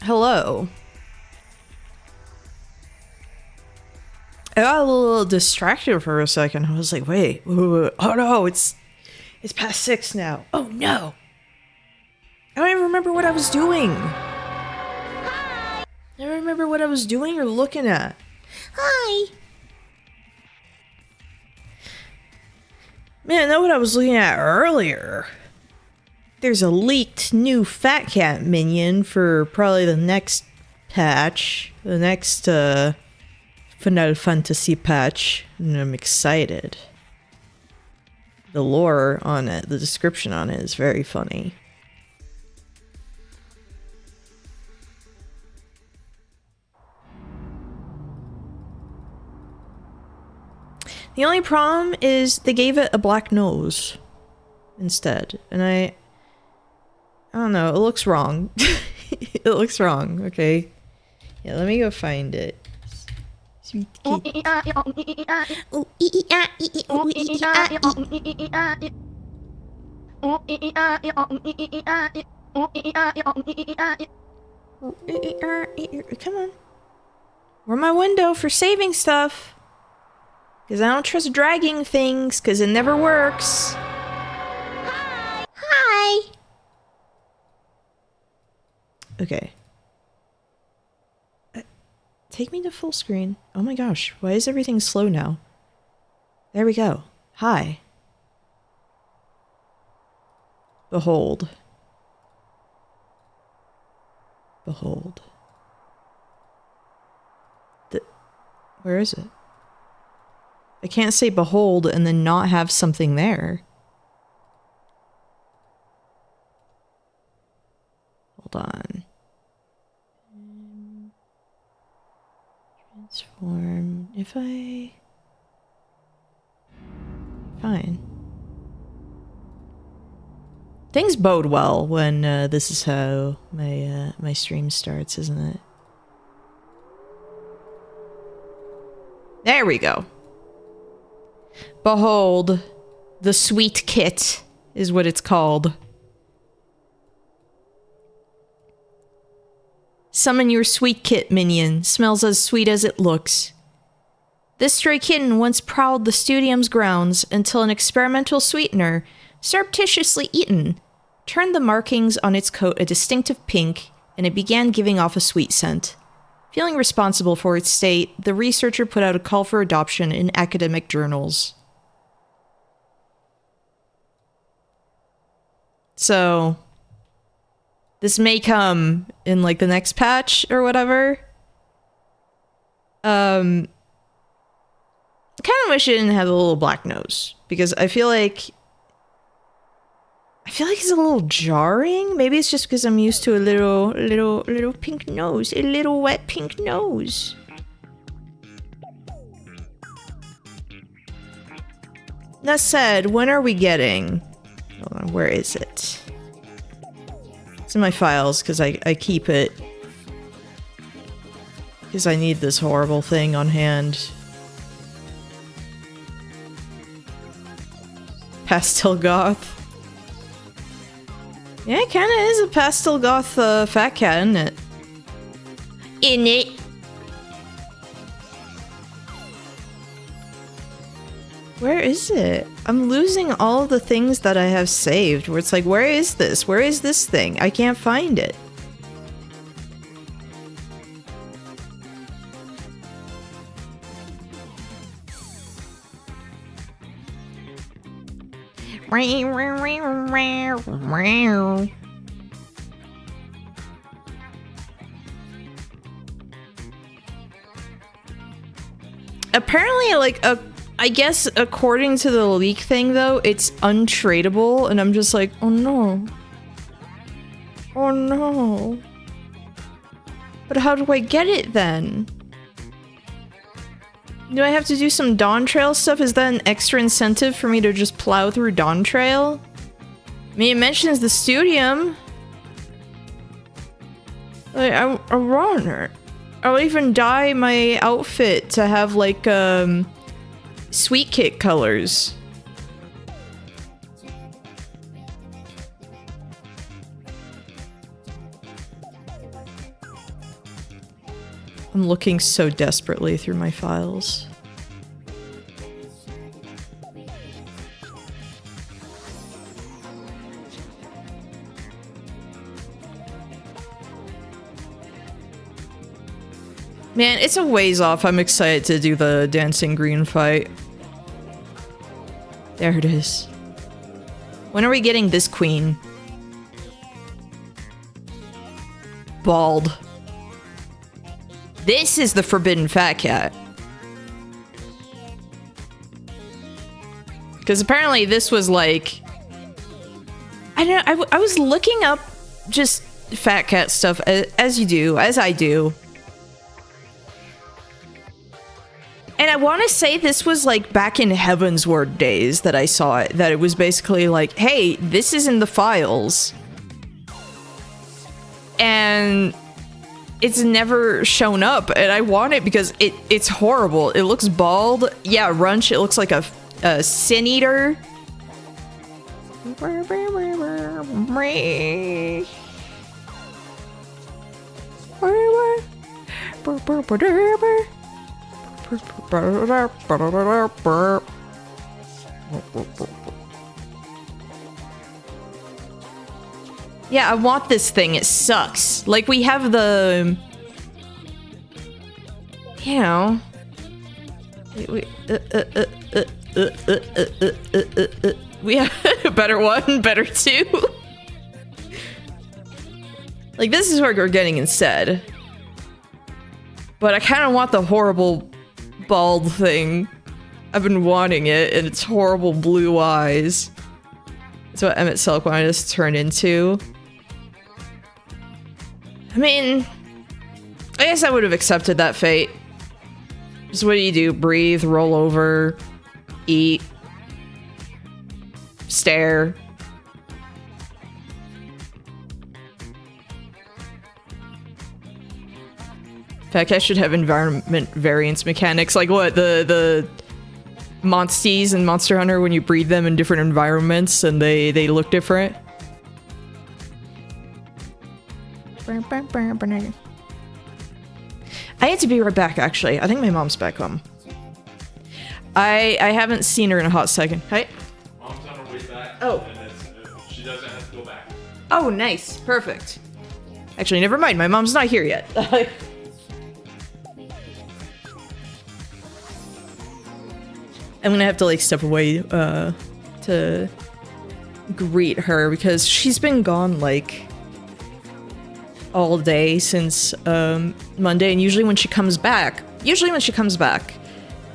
hello. I got a little distracted for a second. I was like, wait. Oh no, it's past 6 now. Oh no. I don't even remember what I was doing. I don't remember what I was doing or looking at. Hi. Man, I know what I was looking at earlier. There's a leaked new Fat Cat minion for probably the next patch. The next, Final Fantasy patch. And I'm excited. The lore on it, the description on it is very funny. The only problem is they gave it a black nose instead. And I don't know, it looks wrong. It looks wrong, okay? Yeah, let me go find it. Sweet kid. Come on. Where's my window for saving stuff? Because I don't trust dragging things, because it never works. Hi! Hi! Okay. Take me to full screen. Oh my gosh, why is everything slow now? There we go. Hi. Behold. Behold. Where is it? I can't say behold and then not have something there. Hold on. Transform. If I... Fine. Things bode well when this is how my stream starts, isn't it? There we go. Behold, the sweet kit is what it's called. Summon your sweet kit minion. Smells as sweet as it looks. This stray kitten once prowled the Studium's grounds until an experimental sweetener, surreptitiously eaten, turned the markings on its coat a distinctive pink, and it began giving off a sweet scent. Feeling responsible for its state, the researcher put out a call for adoption in academic journals. So, this may come in, like, the next patch or whatever. I kind of wish it didn't have a little black nose, because I feel like it's a little jarring. Maybe it's just because I'm used to a little pink nose, a little wet pink nose. That said, when are we getting? Hold on, where is it? It's in my files because I keep it because I need this horrible thing on hand. Pastel goth. Yeah, it kinda is a pastel goth fat cat, isn't it? In it. Where is it? I'm losing all of the things that I have saved, where it's like, where is this? Where is this thing? I can't find it. Apparently, like, I guess according to the leak thing, though, it's untradeable, and I'm just like, oh no. Oh no. But how do I get it then? Do I have to do some Dawn Trail stuff? Is that an extra incentive for me to just plow through Dawn Trail? I mean, it mentions the Studium. Like, I want it. I'll even dye my outfit to have, like, Sweet Kit colors. I'm looking so desperately through my files. Man, it's a ways off. I'm excited to do the dancing green fight. There it is. When are we getting this queen? Bald. This is the forbidden fat cat. Because apparently this was like... I don't know, I was looking up just fat cat stuff, as you do, as I do. And I want to say this was like back in Heavensward days that I saw it, that it was basically like, hey, this is in the files. And it's never shown up, and I want it because it's horrible. It looks bald. Yeah, Runch, it looks like a sin eater. Yeah, I want this thing. It sucks. Like, we have the... You know... We have better one, better two. Like, this is what we're getting instead. But I kind of want the horrible bald thing. I've been wanting it, and it's horrible blue eyes. That's what Emmett Selk wanted us to turn into. I mean, I guess I would have accepted that fate. Just what do? Breathe, roll over, eat, stare. Fat Cat should have environment variance mechanics, like what, the Monsties in Monster Hunter when you breed them in different environments and they look different. I had to be right back, actually. I think my mom's back home. I haven't seen her in a hot second. Hey? Mom's on her way back. Oh. And she doesn't have to go back. Oh, nice. Perfect. Actually, never mind. My mom's not here yet. I'm gonna have to, like, step away, to greet her because she's been gone, like, all day since, Monday, and usually when she comes back, I'm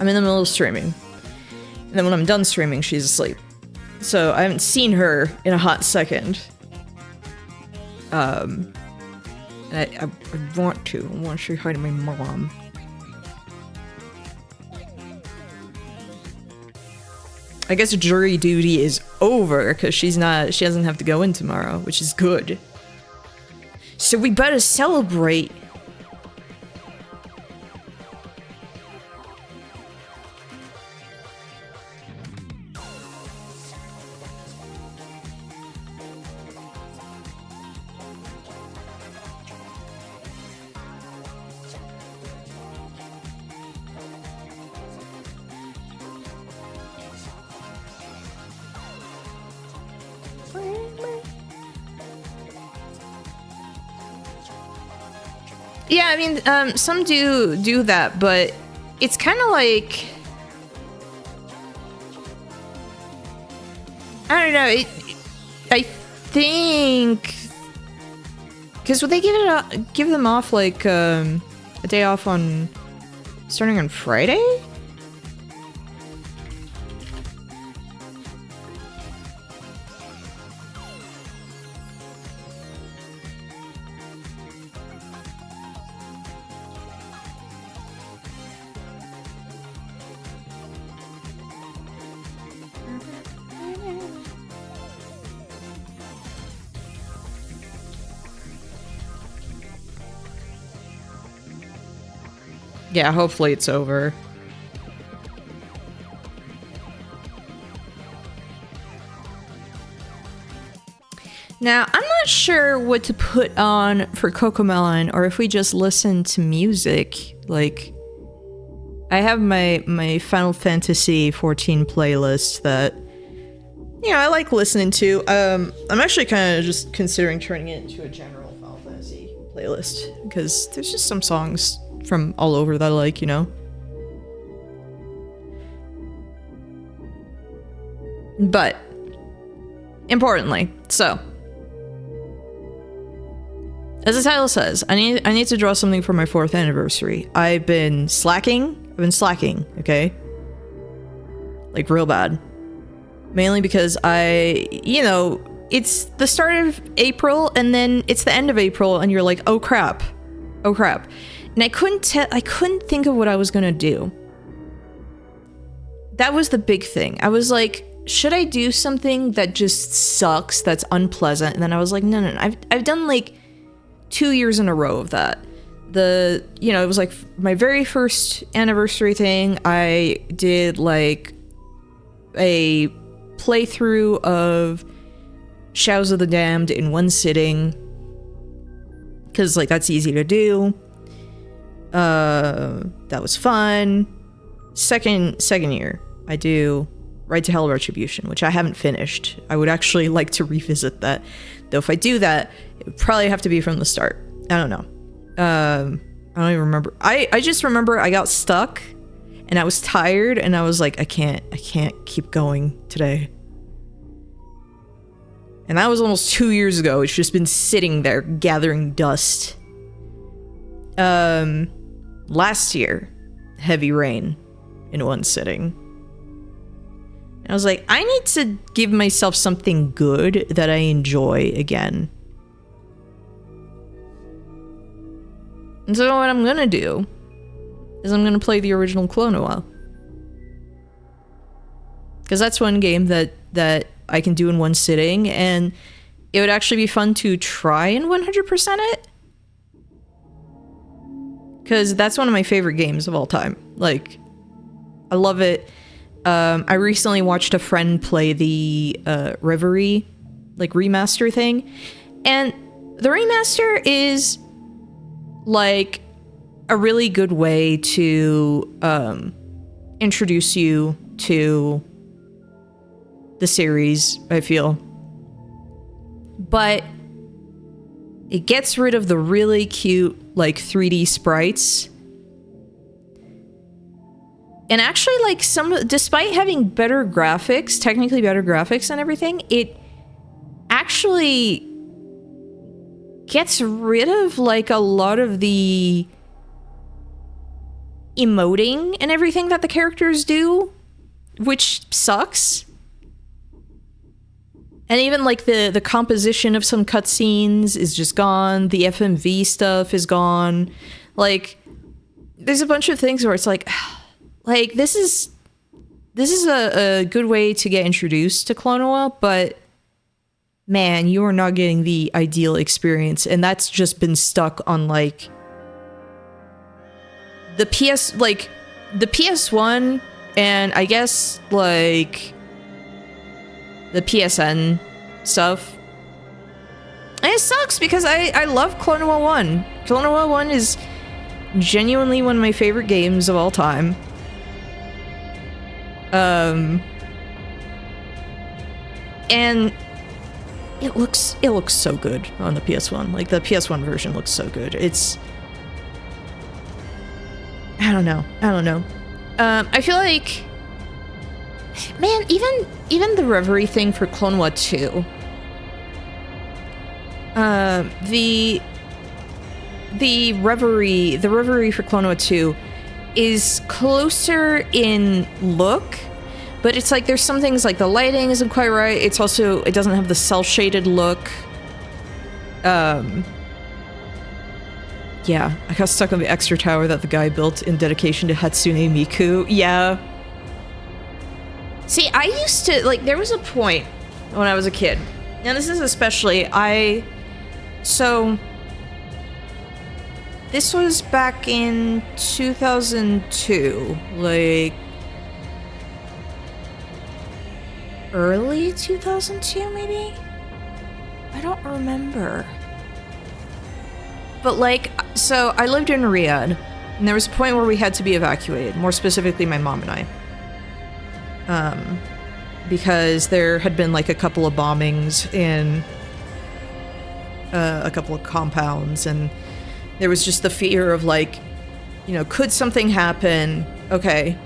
in the middle of streaming. And then when I'm done streaming, she's asleep. So I haven't seen her in a hot second. And I want to. I want to say hi to my mom. I guess jury duty is over because she doesn't have to go in tomorrow, which is good. So we better celebrate. Yeah, I mean, some do that, but it's kind of like, I don't know. I think because would they give them off like a day off on starting on Friday? Yeah, hopefully it's over. Now, I'm not sure what to put on for Cocomelon, or if we just listen to music. Like, I have my Final Fantasy 14 playlist that, you know, I like listening to. I'm actually kind of just considering turning it into a general Final Fantasy playlist, because there's just some songs from all over that I like, you know? But, importantly, so, as the title says, I need to draw something for my 4th anniversary. I've been slacking, okay? Like, real bad. Mainly because you know, it's the start of April, and then it's the end of April, and you're like, oh crap. And I couldn't think of what I was gonna do. That was the big thing. I was like, should I do something that just sucks, that's unpleasant? And then I was like, no. I've done like 2 years in a row of that. You know, it was like my very first anniversary thing. I did like a playthrough of Shadows of the Damned in one sitting, because like that's easy to do. That was fun. Second year, I do Right to Hell Retribution, which I haven't finished. I would actually like to revisit that, though if I do that, it would probably have to be from the start. I don't know. I don't even remember. I just remember I got stuck and I was tired and I was like, I can't keep going today. And that was almost 2 years ago. It's just been sitting there gathering dust. Last year, Heavy Rain in one sitting. And I was like, I need to give myself something good that I enjoy again. And so what I'm gonna do is I'm gonna play the original Klonoa. Because that's one game that I can do in one sitting, and it would actually be fun to try and 100% it. Because that's one of my favorite games of all time. Like, I love it. I recently watched a friend play the Reverie, like, remaster thing. And the remaster is, like, a really good way to introduce you to the series, I feel. But it gets rid of the really cute, like, 3D sprites. And actually, like, despite having better graphics, technically better graphics and everything, it actually gets rid of, like, a lot of the emoting and everything that the characters do, which sucks. And even, like, the composition of some cutscenes is just gone. The FMV stuff is gone. Like, there's a bunch of things where it's like... Like, this is a good way to get introduced to Klonoa, but man, you are not getting the ideal experience, and that's just been stuck on, like, the PS1, and I guess, like, the PSN stuff. And it sucks because I love Klonoa 1. Klonoa 1 is genuinely one of my favorite games of all time. And it looks so good on the PS1. Like, the PS1 version looks so good. It's... I don't know. I feel like... Man, even the Reverie thing for Klonoa 2. The Reverie for Klonoa 2 is closer in look, but it's like there's some things like the lighting isn't quite right. It's also, it doesn't have the cel-shaded look. Yeah, I got stuck on the extra tower that the guy built in dedication to Hatsune Miku. Yeah. See, I used to, like, there was a point when I was a kid, and this is especially, so... This was back in 2002, like... Early 2002, maybe? I don't remember. But like, so I lived in Riyadh, and there was a point where we had to be evacuated, more specifically my mom and I. Because there had been like a couple of bombings in a couple of compounds, and there was just the fear of like, you know, could something happen? Okay.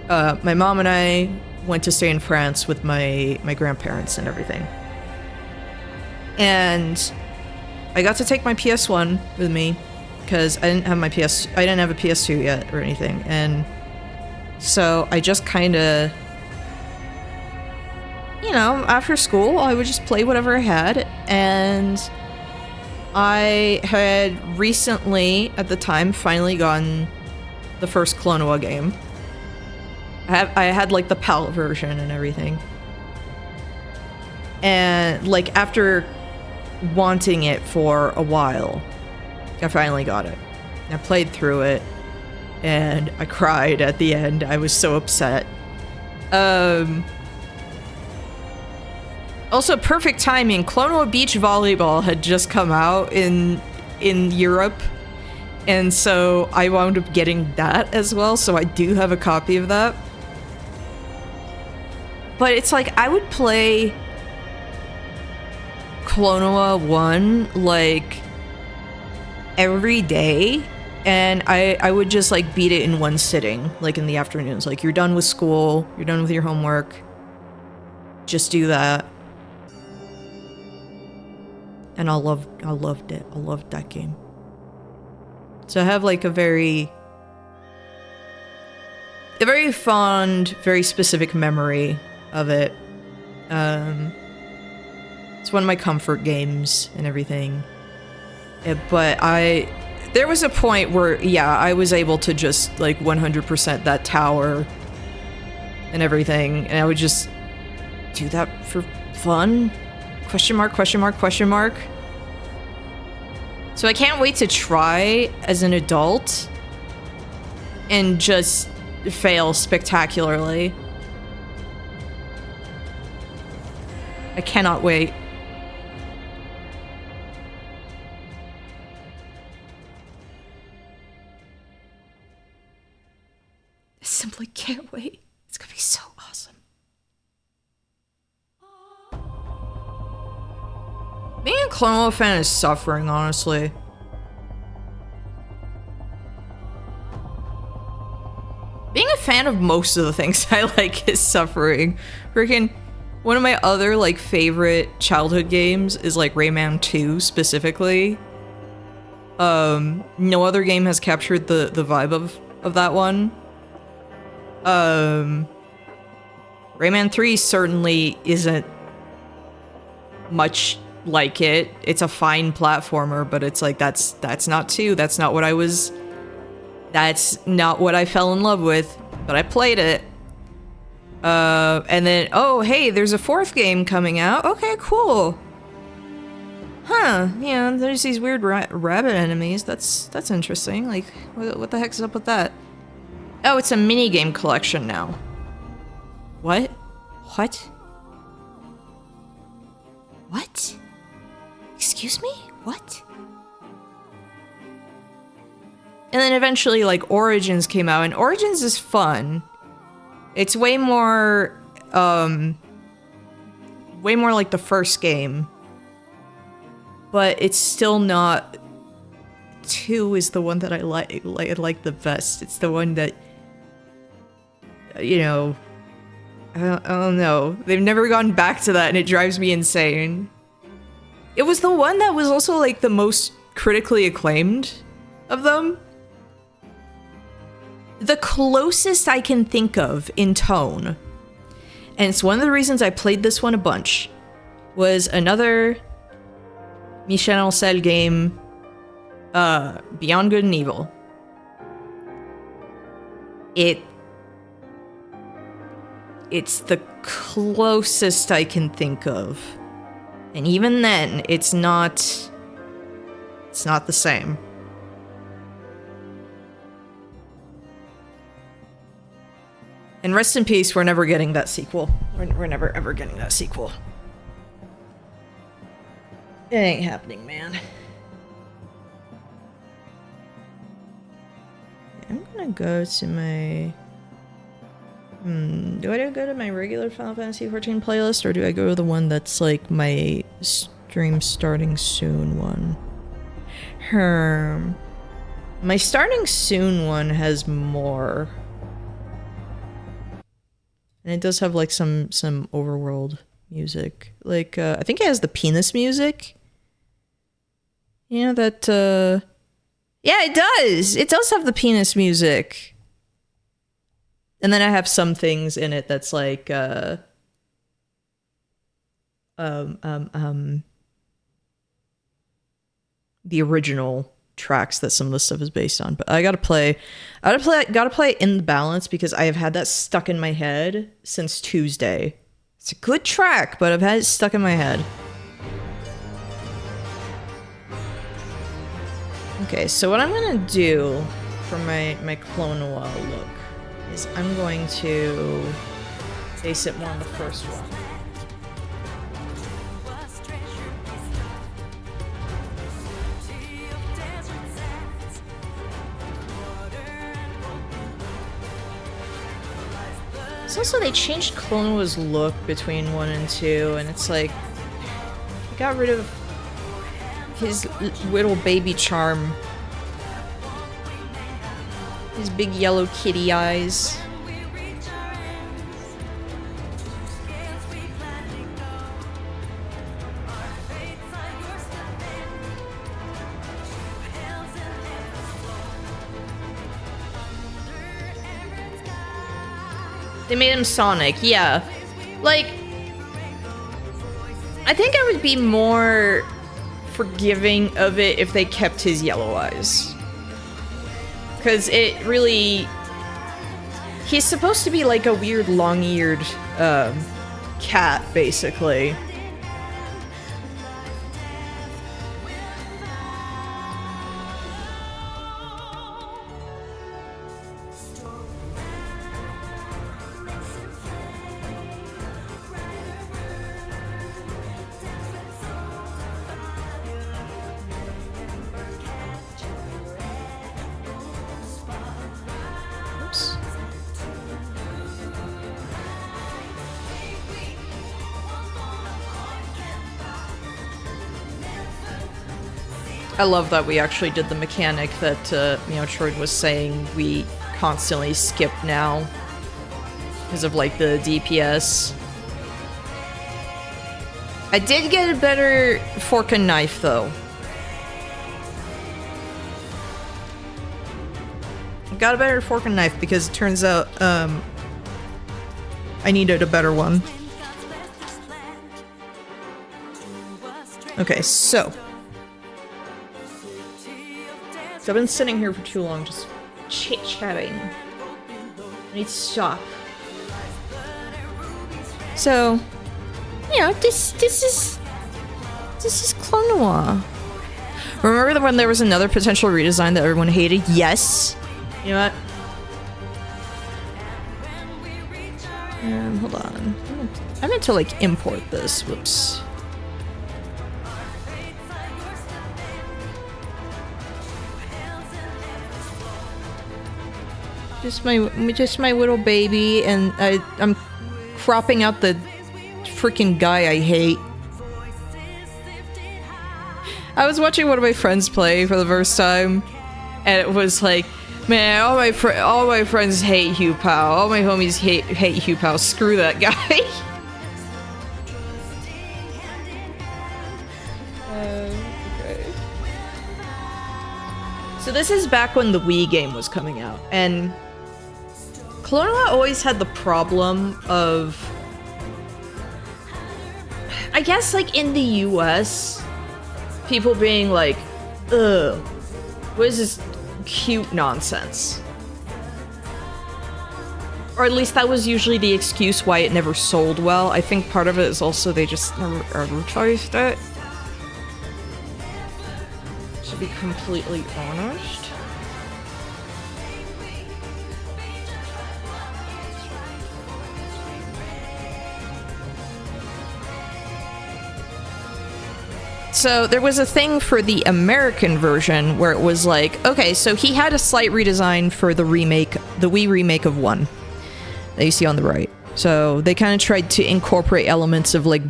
My mom and I went to stay in France with my grandparents and everything. And I got to take my PS1 with me because I didn't have a PS2 yet or anything. And so I just kind of, you know, after school, I would just play whatever I had. And I had recently, at the time, finally gotten the first Klonoa game. I had like the PAL version and everything. And like after wanting it for a while, I finally got it. I played through it and I cried at the end. I was so upset. Also, perfect timing. Klonoa Beach Volleyball had just come out in Europe, and so I wound up getting that as well, so I do have a copy of that. But it's like, I would play Klonoa 1, like, every day, and I would just, like, beat it in one sitting, like, in the afternoons. Like, you're done with school, you're done with your homework, just do that. And I loved it. I loved that game. So I have like a very fond, very specific memory of it. It's one of my comfort games and everything. But there was a point where, yeah, I was able to just like 100% that tower and everything, and I would just do that for fun. Question mark, question mark, question mark. So I can't wait to try as an adult and just fail spectacularly. I cannot wait. I simply can't wait. It's gonna be so awesome. Being a Klonoa fan is suffering, honestly. Being a fan of most of the things I like is suffering. Freaking, one of my other, like, favorite childhood games is, like, Rayman 2, specifically. No other game has captured the vibe of that one. Rayman 3 certainly isn't much like it. It's a fine platformer, but it's like, that's not 2. That's not what I fell in love with, but I played it. And then, oh, hey, there's a 4th game coming out. Okay, cool. Huh, yeah, there's these weird rabbit enemies. That's interesting. Like, what the heck's up with that? Oh, it's a minigame collection now. What? What? What? Excuse me? What? And then eventually, like, Origins came out, and Origins is fun. It's way more like the first game. But it's still not... 2 is the one that I like the best. It's the one that, you know... I don't know. They've never gone back to that, and it drives me insane. It was the one that was also, like, the most critically acclaimed of them. The closest I can think of in tone, and it's one of the reasons I played this one a bunch, was another Michel Ancel game, Beyond Good and Evil. It's the closest I can think of. And even then, it's not the same. And rest in peace, we're never getting that sequel. We're never ever getting that sequel. It ain't happening, man. I'm gonna go to my... do I go to my regular Final Fantasy XIV playlist, or do I go to the one that's like my stream starting soon one? My starting soon one has more. And it does have like some overworld music. Like, I think it has the penis music. You know that, yeah, it does! It does have the penis music. And then I have some things in it that's like, the original tracks that some of the stuff is based on. But I gotta play it in the balance because I have had that stuck in my head since Tuesday. It's a good track, but I've had it stuck in my head. Okay, so what I'm gonna do for my Clone Noir look is I'm going to base it more on the first one. It's also, they changed Clone Noir's look between 1 and 2, and it's like, they got rid of his little baby charm. His big yellow kitty eyes. They made him Sonic, yeah. Like, I think I would be more forgiving of it if they kept his yellow eyes. Because it really... He's supposed to be like a weird long-eared cat, basically. I love that we actually did the mechanic that, Troid was saying we constantly skip now. Because of, like, the DPS. I did get a better fork and knife, though. I got a better fork and knife because it turns out, I needed a better one. Okay, so... I've been sitting here for too long, just chit-chatting. I need to stop. So, this is Clone Noir. Remember when there was another potential redesign that everyone hated? Yes. You know what? Hold on. I meant to like import this. Whoops. Just my little baby, and I'm cropping out the freaking guy I hate. I was watching one of my friends play for the first time, and it was like, man, all my friends hate Hugh Powell. All my homies hate Hugh Powell. Screw that guy. Okay. So this is back when the Wii game was coming out, and Clone Noir always had the problem of, I guess, like, in the US, people being like, ugh, what is this cute nonsense? Or at least that was usually the excuse why it never sold well. I think part of it is also they just never advertised it. To be completely honest. So there was a thing for the American version where it was like, okay, so he had a slight redesign for the remake, the Wii remake of 1 that you see on the right. So they kind of tried to incorporate elements of like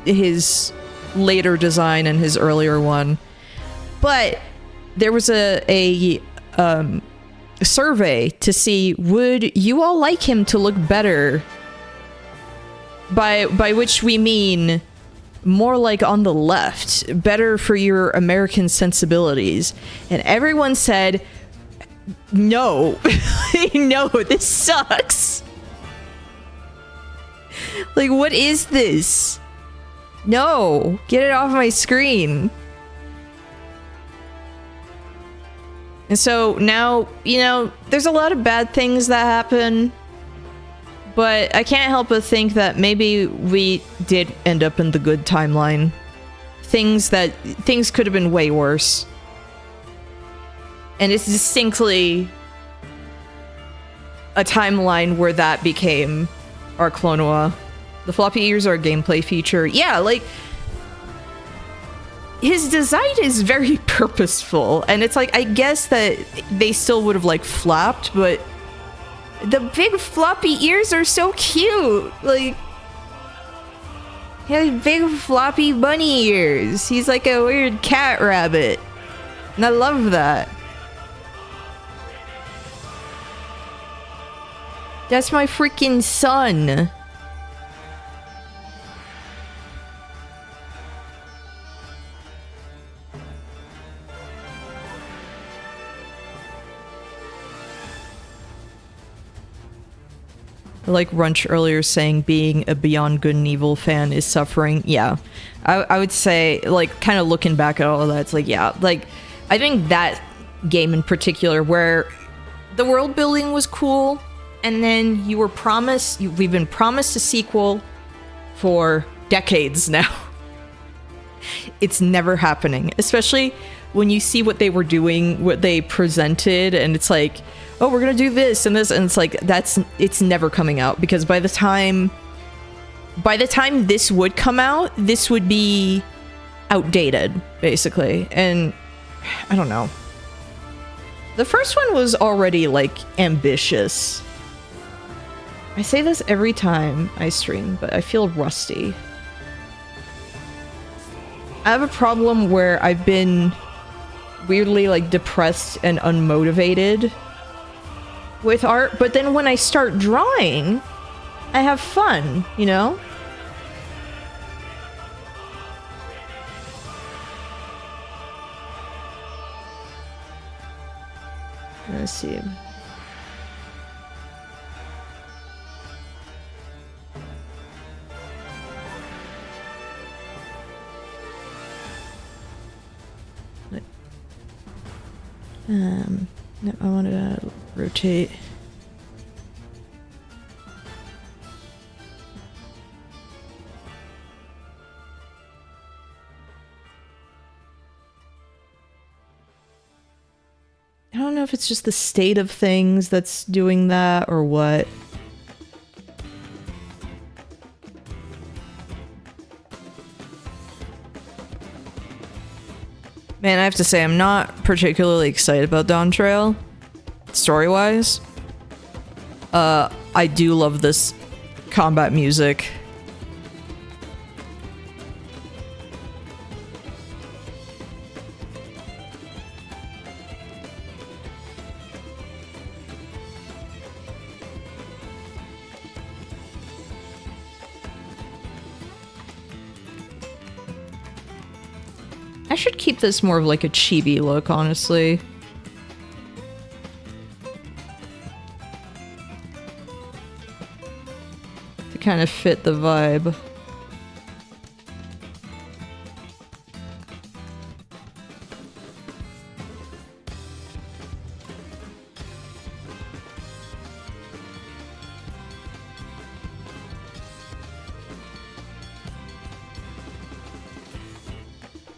his later design and his earlier one. But there was a survey to see, would you all like him to look better? By which we mean more like on the left, better for your American sensibilities. And everyone said, no, no, this sucks. Like, what is this? No, get it off my screen. And so now, you know, there's a lot of bad things that happen. But I can't help but think that maybe we did end up in the good timeline. Things could have been way worse. And it's distinctly a timeline where that became our Klonoa. The floppy ears are a gameplay feature. Yeah, like, his design is very purposeful. And it's like, I guess that they still would have, like, flapped, but the big floppy ears are so cute. Like, he has big floppy bunny ears. He's like a weird cat rabbit. And I love that. That's my freaking son. Like Runch earlier saying being a Beyond Good and Evil fan is suffering. Yeah. I would say, like, kind of looking back at all of that, it's like, yeah. Like, I think that game in particular, where the world building was cool, and then we've been promised a sequel for decades now. It's never happening. Especially when you see what they were doing, what they presented, and it's like, oh, we're gonna do this and this, and it's like, it's never coming out, because by the time this would come out, this would be outdated, basically. And I don't know. The first one was already, like, ambitious. I say this every time I stream, but I feel rusty. I have a problem where I've been weirdly, like, depressed and unmotivated with art, but then when I start drawing, I have fun, you know? Let's see. No, I wanted to rotate. I don't know if it's just the state of things that's doing that or what. Man, I have to say, I'm not particularly excited about Dawn Trail, story-wise. I do love this combat music. I should keep this more of like a chibi look, honestly. To kind of fit the vibe.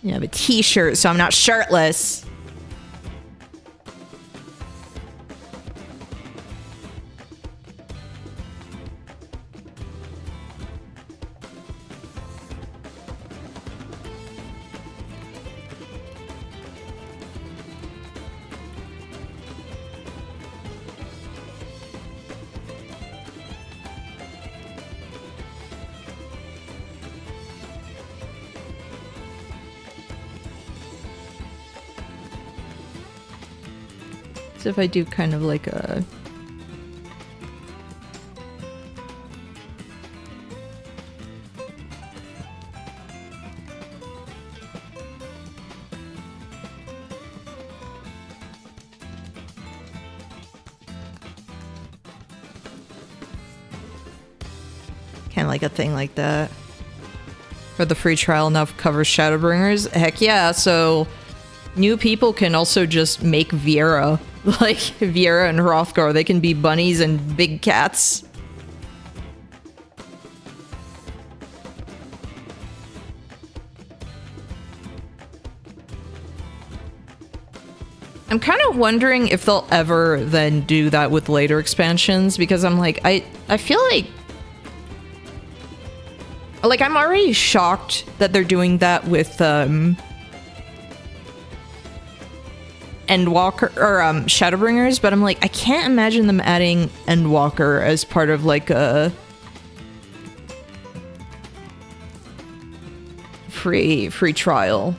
I have a t-shirt, so I'm not shirtless. So if I do kind of like a... kind of like a thing like that. For the free trial enough covers Shadowbringers? Heck yeah, so new people can also just make Viera. Like, Viera and Hrothgar, they can be bunnies and big cats. I'm kind of wondering if they'll ever then do that with later expansions, because I'm like, I feel like I'm already shocked that they're doing that with Endwalker or Shadowbringers, but I'm like, I can't imagine them adding Endwalker as part of like a free trial,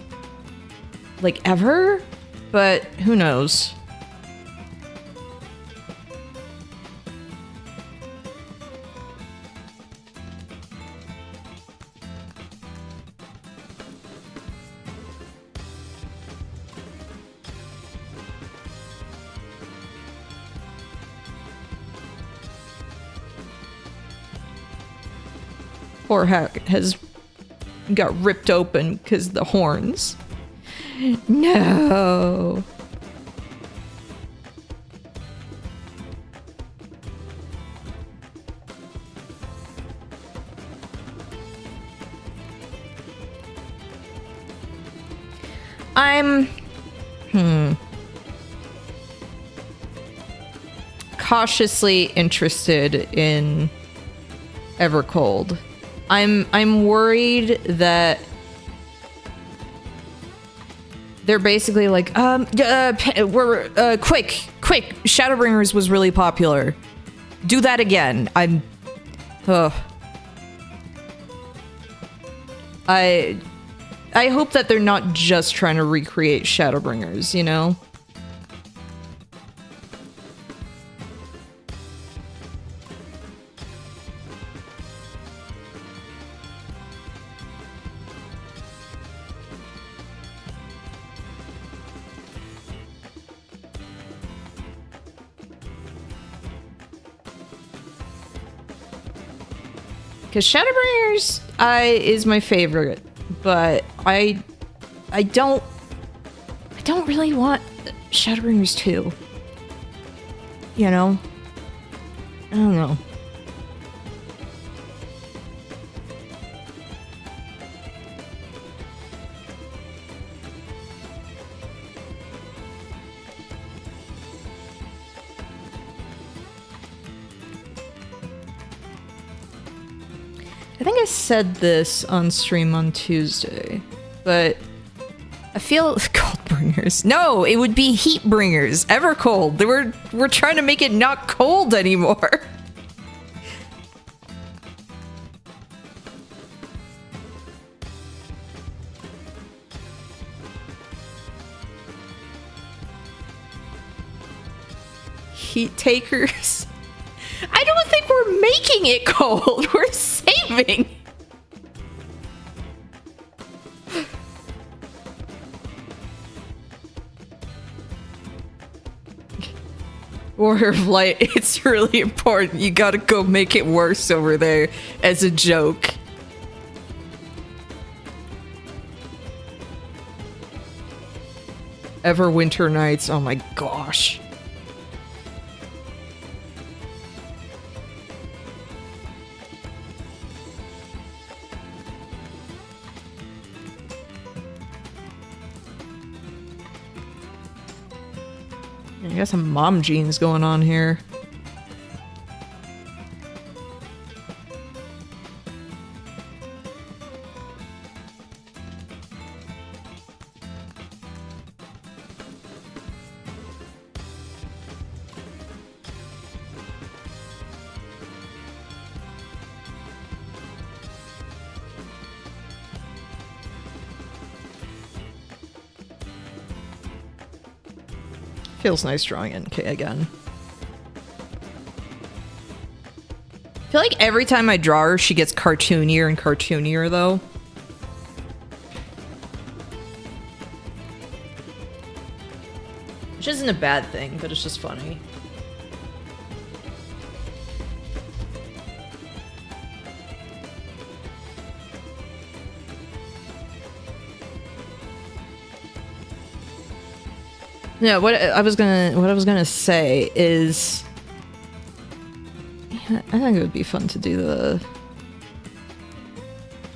like ever. But who knows? Or has got ripped open because the horns. No. I'm cautiously interested in Evercold. I'm worried that they're basically like, we're quick, Shadowbringers was really popular. Do that again. I hope that they're not just trying to recreate Shadowbringers, you know? Because Shadowbringers is my favorite, but I don't really want Shadowbringers 2. You know? I don't know. I think I said this on stream on Tuesday, but I feel Coldbringers. No, it would be Heatbringers. Evercold. We're trying to make it not cold anymore. Heat takers. I don't think we're making it cold. We're saving. Warrior of Light, it's really important. You gotta go make it worse over there as a joke. Everwinter Nights, oh my gosh. I got some mom jeans going on here. Feels nice drawing NK again. I feel like every time I draw her, she gets cartoonier and cartoonier, though. Which isn't a bad thing, but it's just funny. No, what I was gonna say is, I think it would be fun to do the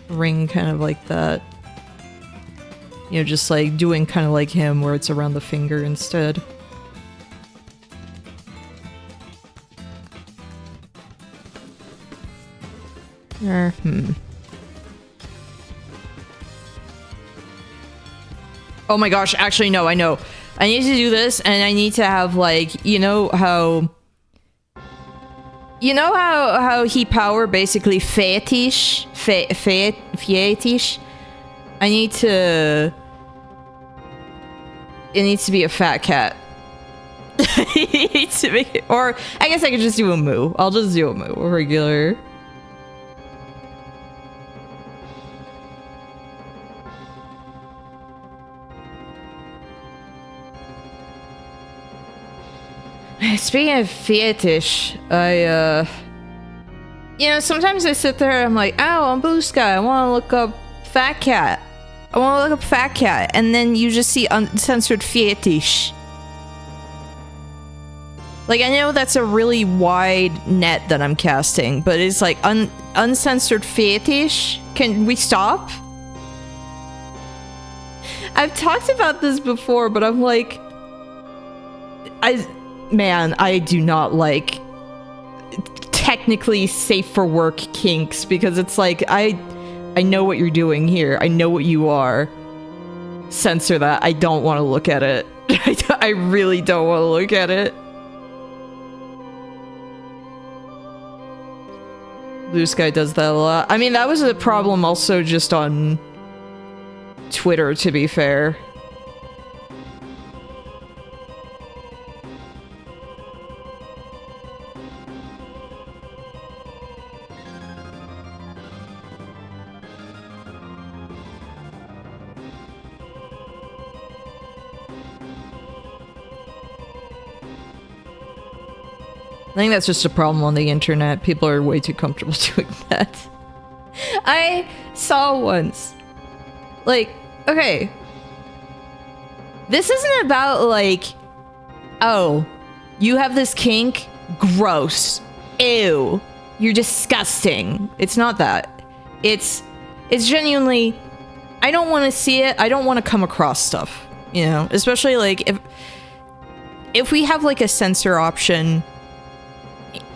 ring kind of like that. You know, just like doing kind of like him where it's around the finger instead. Oh my gosh, actually no, I know. I need to do this, and I need to have, like, you know how he power basically fetish? Fetish? I need to... It needs to be a fat cat. It needs to be... Or, I guess I could just do a moo. I'll just do a moo. A regular... Speaking of fetish, you know, sometimes I sit there and I'm like, oh, I'm Blue Sky, I want to look up fat cat. I want to look up fat cat, and then you just see uncensored fetish. Like, I know that's a really wide net that I'm casting, but it's like uncensored fetish? Can we stop? I've talked about this before, but I'm like... Man, I do not like technically safe for work kinks, because it's like, I know what you're doing here. I know what you are. Censor that. I don't want to look at it. I really don't want to look at it. Blue Sky does that a lot. I mean, that was a problem also just on Twitter, to be fair. I think that's just a problem on the internet. People are way too comfortable doing that. I saw once, like, okay, this isn't about like, oh, you have this kink, gross, ew, you're disgusting. It's not that. It's genuinely, I don't want to see it. I don't want to come across stuff, you know, especially like if we have like a censor option,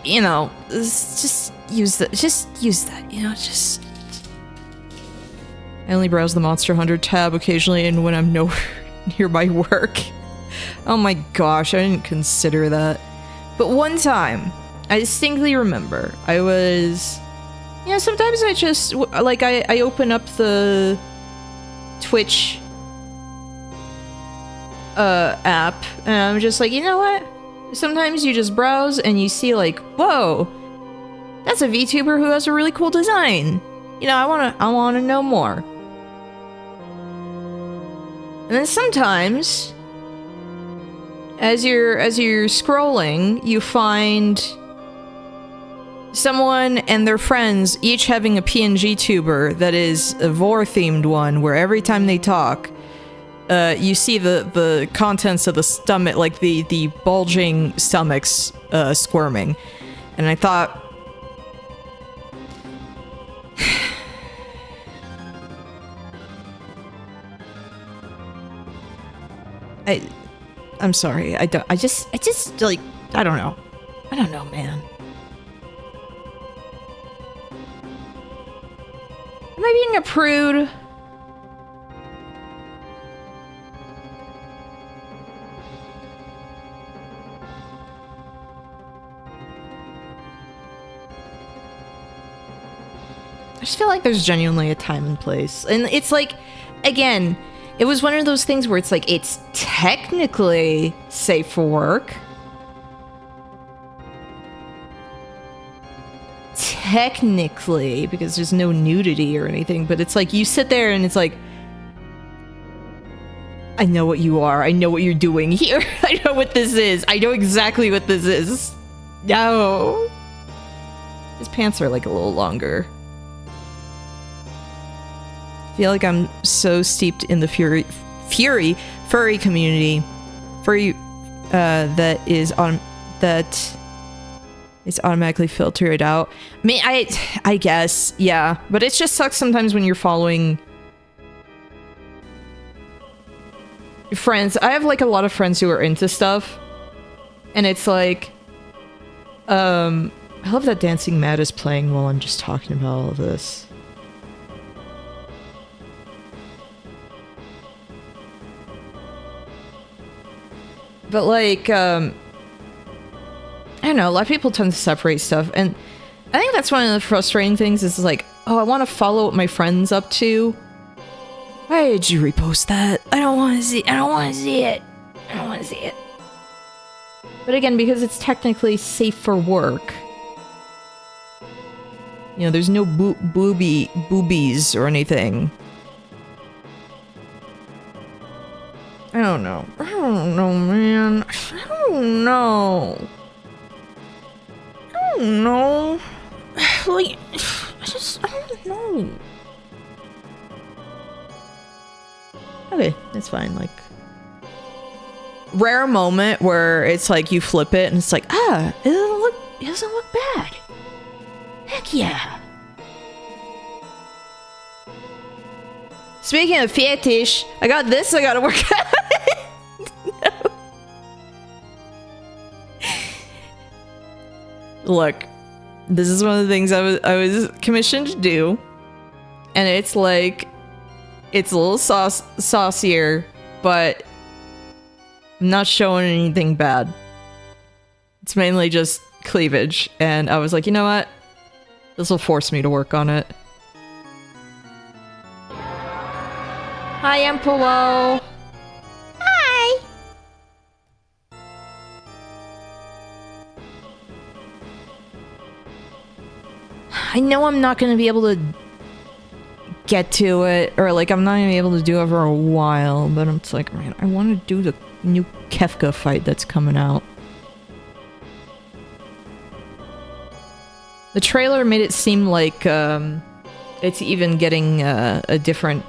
you know, just use that. Just use that. You know, just. I only browse the Monster Hunter tab occasionally, and when I'm nowhere near my work. Oh my gosh, I didn't consider that. But one time, I distinctly remember, I was. You know, sometimes I just like I open up the Twitch app, and I'm just like, you know what? Sometimes you just browse and you see like, whoa, that's a VTuber who has a really cool design. You know, I wanna know more. And then sometimes, as you're scrolling, you find someone and their friends each having a PNG tuber that is a vor themed one, where every time they talk, you see the contents of the stomach, like the bulging stomachs squirming. And I thought, I'm sorry, I just like, I don't know, man. Am I being a prude? I just feel like there's genuinely a time and place. And it's like, again, It was one of those things where it's like, it's technically safe for work. Technically, because there's no nudity or anything, but it's like, you sit there and it's like, I know what you are. I know what you're doing here. I know what this is. I know exactly what this is. No. His pants are like a little longer. I feel like I'm so steeped in the furry community. Furry that is automatically filtered out. I mean, I guess, yeah. But it just sucks sometimes when you're following friends. I have like a lot of friends who are into stuff, and it's like, I love that Dancing Mad is playing while I'm just talking about all of this. But like, I don't know, a lot of people tend to separate stuff, and I think that's one of the frustrating things is like, oh, I want to follow what my friend's up to. Why did you repost that? I don't want to see it. I don't want to see it. I don't want to see it. But again, because it's technically safe for work. You know, there's no boobies or anything. I don't know. I don't know, man. I don't know. I don't know. Like, I don't know. Okay, that's fine. Like, rare moment where it's like you flip it and it's like, ah, it doesn't look bad. Heck yeah. Speaking of fetish, I got this I gotta work out. No. Look, this is one of the things I was commissioned to do, and it's like, it's a little saucier, but I'm not showing anything bad. It's mainly just cleavage, and I was like, you know what? This will force me to work on it. Hi, Empolo. Hi. I know I'm not going to be able to get to it, or like I'm not gonna be able to do it for a while, but I'm just like, man, I want to do the new Kefka fight that's coming out. The trailer made it seem like it's even getting a different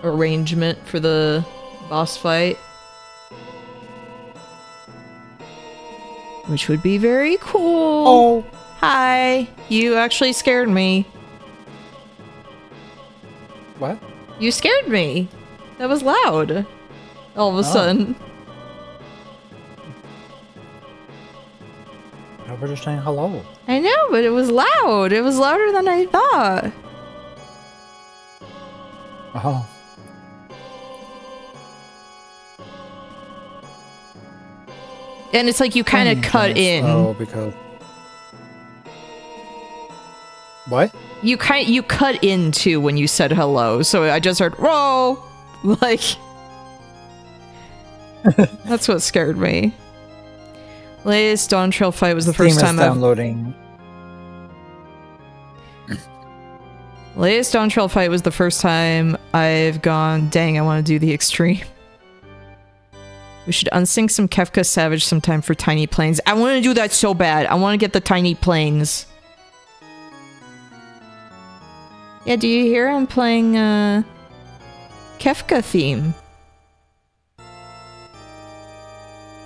arrangement for the boss fight, which would be very cool. Oh, hi, you actually scared me. what? You scared me. That was loud. All of a sudden. I was just saying hello. I know, but it was loud. It was louder than I thought. Oh. And it's like you kind of cut in. Oh, because... What? You cut in too when you said hello, so I just heard whoa, like that's what scared me. Latest Dawn Trail fight was the first time downloading. Latest Dawn Trail fight was the first time I've gone, dang, I want to do the extreme. We should unsync some Kefka Savage sometime for Tiny Planes. I want to do that so bad. I want to get the Tiny Planes. Yeah, do you hear I'm playing Kefka theme?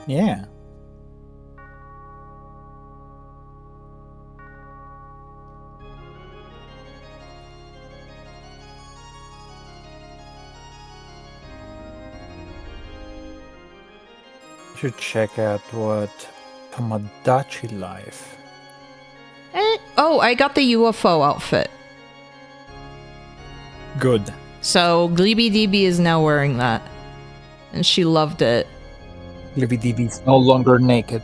Yeah. Should check out what Tomodachi Life. Oh, I got the UFO outfit. Good. So Gleeby DB is now wearing that. And she loved it. Livy DB's no longer naked.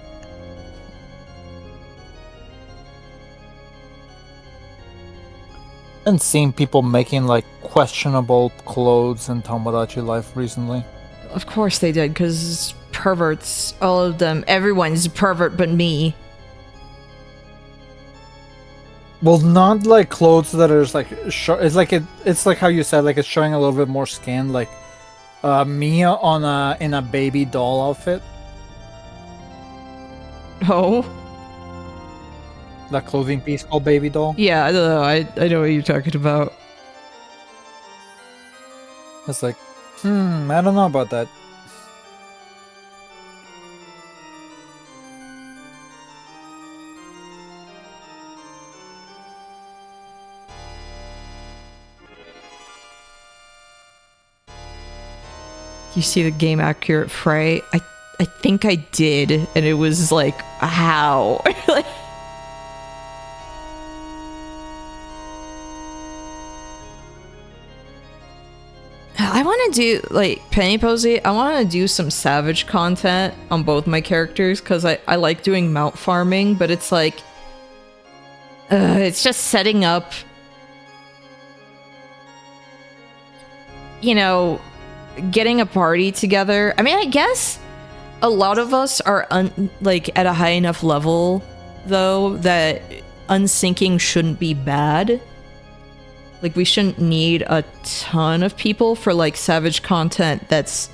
And seeing people making like questionable clothes in Tomodachi Life recently. Of course they did, because perverts, all of them, everyone's a pervert but me. Well, not like clothes that are just like it's like it's like how you said, like it's showing a little bit more skin, like Mia in a baby doll outfit. Oh? That clothing piece called Baby Doll. Yeah, I don't know, I know what you're talking about. It's like, I don't know about that. You see the game accurate fray? I think I did, and it was like, how? Like, I want to do, like, Penny Posey, I want to do some Savage content on both my characters, because I like doing mount farming, but it's like, it's just setting up, you know, getting a party together. I mean, I guess a lot of us are like at a high enough level though that unsyncing shouldn't be bad. Like we shouldn't need a ton of people for like Savage content that's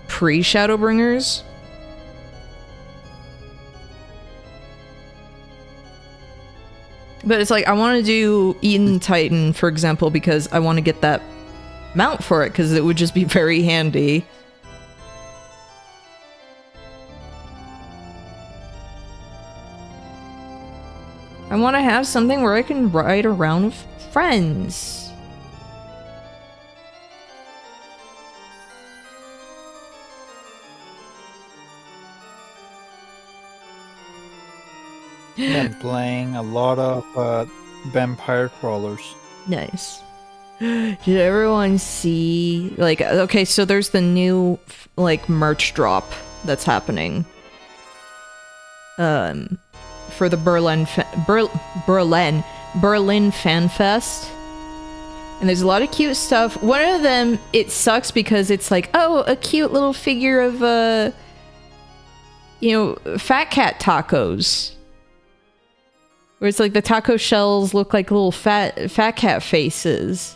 pre-Shadowbringers. But it's like I want to do Eden Titan, for example, because I want to get that mount for it, because it would just be very handy. I want to have something where I can ride around with friends. Been playing a lot of vampire crawlers. Nice. Did everyone see, like, okay, so there's the new, like, merch drop that's happening. For the Berlin Fan Fest. And there's a lot of cute stuff. One of them, it sucks because it's like, oh, a cute little figure of, you know, Fat Cat tacos. Where it's like the taco shells look like little fat cat faces.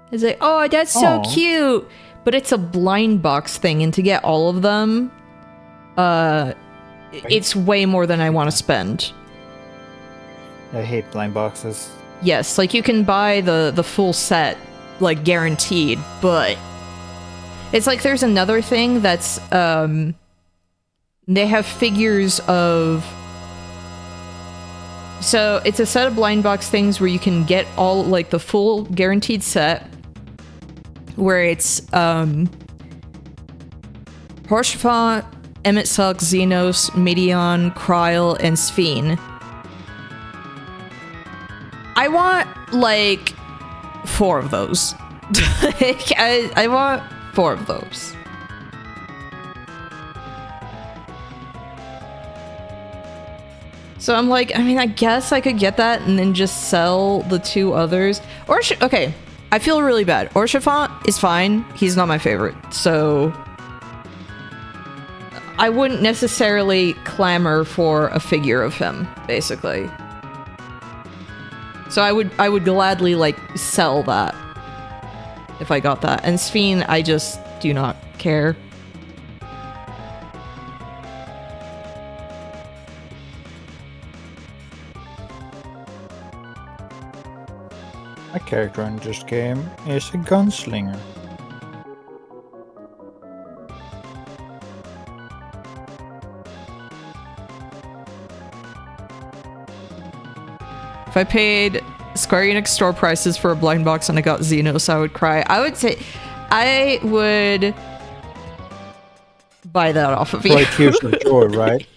It's like, oh, that's so cute. But it's a blind box thing, and to get all of them, it's way more than I want to spend. I hate blind boxes. Yes, like you can buy the full set, like guaranteed, but it's like there's another thing that's they have figures of. So it's a set of blind box things where you can get all like the full guaranteed set, where it's Haurchefant, Emet-Selch, Xenos, Midian, Kryle, and Sphene. I want like 4 of those. I want 4 of those. So I'm like, I mean, I guess I could get that and then just sell the 2 others. Or okay, I feel really bad. Haurchefant is fine. He's not my favorite. So I wouldn't necessarily clamor for a figure of him, basically. So I would gladly like sell that if I got that. And Sphene, I just do not care. My character in this game is a gunslinger. If I paid Square Enix store prices for a blind box and I got Xenos, I would cry. I would say I would buy that off of you. Like Tears of Joy, right?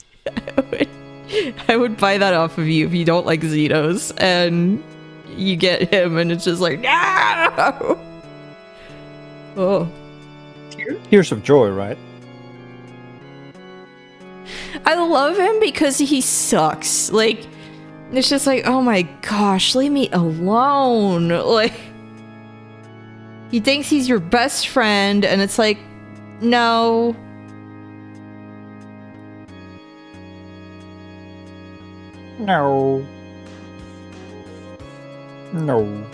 I would buy that off of you if you don't like Xenos and you get him and it's just like, no! Oh. Tears of Joy, right? I love him because he sucks. Like, It's just like, oh my gosh, leave me alone. Like, he thinks he's your best friend, and it's like, no. No. No.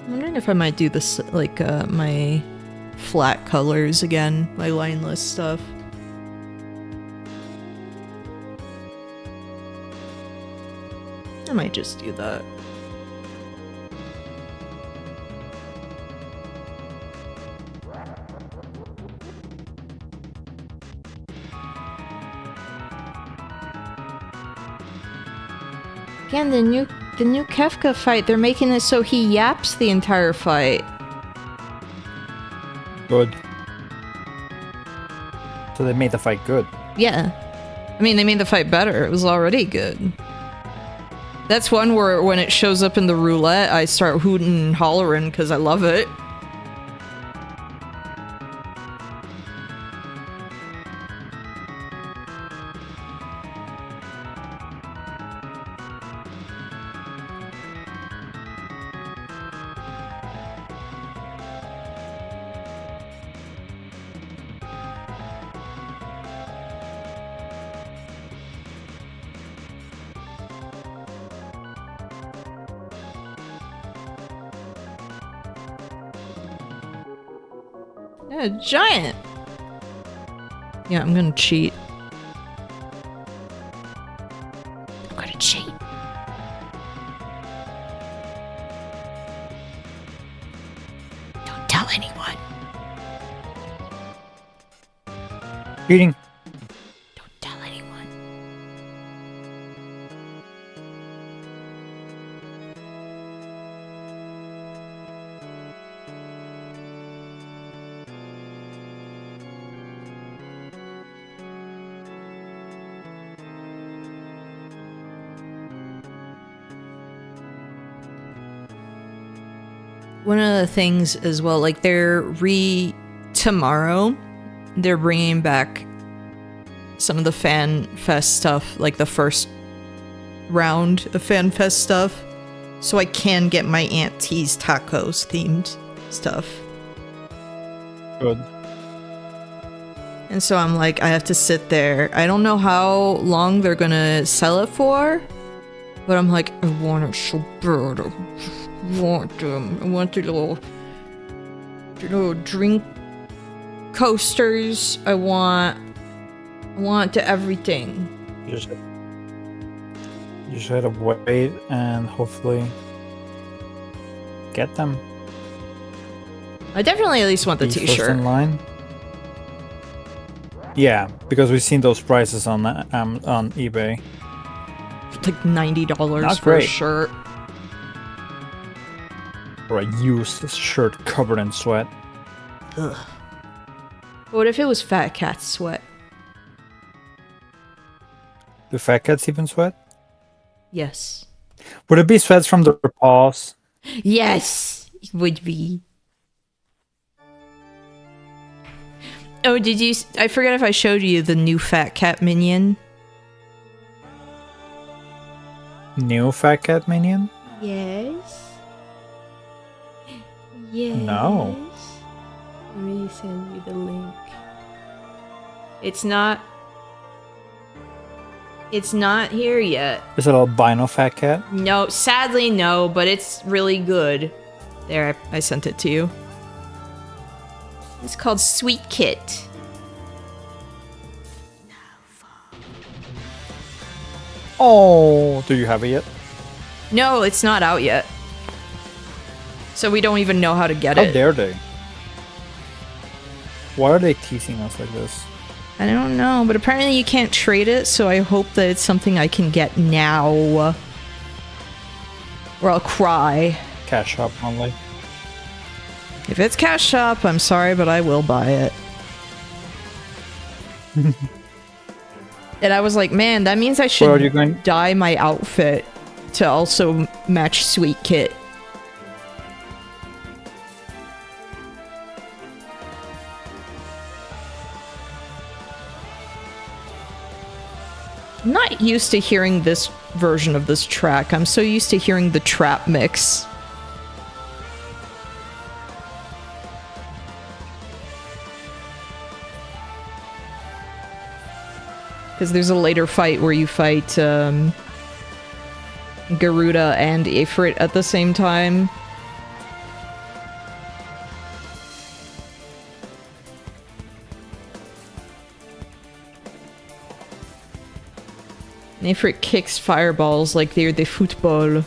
I'm wondering if I might do this, like, my flat colors again, my lineless stuff. I might just do that. Again, the new Kefka fight, they're making it so he yaps the entire fight. Good. So they made the fight good. Yeah. I mean, they made the fight better. It was already good. That's one where when it shows up in the roulette, I start hooting and hollering because I love it. Yeah, giant. Yeah, I'm gonna cheat. I'm gonna cheat. Don't tell anyone. Cheating. Don't tell anyone. One of the things as well, like tomorrow, they're bringing back some of the Fan Fest stuff, like the first round of Fan Fest stuff, so I can get my Aunt T's tacos themed stuff. Good. And so I'm like, I have to sit there. I don't know how long they're gonna sell it for, but I'm like, I want it so bad. I want them. I want the little drink coasters. I want the everything. You just had to wait and hopefully get them. I definitely at least want the Be first t-shirt. in line. Yeah, because we've seen those prices on eBay. Like $90 Not for a great. shirt. Or a used shirt covered in sweat. Ugh. What if it was Fat Cat's sweat? Do fat cats even sweat? Yes. Would it be sweats from their paws? Yes, it would be. Oh, did you? I forget if I showed you the new Fat Cat minion. New fat cat minion? Yes. Yes. No. Let me send you the link. It's not here yet. Is it albino fat cat? No, sadly no, but it's really good. There, I sent it to you. It's called Sweet Kit. Oh, do you have it yet? No, it's not out yet. So we don't even know how to get How it. dare they? Why are they teasing us like this? I don't know, but apparently you can't trade it, so I hope that it's something I can get now. Or I'll cry. Cash shop only. If it's Cash Shop, I'm sorry, but I will buy it. And I was like, man, that means I Where are you should going? dye my outfit to also match Sweet Kit. I'm not used to hearing this version of this track. I'm so used to hearing the trap mix. Because there's a later fight where you fight Garuda and Ifrit at the same time. And Ifrit kicks fireballs like they're the football.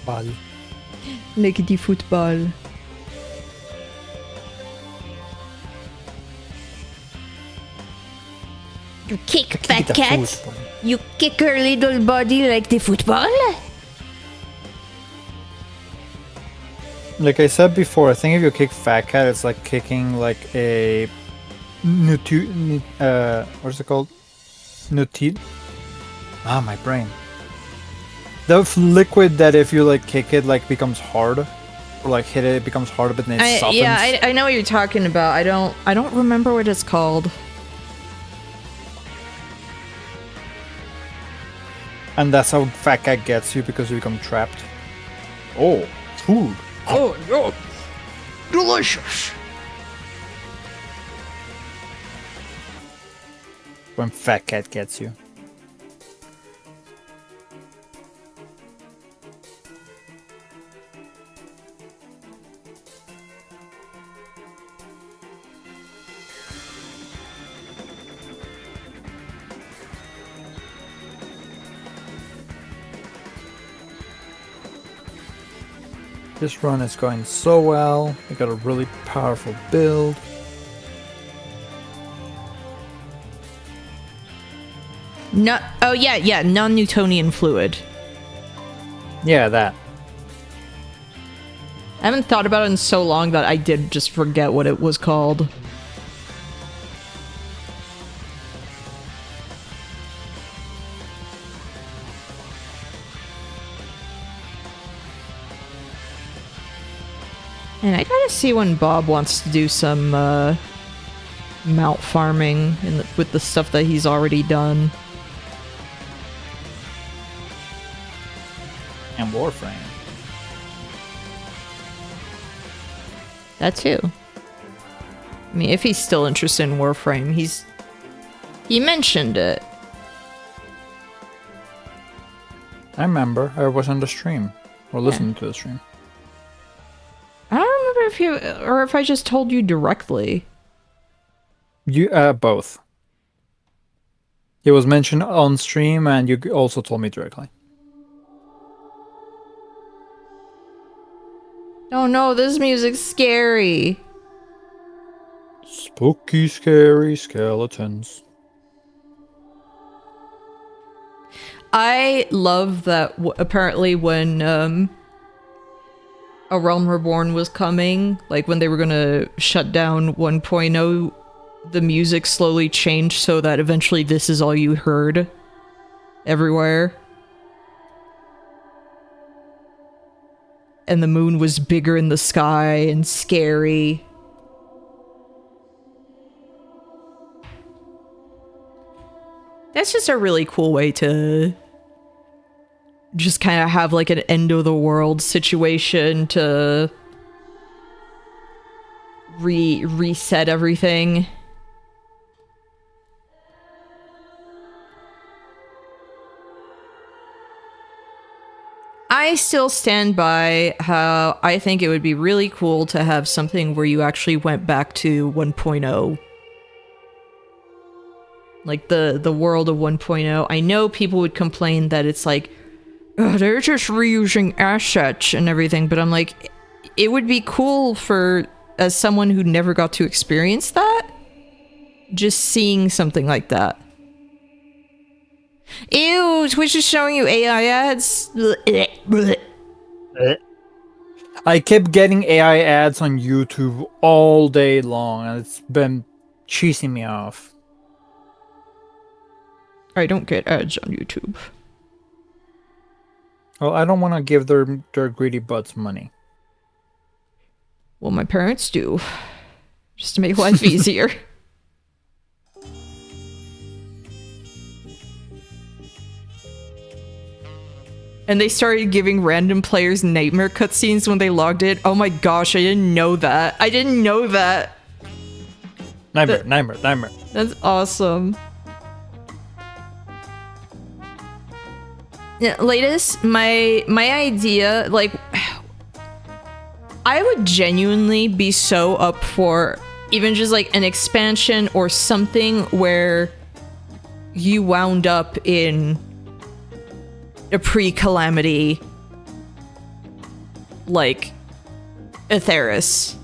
Ball. Like the football. You kick, Kick fat the cat. football. You kick her little body like the football. Like I said before, I think if you kick Fat Cat, it's like kicking like a what's it called? Nutil. Ah, my brain. The liquid that if you like kick it, like becomes hard, or like hit it, it becomes hard, but then it softens. Yeah, I know what you're talking about. I don't remember what it's called. And that's how Fat Cat gets you because you become trapped. Oh, food. Oh, no. Delicious. When Fat Cat gets you. This run is going so well. I got a really powerful build. No. Oh yeah, non-Newtonian fluid. Yeah, that. I haven't thought about it in so long that I did just forget what it was called. And I gotta see when Bob wants to do some mount farming with the stuff that he's already done. And Warframe. That too. I mean, if he's still interested in Warframe, he mentioned it. I remember. I was on the stream. Or listening to the stream. I don't remember if you or if I just told you directly. You both. It was mentioned on stream and you also told me directly. Oh no, this music's scary. Spooky, scary skeletons. I love that apparently when A Realm Reborn was coming, like when they were gonna shut down 1.0, the music slowly changed so that eventually this is all you heard everywhere. And the moon was bigger in the sky and scary. That's just a really cool way to just kind of have like an end of the world situation to reset everything. I still stand by how I think it would be really cool to have something where you actually went back to 1.0. Like the world of 1.0. I know people would complain that it's like, oh, they're just reusing assets and everything, but I'm like, it would be cool for, as someone who never got to experience that, just seeing something like that. Ew, Twitch is showing you AI ads. I kept getting AI ads on YouTube all day long, and it's been cheesing me off. I don't get ads on YouTube. Well, I don't want to give their greedy butts money. Well, my parents do. Just to make life easier. And they started giving random players nightmare cutscenes when they logged in. Oh my gosh, I didn't know that. I didn't know that. Nightmare. That's awesome. Yeah, latest, my idea, like, I would genuinely be so up for even just like an expansion or something where you wound up in a pre-calamity, like, Atheris.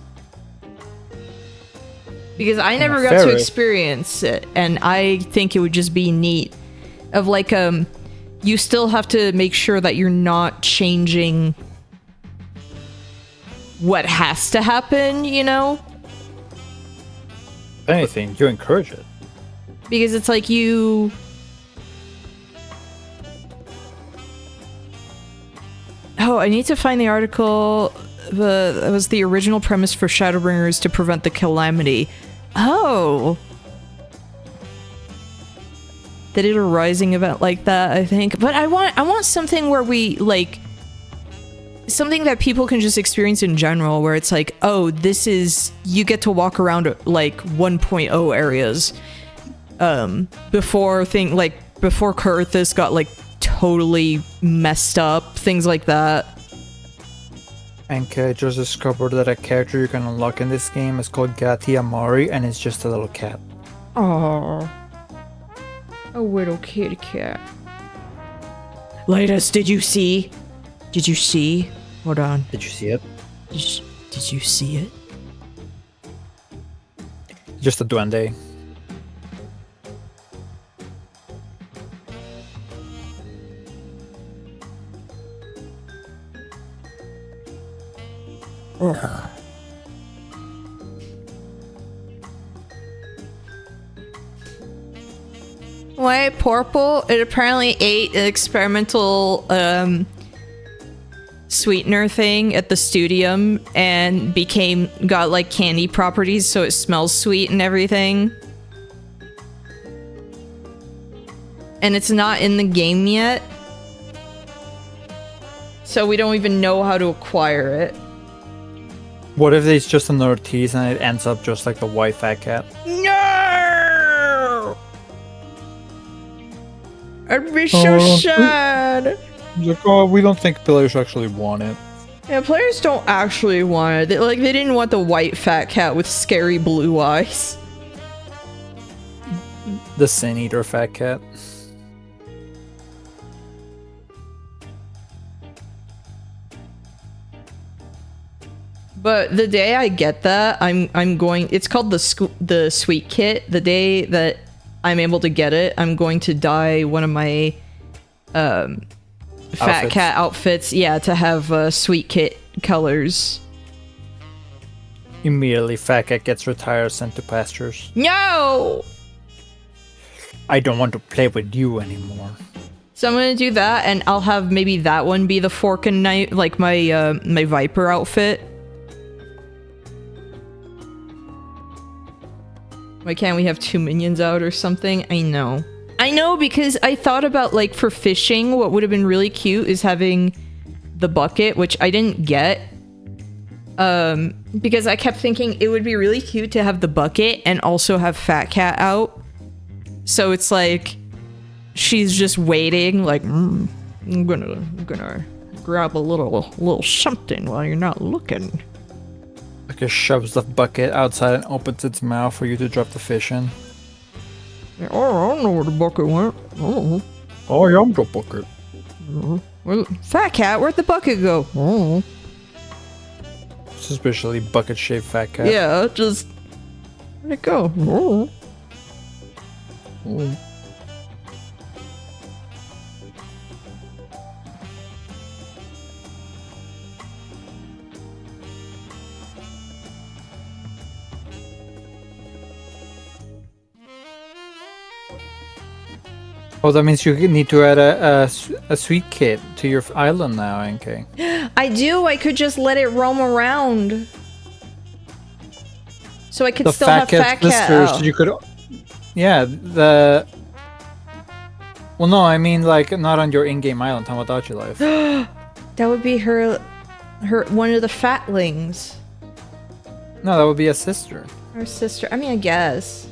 Because I never got to experience it, and I think it would just be neat. Of like, you still have to make sure that you're not changing what has to happen, you know? If anything, you encourage it. Because it's like you... Oh, I need to find the article. That was the original premise for Shadowbringers to prevent the calamity. Oh! They did a Rising event like that, I think. But I want something where we, like... Something that people can just experience in general, where it's like, oh, this is... You get to walk around, like, 1.0 areas. Before Kurthus got, like, totally messed up. Things like that. And I just discovered that a character you can unlock in this game is called Gati Amari, and it's just a little cat. Oh, a little kitty cat. Latest, did you see? Did you see? Hold on. Did you see it? Did you see it? Just a duende. White purple. It apparently ate an experimental sweetener thing at the Studium and got like candy properties, so it smells sweet and everything. And it's not in the game yet, so we don't even know how to acquire it. What if it's just another tease and it ends up just like the white fat cat? No! I'd be so sad. Like, oh, we don't think players actually want it. Yeah, players don't actually want it. They didn't want the white fat cat with scary blue eyes. The Sin Eater fat cat. But the day I get that, I'm going. It's called the Sweet Kit. The day that I'm able to get it, I'm going to dye one of my fat cat outfits. Yeah, to have Sweet Kit colors. Immediately, fat cat gets retired, sent to pastures. No. I don't want to play with you anymore. So I'm gonna do that, and I'll have maybe that one be the fork and knife, like my my Viper outfit. Why can't we have 2 minions out or something? I know, because I thought about, like, for fishing, what would have been really cute is having the bucket, which I didn't get. Because I kept thinking it would be really cute to have the bucket and also have Fat Cat out. So it's like, she's just waiting, like, I'm gonna grab a little something while you're not looking. Like it shoves the bucket outside and opens its mouth for you to drop the fish in. Oh, I don't know where the bucket went. Oh, yeah, I'm the bucket. Well, Fat Cat, where'd the bucket go? Oh. Suspiciously bucket-shaped fat cat. Yeah, just... Where'd it go? Oh. Oh, that means you need to add a sweet kit to your island now, NK. I do. I could just let it roam around. So I could The still have Fat Cat. sisters, Oh. you could. Yeah, the. Well, no, I mean like not on your in-game island, Tamagotchi life. That would be her one of the fatlings. No, that would be a sister. Her sister. I mean, I guess.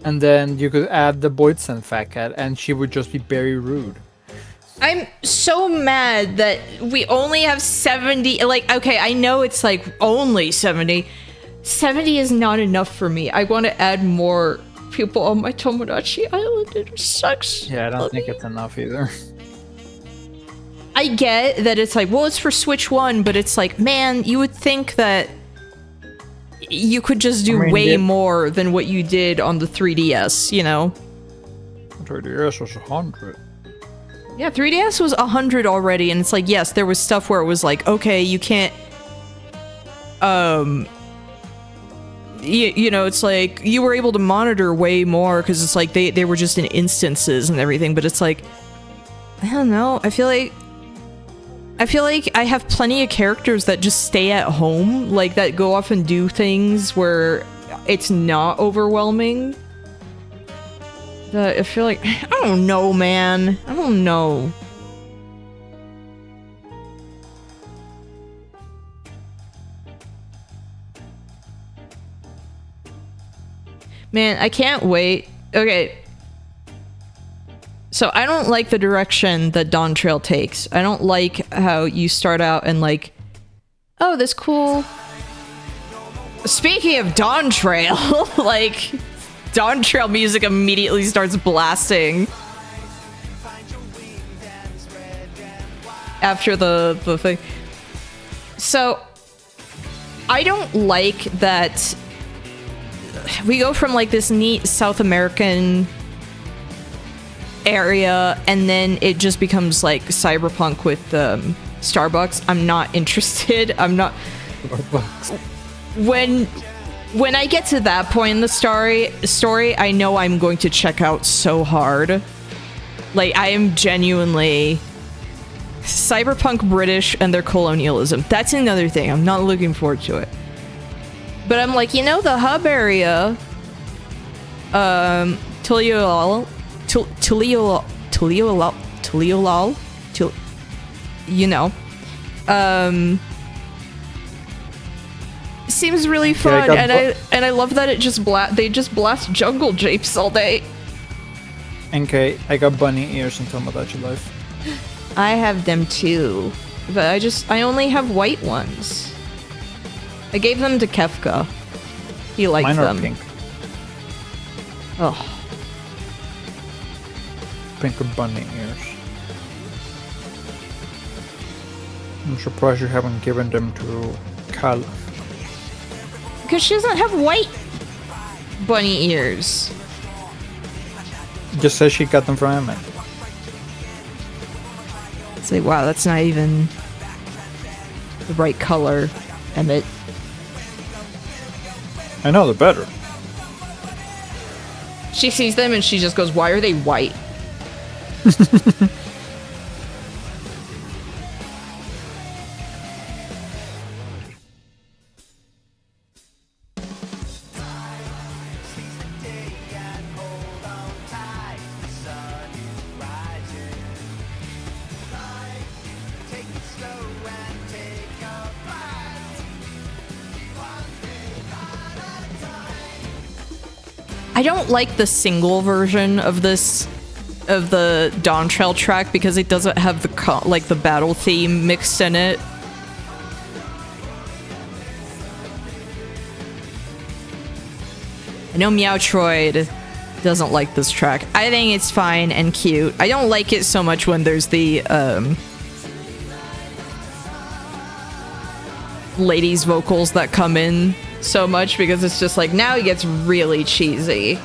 And then you could add the Boydson Fat Cat, and she would just be very rude. I'm so mad that we only have 70. Like, okay, I know it's like only 70. 70 is not enough for me. I want to add more people on my Tomodachi Island. It sucks. Yeah, I don't think it's enough either. I get that it's like, well, it's for Switch 1, but it's like, man, you would think that you could just do way more than what you did on the 3DS, you know? 3DS was 100. Yeah, 3DS was 100 already, and it's like, yes, there was stuff where it was like, okay, you can't, you know, it's like, you were able to monitor way more, because it's like, they were just in instances and everything, but it's like, I don't know, I feel like I have plenty of characters that just stay at home, like, that go off and do things where it's not overwhelming. I feel like, I don't know, man. I don't know. Man, I can't wait. Okay. So I don't like the direction that Dawn Trail takes. I don't like how you start out and like, oh, this cool... Speaking of Dawn Trail, like, Dawn Trail music immediately starts blasting. After the thing. So, I don't like that we go from like this neat South American area and then it just becomes like cyberpunk with Starbucks. I'm not interested. I'm not... When I get to that point in the story, I know I'm going to check out so hard. Like, I am genuinely... Cyberpunk British and their colonialism. That's another thing. I'm not looking forward to it. But I'm like, you know, the hub area... Tuliolal... You know. Seems really fun, and I love that it just they just blast jungle japes all day. NK, I got bunny ears in Tomodachi life. I have them too, but I only have white ones. I gave them to Kefka. He liked Mine them. are pink. Oh. Pink bunny ears. I'm surprised you haven't given them to Kal. Because she doesn't have white bunny ears. Just says she got them from Emmett. It's like, wow, that's not even the right color, Emmett. I know, the better. She sees them and she just goes, why are they white? I don't like the single version of this, of the Dawn Trail track, because it doesn't have the like the battle theme mixed in it. I know Meowtroid doesn't like this track. I think it's fine and cute. I don't like it so much when there's the ladies' vocals that come in so much, because it's just like, now it gets really cheesy.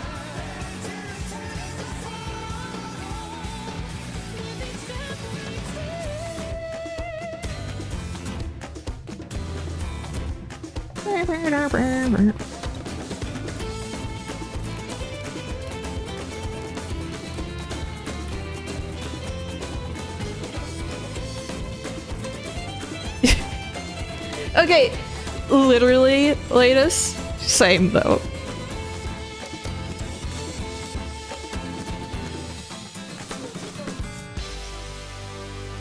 Okay, literally, latest. Same though.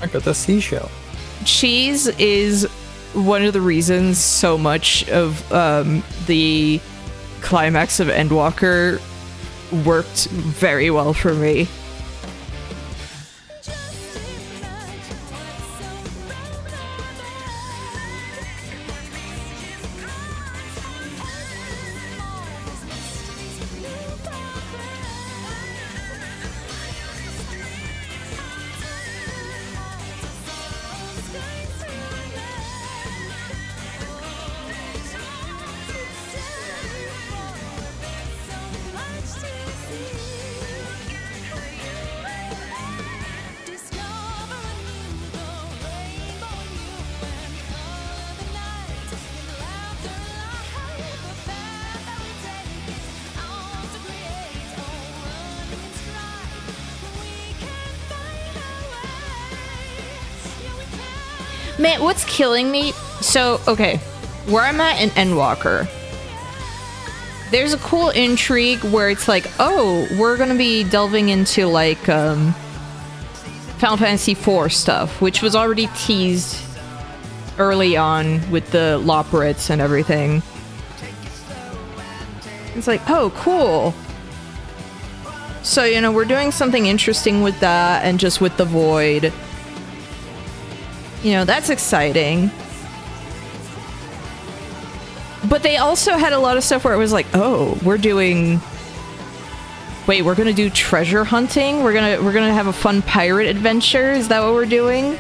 I got the seashell. Cheese is one of the reasons so much of the climax of Endwalker worked very well for me. Man, what's killing me? So, okay, where I'm at in Endwalker, there's a cool intrigue where it's like, oh, we're gonna be delving into like Final Fantasy IV stuff, which was already teased early on with the Loporrits and everything. It's like, oh, cool. So, you know, we're doing something interesting with that and just with the Void. You know, that's exciting. But they also had a lot of stuff where it was like, oh, we're doing... Wait, we're gonna do treasure hunting? We're gonna have a fun pirate adventure? Is that what we're doing?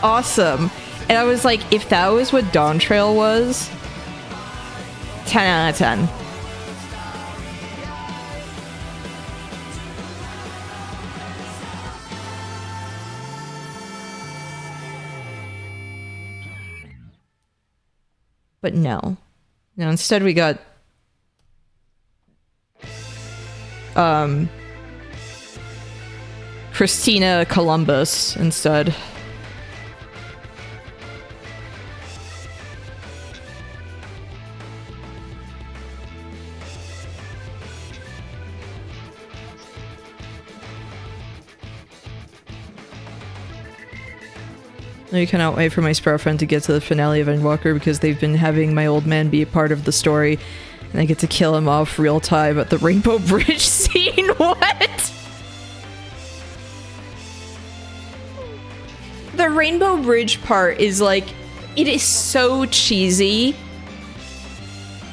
Awesome. And I was like, if that was what Dawn Trail was, 10 out of 10. But no. No, instead we got Christina Columbus instead. I cannot wait for my sprout friend to get to the finale of Endwalker because they've been having my old man be a part of the story and I get to kill him off real time at the Rainbow Bridge scene. What? The Rainbow Bridge part is like, it is so cheesy,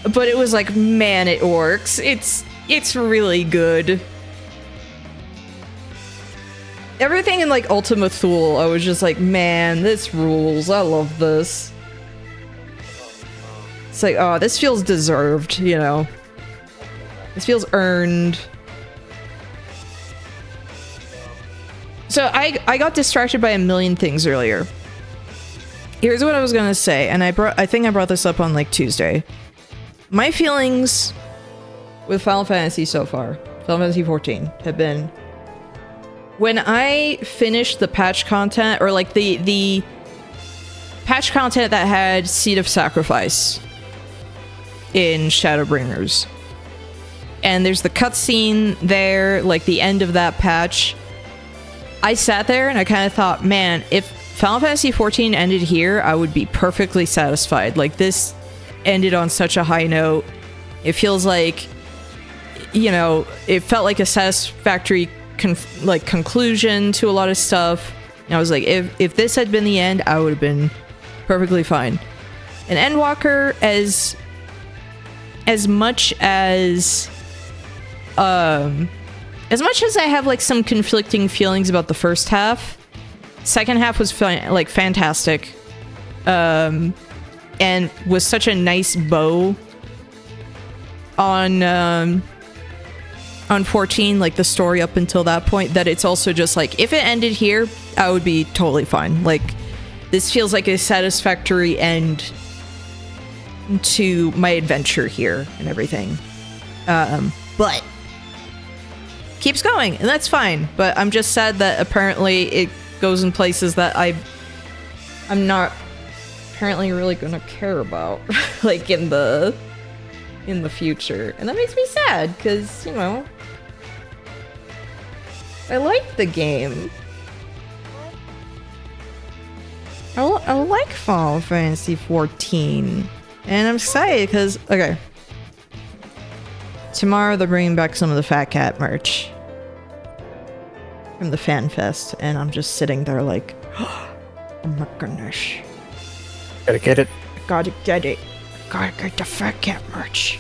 but it was like, man, it works. It's really good. Everything in like Ultima Thule, I was just like, man, this rules. I love this. It's like, oh, this feels deserved, you know. This feels earned. So I got distracted by a million things earlier. Here's what I was gonna say, and I think I brought this up on like Tuesday. My feelings with Final Fantasy so far, Final Fantasy 14, have been, when I finished the patch content, or like the patch content that had Seed of Sacrifice in Shadowbringers, and there's the cutscene there, like the end of that patch, I sat there and I kind of thought, man, if Final Fantasy 14 ended here, I would be perfectly satisfied. Like, this ended on such a high note. It feels like, you know, it felt like a satisfactory conclusion to a lot of stuff. And I was like, if this had been the end, I would have been perfectly fine. And Endwalker, as much as I have like some conflicting feelings about the first half, second half was like fantastic, and was such a nice bow on 14, like the story up until that point, that it's also just like, if it ended here, I would be totally fine. Like, this feels like a satisfactory end to my adventure here and everything. But keeps going, and that's fine. But I'm just sad that apparently it goes in places that I'm not apparently really gonna care about, like in the future, and that makes me sad because you know I like the game. I like Final Fantasy 14, and I'm excited because okay, tomorrow they're bringing back some of the Fat Cat merch from the Fan Fest, and I'm just sitting there like, oh my goodness. Gotta get it. Gotta get it. Gotta get the Fat Cat merch.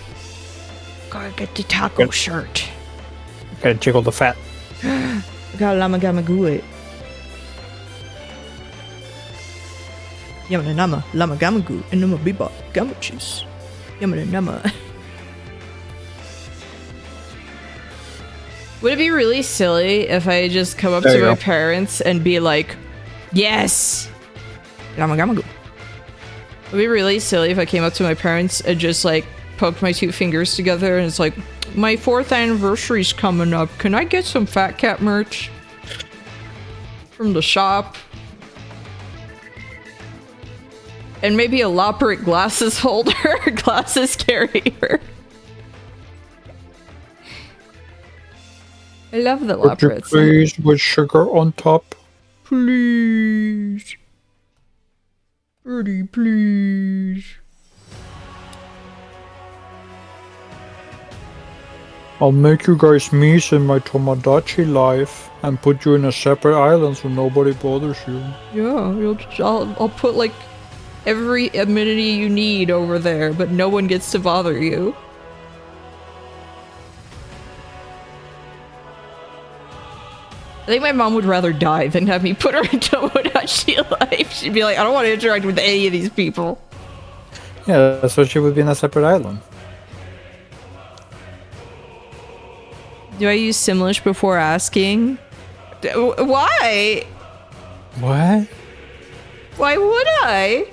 Gotta get the taco Yep. shirt. Gotta jiggle the fat. Gotta Lama Gama Goo it. Yamana Nama, Lama Gama Goo, and Nama Bebop, Gama Juice. Yamana Nama. Would it be really silly if I just come up There to you my go. parents and be like, yes! Lama Gama Goo. It would be really silly if I came up to my parents and just like poked my two fingers together and it's like, my 4th anniversary's coming up. Can I get some Fat Cat merch from the shop? And maybe a Loppert glasses holder, glasses carrier. I love the Would you Lopperts. please with sugar on top? Please. Pretty please. I'll make you guys meet in my Tomodachi life and put you in a separate island so nobody bothers you. Yeah, I'll put like every amenity you need over there, but no one gets to bother you. I think my mom would rather die than have me put her in Tomodachi life. She'd be like, I don't want to interact with any of these people. Yeah, so she would be in a separate island. Do I use Simlish before asking? Why? What? Why would I?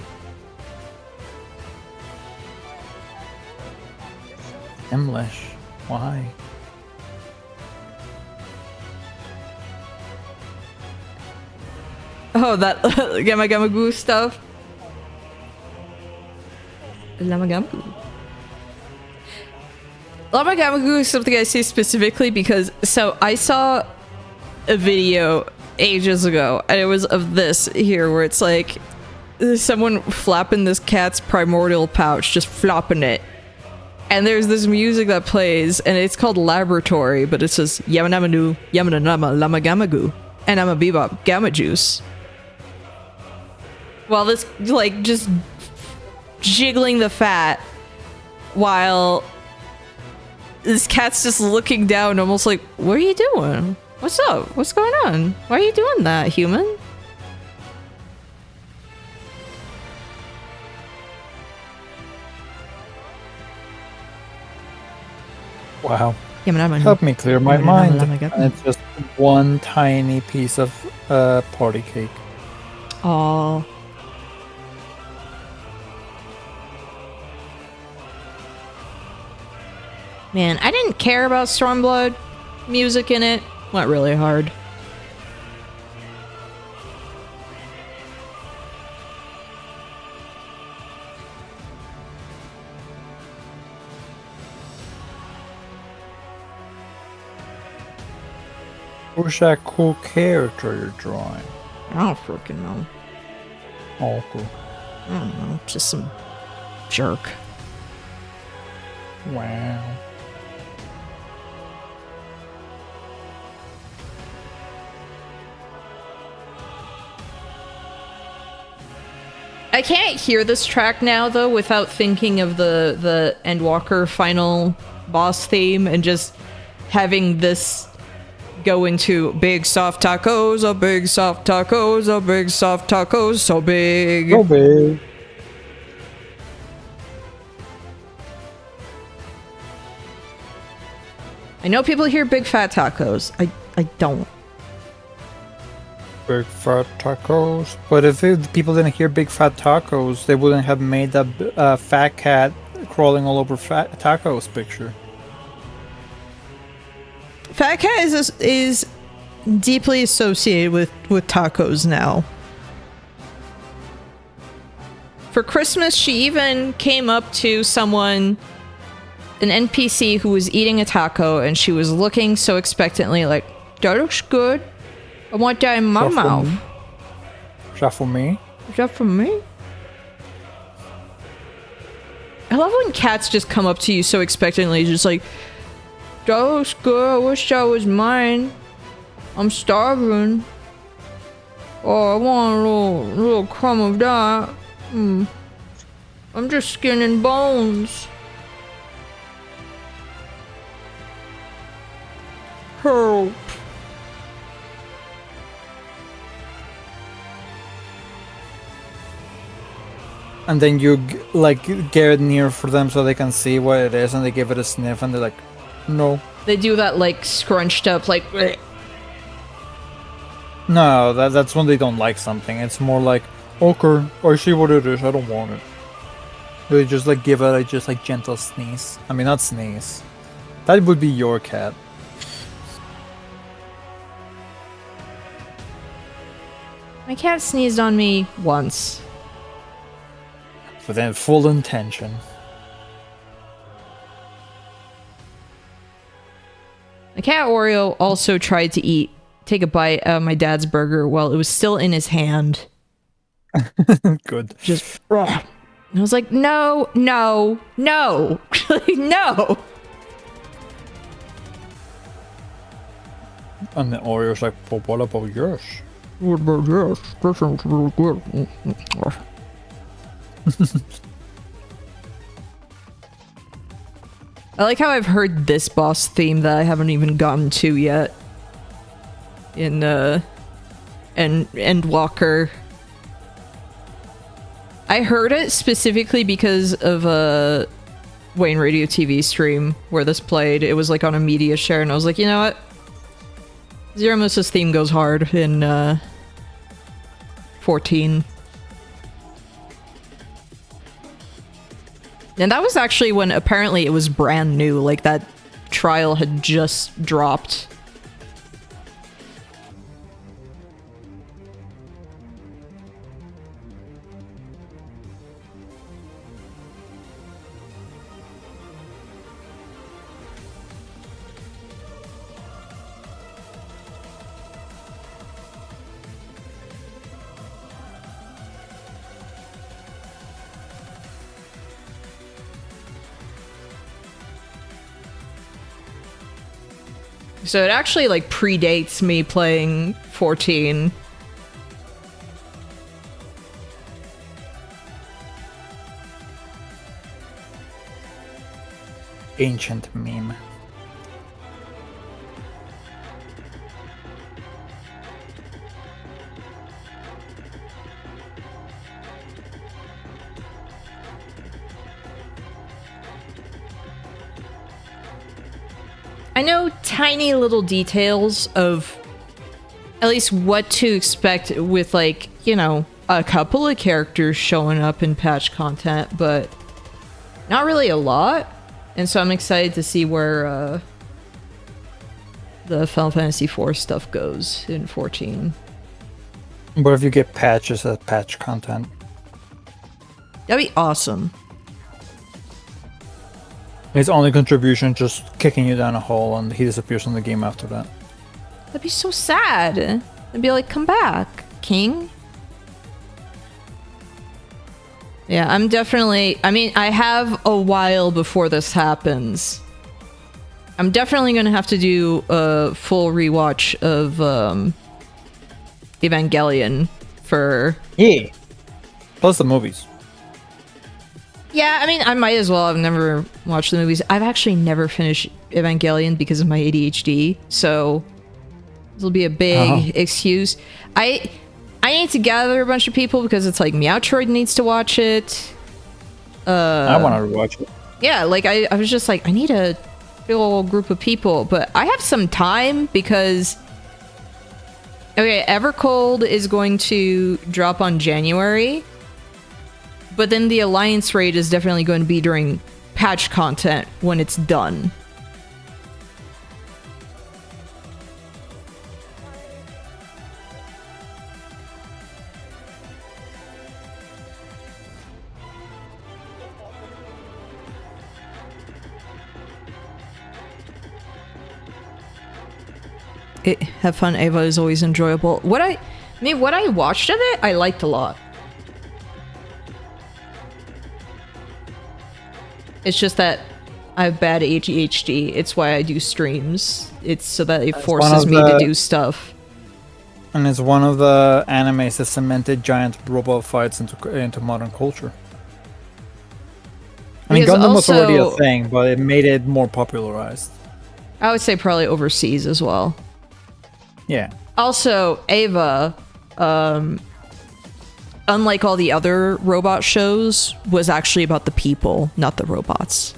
English. Why? Oh, that Gamma Gamma Goo stuff? Lama Gamma Goo. Lama Gamma Goo is something I say specifically because, so I saw a video ages ago, and it was of this here, where it's like, there's someone flapping this cat's primordial pouch, just flopping it. And there's this music that plays, and it's called Laboratory, but it says Yamanamanu, Yamananama, Lama Gamma Goo, and I'm a Bebop, Gamma Juice. While this, like, just jiggling the fat, while this cat's just looking down, almost like, what are you doing? What's up? What's going on? Why are you doing that, human? Wow. Yamanamanu. Help me clear my mind. Lama Gamma. And it's just one tiny piece of party cake. Aw. Man, I didn't care about Stormblood music in it. Went really hard. Who's that cool character you're drawing? I don't freaking know. Oh, cool. I don't know. Just some jerk. Wow. I can't hear this track now though without thinking of the Endwalker final boss theme and just having this go into big soft tacos, a big soft tacos, a big soft tacos, so big. So big. I know people hear big fat tacos. I don't. Big fat tacos. But if people didn't hear big fat tacos, they wouldn't have made that fat cat crawling all over fat tacos picture. Fat Cat is deeply associated with tacos now. For Christmas, she even came up to someone, an NPC who was eating a taco, and she was looking so expectantly like, that looks good. I want that in my mouth. Is that for me? Is that for me? I love when cats just come up to you so expectantly, just like, that looks good. I wish that was mine. I'm starving. Oh, I want a little crumb of that. I'm just skin and bones. Help. And then you like get near for them so they can see what it is, and they give it a sniff, and they're like, "No, They do that like scrunched up, like. Bleh. no." That's when they don't like something. It's more like, "Okay, I see what it is. I don't want it." They just like give it a just like gentle sneeze. I mean, not sneeze. That would be your cat. My cat sneezed on me once. With then full intention. My cat Oreo also tried to take a bite out of my dad's burger while it was still in his hand. Good. Just, and I was like, no, no, no, no. And the Oreo's like, but what about yours? What about this? That sounds really good. I like how I've heard this boss theme that I haven't even gotten to yet. In Endwalker. I heard it specifically because of a Wayne Radio TV stream where this played. It was like on a media share, and I was like, you know what? Zeromus's theme goes hard in 14. And that was actually when apparently it was brand new, like that trial had just dropped. So it actually like predates me playing 14. Ancient meme. I know tiny little details of at least what to expect with, like, you know, a couple of characters showing up in patch content, but not really a lot. And so I'm excited to see where the Final Fantasy IV stuff goes in 14. But if you get patches as patch content? That'd be awesome. His only contribution just kicking you down a hole, and he disappears from the game after that. That'd be so sad. I'd be like, come back, King. Yeah, I'm definitely... I mean, I have a while before this happens. I'm definitely going to have to do a full rewatch of Evangelion for... Yeah. Plus the movies. Yeah, I mean, I might as well. I've never watched the movies. I've actually never finished Evangelion because of my ADHD, so this will be a big excuse. I need to gather a bunch of people because it's like Meowtroid needs to watch it. I want to rewatch it. Yeah, like I was just like, I need a big old group of people, but I have some time because okay, Evercold is going to drop on January. But then the Alliance raid is definitely going to be during patch content when it's done. Have Fun Ava is always enjoyable. What I watched of it, I liked a lot. It's just that I have bad ADHD. It's why I do streams. It's so that it forces me to do stuff. And it's one of the animes that cemented giant robot fights into modern culture. I mean, Because Gundam was already a also- thing, but it made it more popularized. I would say probably overseas as well. Yeah. Also, Ava, unlike all the other robot shows, was actually about the people, not the robots.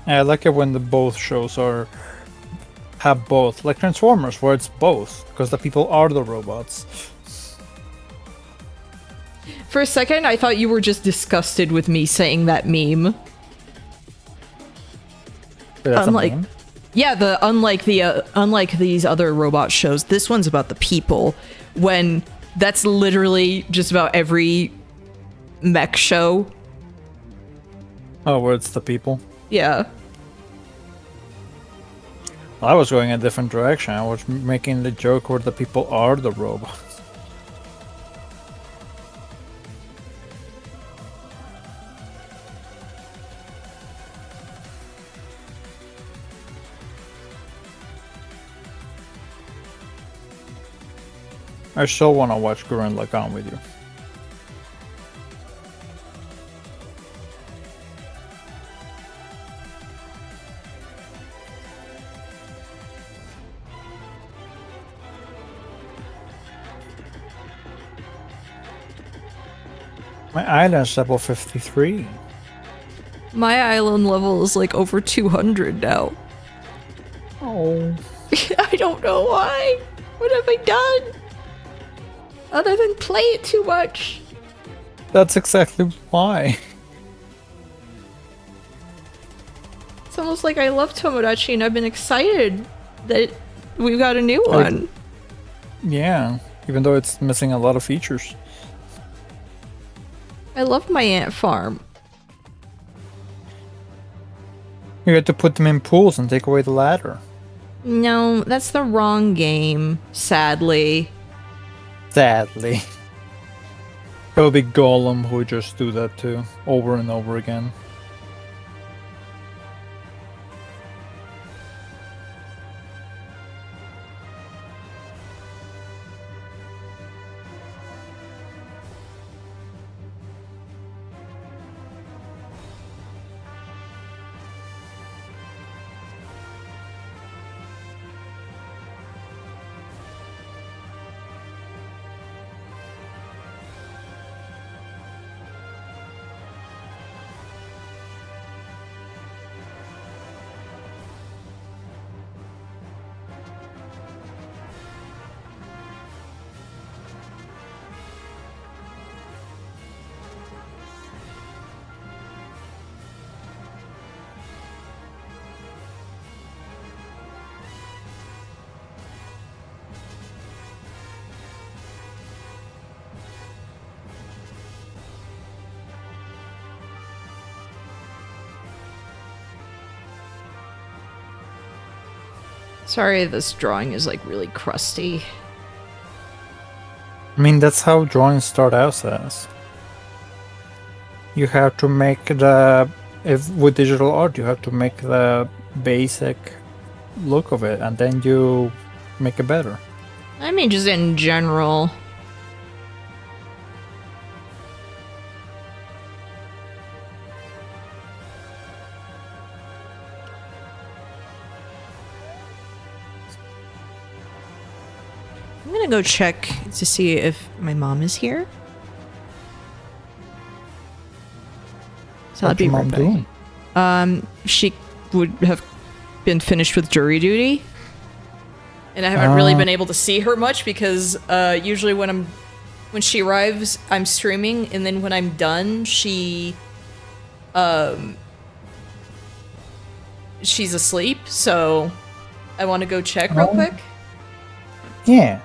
I like it when the both shows have both, like Transformers, where it's both, because the people are the robots. For a second, I thought you were just disgusted with me saying that meme. That's a Unlike- meme. Yeah, unlike these other robot shows, this one's about the people. When that's literally just about every mech show. Oh, where it's the people. Yeah. I was going a different direction. I was making the joke where the people are the robots. I still want to watch Gurren Lagann with you. My island's level 53. My island level is like over 200 now. Oh. I don't know why. What have I done? Other than play it too much. That's exactly why. It's almost like I love Tomodachi and I've been excited that we've got a new one. Yeah, even though it's missing a lot of features. I love my ant farm. You had to put them in pools and take away the ladder. No, that's the wrong game, sadly. Sadly. It would be Gollum who would just do that too, over and over again. Sorry, this drawing is like really crusty. I mean, that's how drawings start out as. You have to make with digital art, you have to make the basic look of it, and then you make it better. I mean, just in general. I'm gonna go check to see if my mom is here. So I'll What's be your right mom back. doing? She would have been finished with jury duty. And I haven't really been able to see her much because usually when she arrives, I'm streaming, and then when I'm done, she's asleep. So I want to go check real quick. Yeah.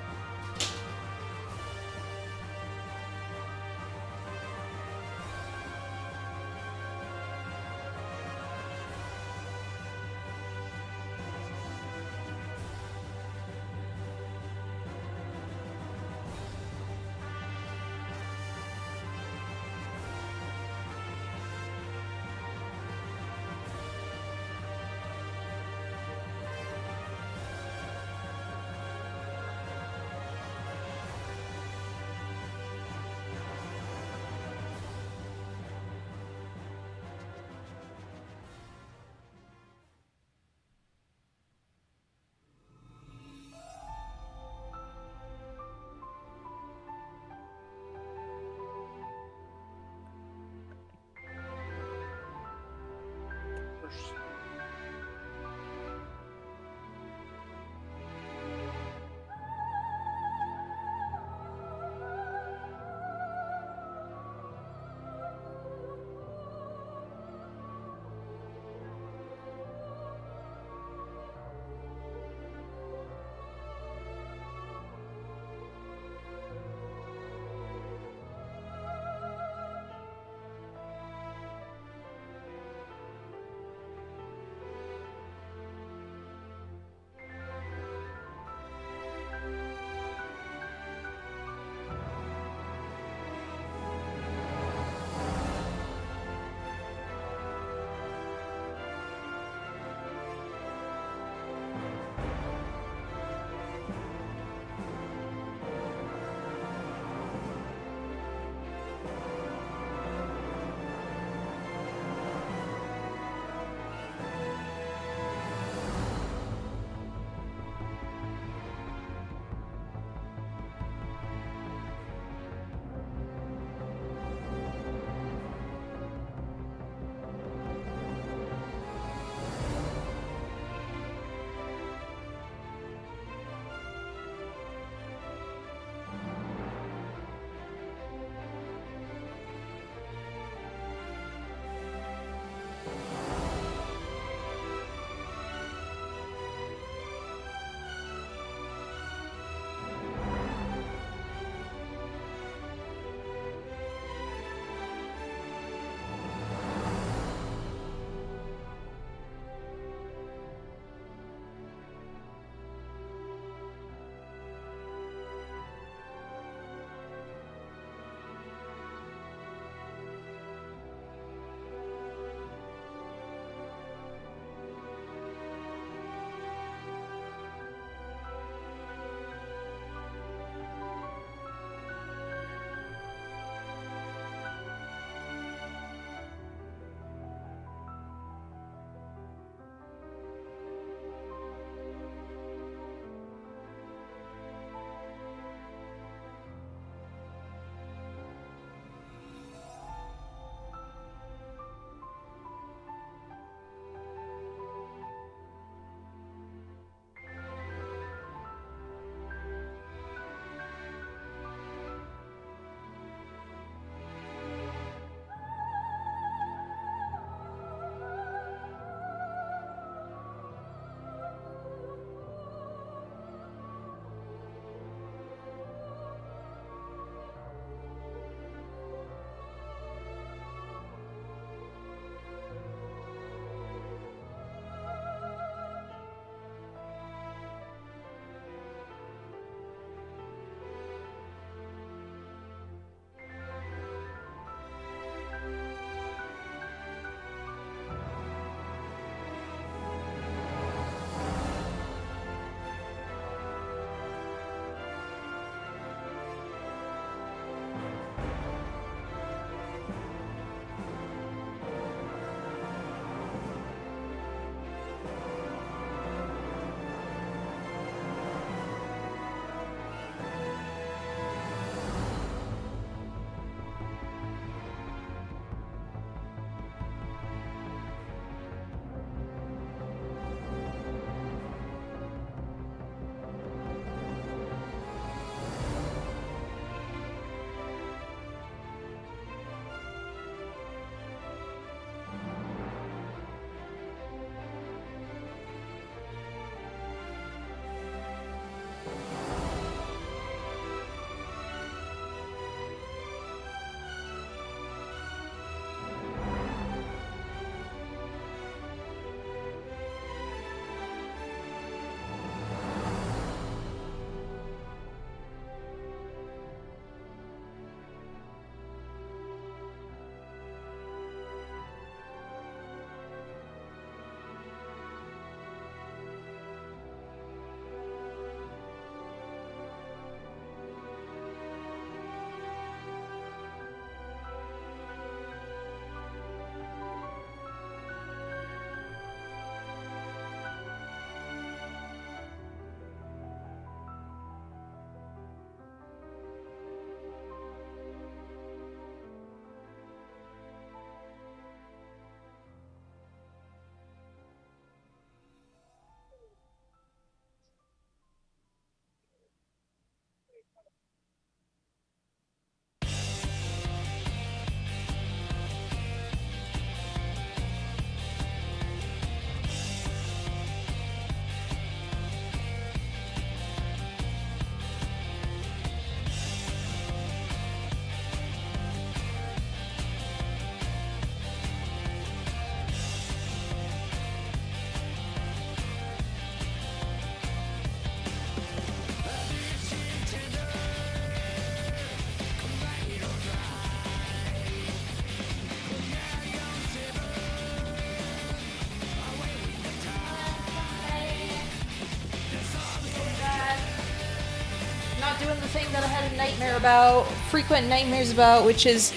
thing that I had a nightmare about, frequent nightmares about, which is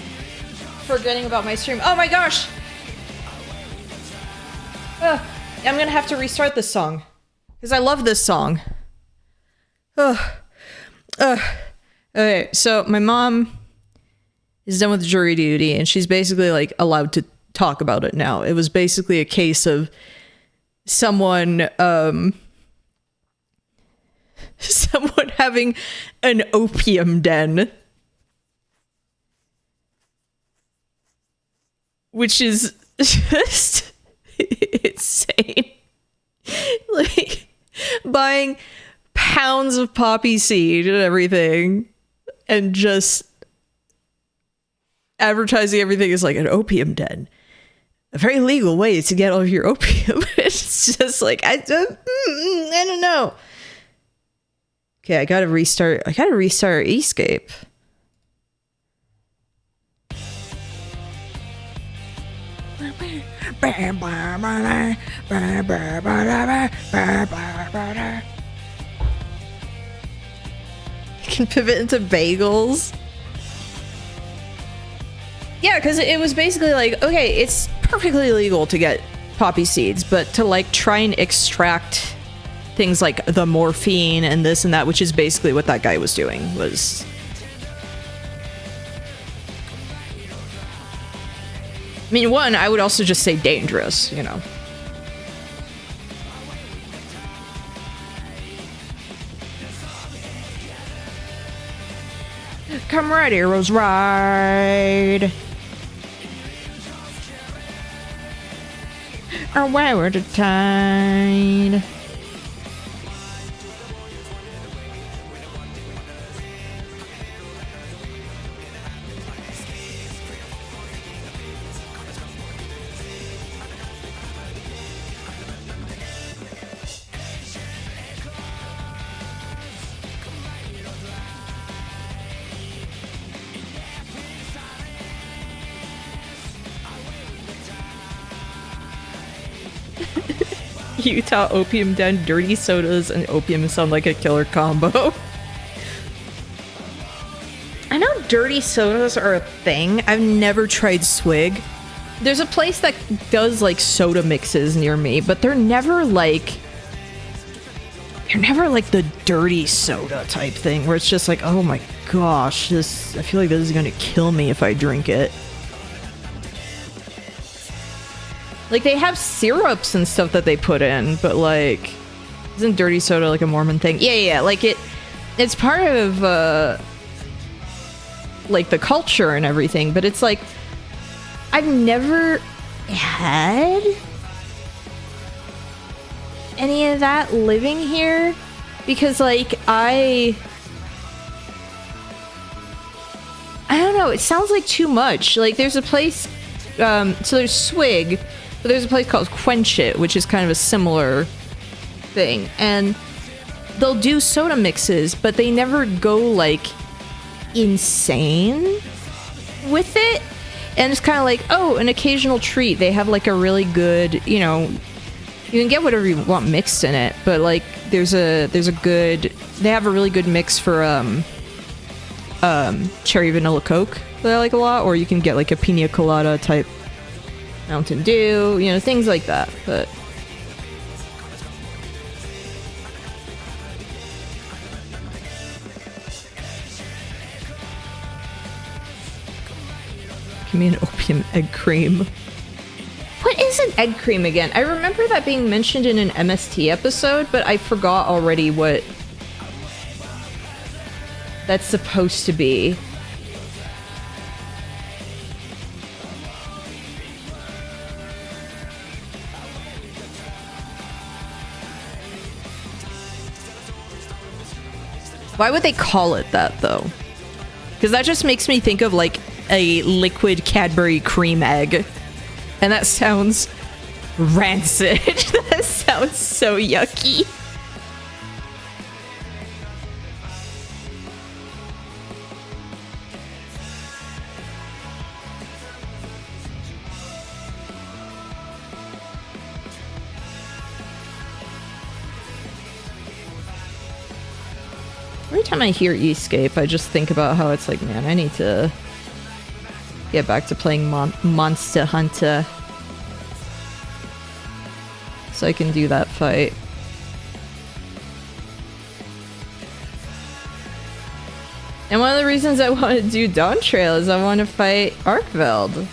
forgetting about my stream. Oh my gosh! I'm gonna have to restart this song. Because I love this song. Okay, so my mom is done with jury duty, and she's basically, like, allowed to talk about it now. It was basically a case of someone having an opium den, which is just insane. Like, buying pounds of poppy seed and everything, and just advertising everything as like an opium den. A very legal way to get all of your opium. It's just like, I don't know. Okay, I gotta restart Escape. Can pivot into bagels. Yeah, because it was basically like, okay, it's perfectly legal to get poppy seeds, but to like try and extract things like the morphine and this and that, which is basically what that guy was doing, was... I mean, one, I would also just say dangerous, you know. Come right, heroes, ride. Away with the tide. Utah Opium Den, dirty sodas, and opium sound like a killer combo. I know dirty sodas are a thing. I've never tried Swig. There's a place that does like soda mixes near me, but they're never like the dirty soda type thing where it's just like, oh my gosh, I feel like this is gonna kill me if I drink it. Like, they have syrups and stuff that they put in, but, like, isn't dirty soda, like, a Mormon thing? Yeah, like, it's part of, like, the culture and everything, but it's, like, I've never had any of that living here, because, like, I don't know, it sounds like too much. Like, there's a place, so there's Swig, but there's a place called Quench It, which is kind of a similar thing. And they'll do soda mixes, but they never go, like, insane with it. And it's kind of like, oh, an occasional treat. They have, like, a really good, you know, you can get whatever you want mixed in it, but, like, they have a really good mix for, cherry vanilla Coke that I like a lot, or you can get, like, a pina colada type Mountain Dew, you know, things like that, but... Give me an opium egg cream. What is an egg cream again? I remember that being mentioned in an MST episode, but I forgot already what that's supposed to be. Why would they call it that, though? Because that just makes me think of, like, a liquid Cadbury cream egg. And that sounds rancid. That sounds so yucky. Every time I hear Escape, I just think about how it's like, man, I need to get back to playing Monster Hunter so I can do that fight. And one of the reasons I want to do Dawn Trail is I want to fight Arkveld.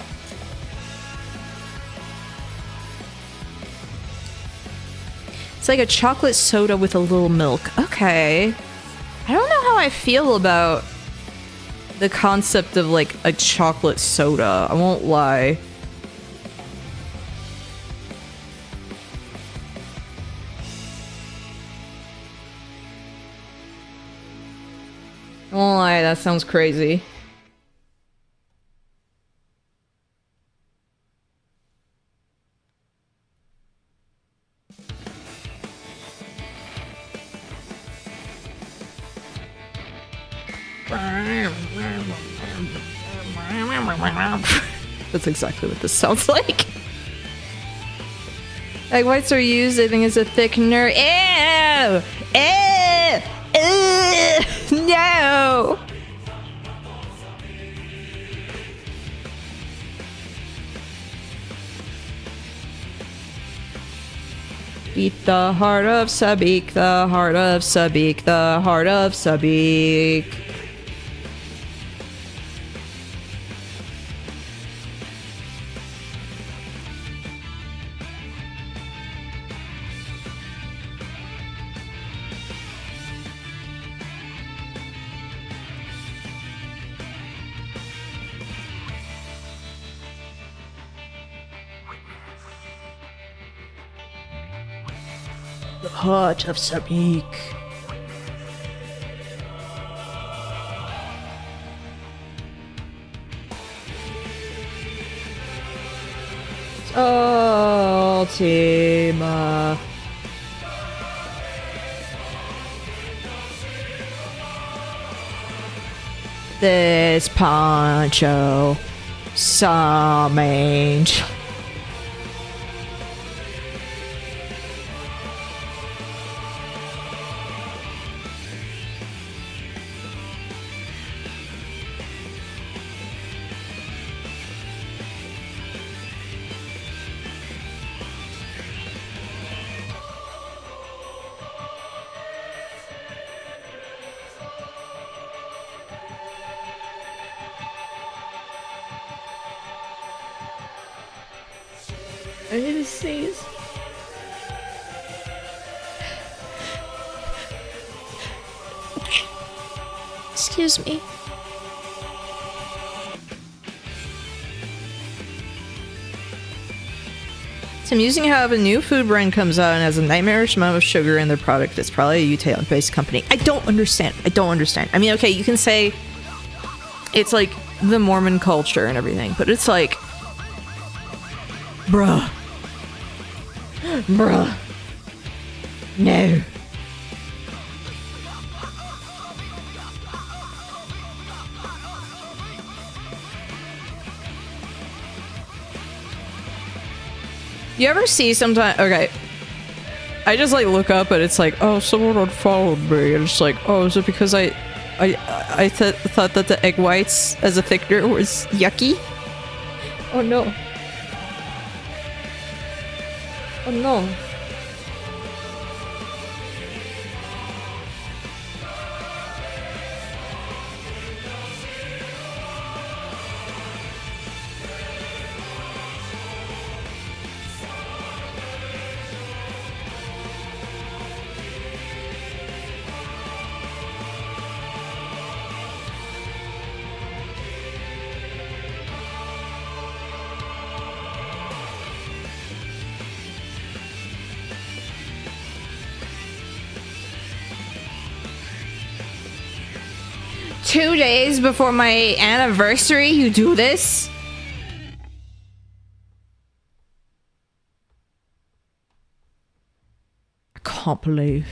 It's like a chocolate soda with a little milk. Okay. I don't know how I feel about the concept of like a chocolate soda. I won't lie. I won't lie, that sounds crazy. That's exactly what this sounds like. Egg whites are used, I think, as a thickener. Ew! Ew! Ew! No! Beat the heart of Sabik, the heart of Sabik, the heart of Sabik. The heart of Sabik. Ultima. This poncho. Some angel. I need to sneeze. Excuse me. It's amusing how if a new food brand comes out and has a nightmarish amount of sugar in their product, it's probably a Utah-based company. I don't understand. I don't understand. I mean, okay, you can say it's like the Mormon culture and everything, but it's like, bruh. Bruh. No. You ever see sometimes? Okay. I just like look up and it's like, oh, someone unfollowed me. And it's like, oh, is it because I thought that the egg whites as a thickener was yucky? Oh no. Oh no. Two days before my anniversary, you do this? I can't believe.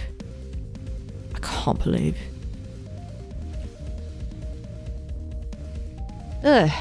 I can't believe. Ugh.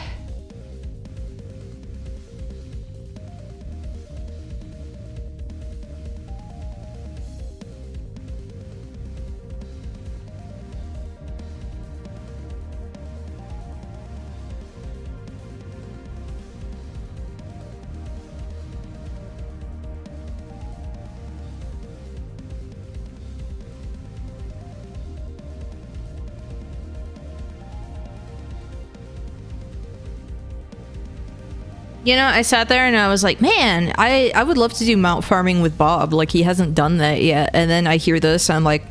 You know, I sat there and I was like, man, I would love to do mount farming with Bob. Like, he hasn't done that yet. And then I hear this, I'm like,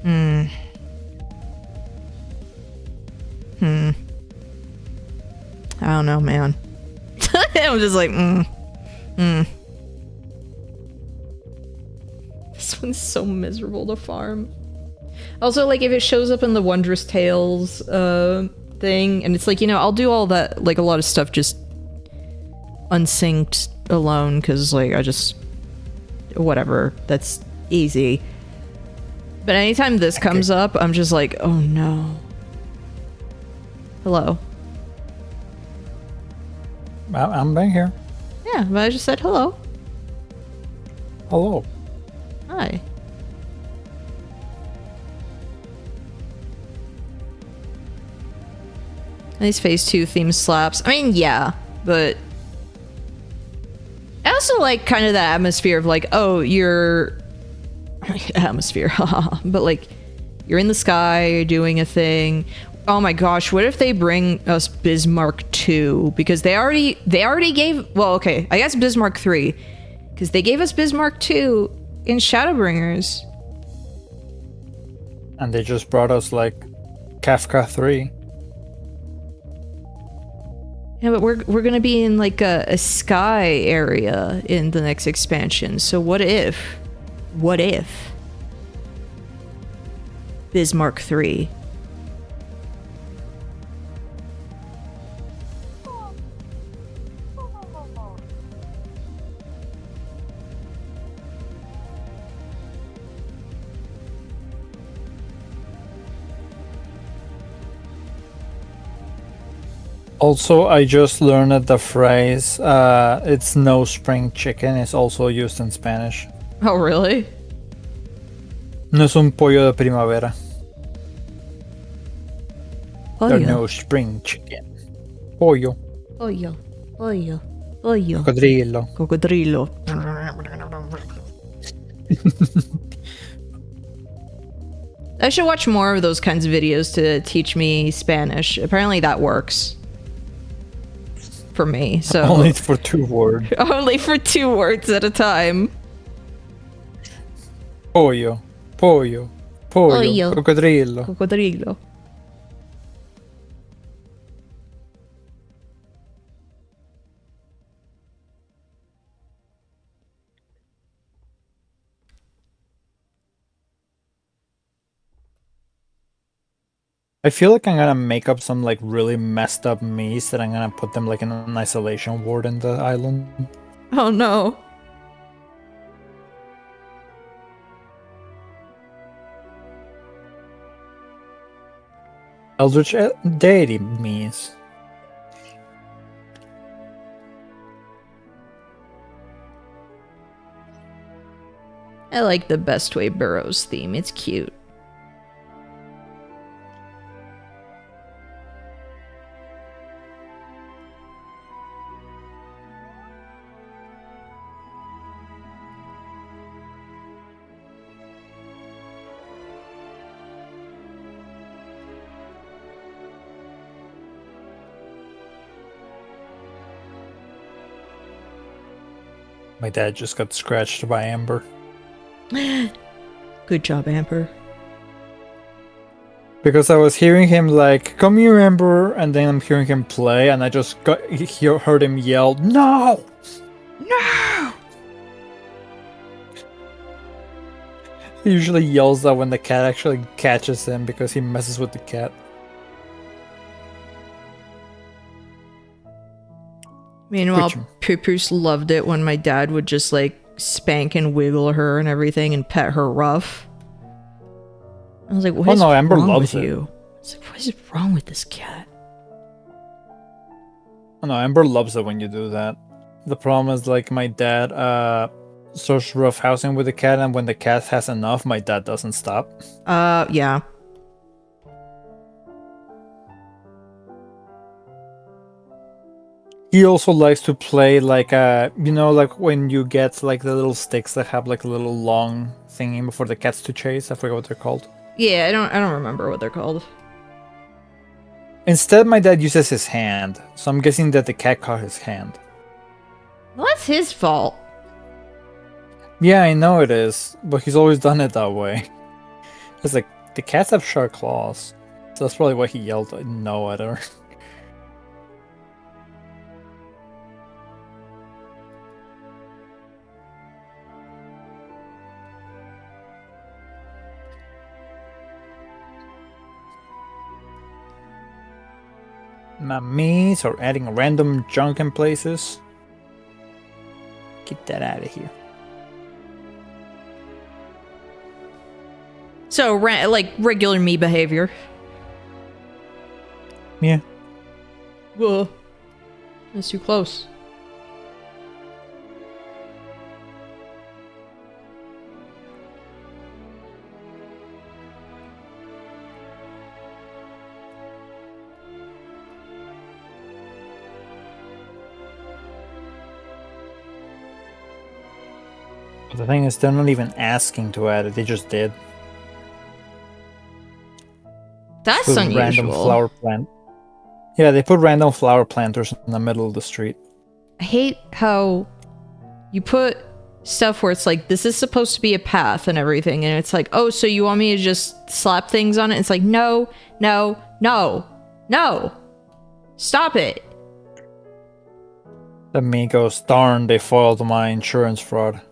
I don't know, man. I'm just like, This one's so miserable to farm. Also, like, if it shows up in the Wondrous Tales thing, and it's like, you know, I'll do all that, like, a lot of stuff just unsynced alone, because, like, I just... whatever. That's easy. But anytime this comes up, I'm just like, oh no. Hello. I'm back here. Yeah, but I just said hello. Hello. Hi. These Phase 2 theme slaps. I mean, yeah, but... I also like kind of that atmosphere of like, oh, you're... atmosphere, haha. But like, you're in the sky, you're doing a thing. Oh my gosh, what if they bring us Bismarck 2? Because they already gave... Well, okay, I guess Bismarck 3. Because they gave us Bismarck 2 in Shadowbringers. And they just brought us, like, Kafka 3. Yeah, but we're gonna be in like a sky area in the next expansion. So what if Bismarck 3? Also, I just learned that the phrase, it's no spring chicken, is also used in Spanish. Oh, really? No es un pollo de primavera. There's no Pollo. spring chicken. Pollo. Pollo. Pollo. Pollo. Cocodrilo. Cocodrilo. I should watch more of those kinds of videos to teach me Spanish. Apparently that works. For me, so... Only for 2 words. Only for 2 words at a time. Pollo. Pollo. Pollo. Pollo. Cocodrilo. Cocodrilo. I feel like I'm gonna make up some like really messed up me's that I'm gonna put them like in an isolation ward in the island. Oh no. Eldritch Deity me's. I like the Best Way Burrows theme. It's cute. My dad just got scratched by Amber. Good job, Amber. Because I was hearing him like, "Come here, Amber," and then I'm hearing him play, and I just heard him yell, "No! No!" He usually yells that when the cat actually catches him because he messes with the cat. Meanwhile, Which- Poopoos loved it when my dad would just like spank and wiggle her and everything and pet her rough. I was like, what is no, Amber wrong loves with it. you? I was like, what is wrong with this cat? Oh, no, Amber loves it when you do that. The problem is like my dad starts roughhousing with the cat, and when the cat has enough, my dad doesn't stop. Yeah. He also likes to play like you know, like when you get like the little sticks that have like a little long thingy for the cats to chase. I forget what they're called. Yeah, I don't remember what they're called. Instead, my dad uses his hand, so I'm guessing that the cat caught his hand. Well, that's his fault. Yeah, I know it is, but he's always done it that way. It's like, the cats have sharp claws, so that's probably why he yelled no at her. Mummies or adding random junk in places. Get that out of here. So, like regular me behavior. Yeah. Whoa. That's too close. But the thing is, they're not even asking to add it, they just did. That's Put unusual. random flower plant. Yeah, they put random flower planters in the middle of the street. I hate how you put stuff where it's like, this is supposed to be a path and everything, and it's like, oh, so you want me to just slap things on it? It's like, no, no, no, no. Stop it. The me goes, darn, they foiled my insurance fraud.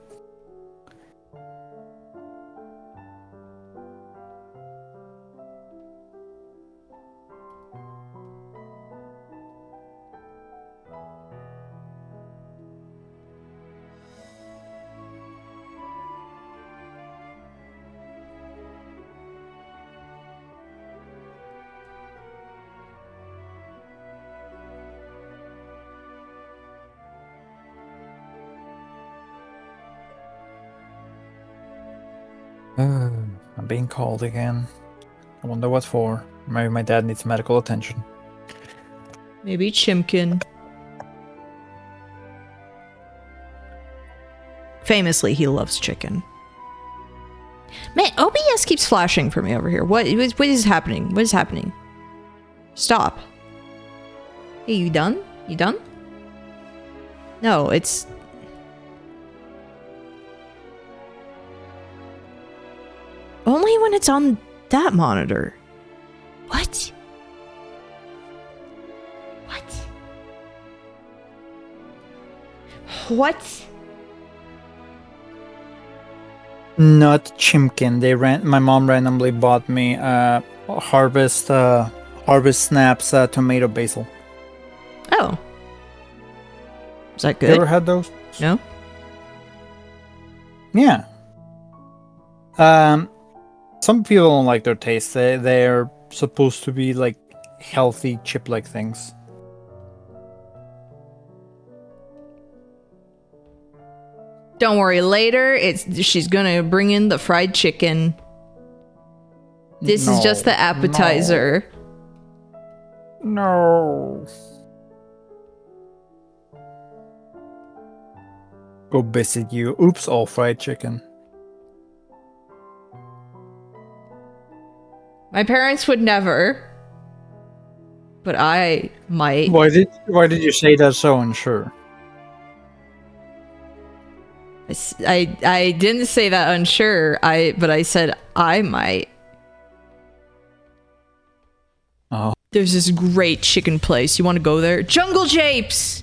I'm being called again. I wonder what for. Maybe my dad needs medical attention. Maybe Chimkin. Famously, he loves chicken. Man, OBS keeps flashing for me over here. What is happening? What is happening? Stop. Hey, you done? You done? No, it's... Only when it's on that monitor. What? What? What? Not Chimkin. My mom randomly bought me Harvest Snaps tomato basil. Oh. Is that You good? ever had those? No? Yeah. Some people don't like their taste. They're supposed to be like healthy chip-like things. Don't worry, later she's gonna bring in the fried chicken. This is just the appetizer. No. Go visit you. Oops, all fried chicken. My parents would never. But I might. Why did you say that so unsure? I didn't say that unsure. But I said I might. Oh. There's this great chicken place. You want to go there? Jungle Japes!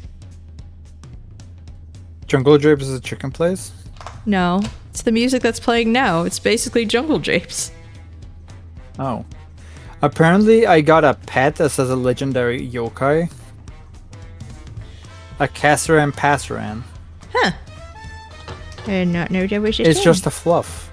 Jungle Japes is a chicken place? No. It's the music that's playing now. It's basically Jungle Japes. Oh. Apparently, I got a pet that says a legendary yokai. A Casaran Passaran. Huh. I did not know there was a It's thing. just a fluff.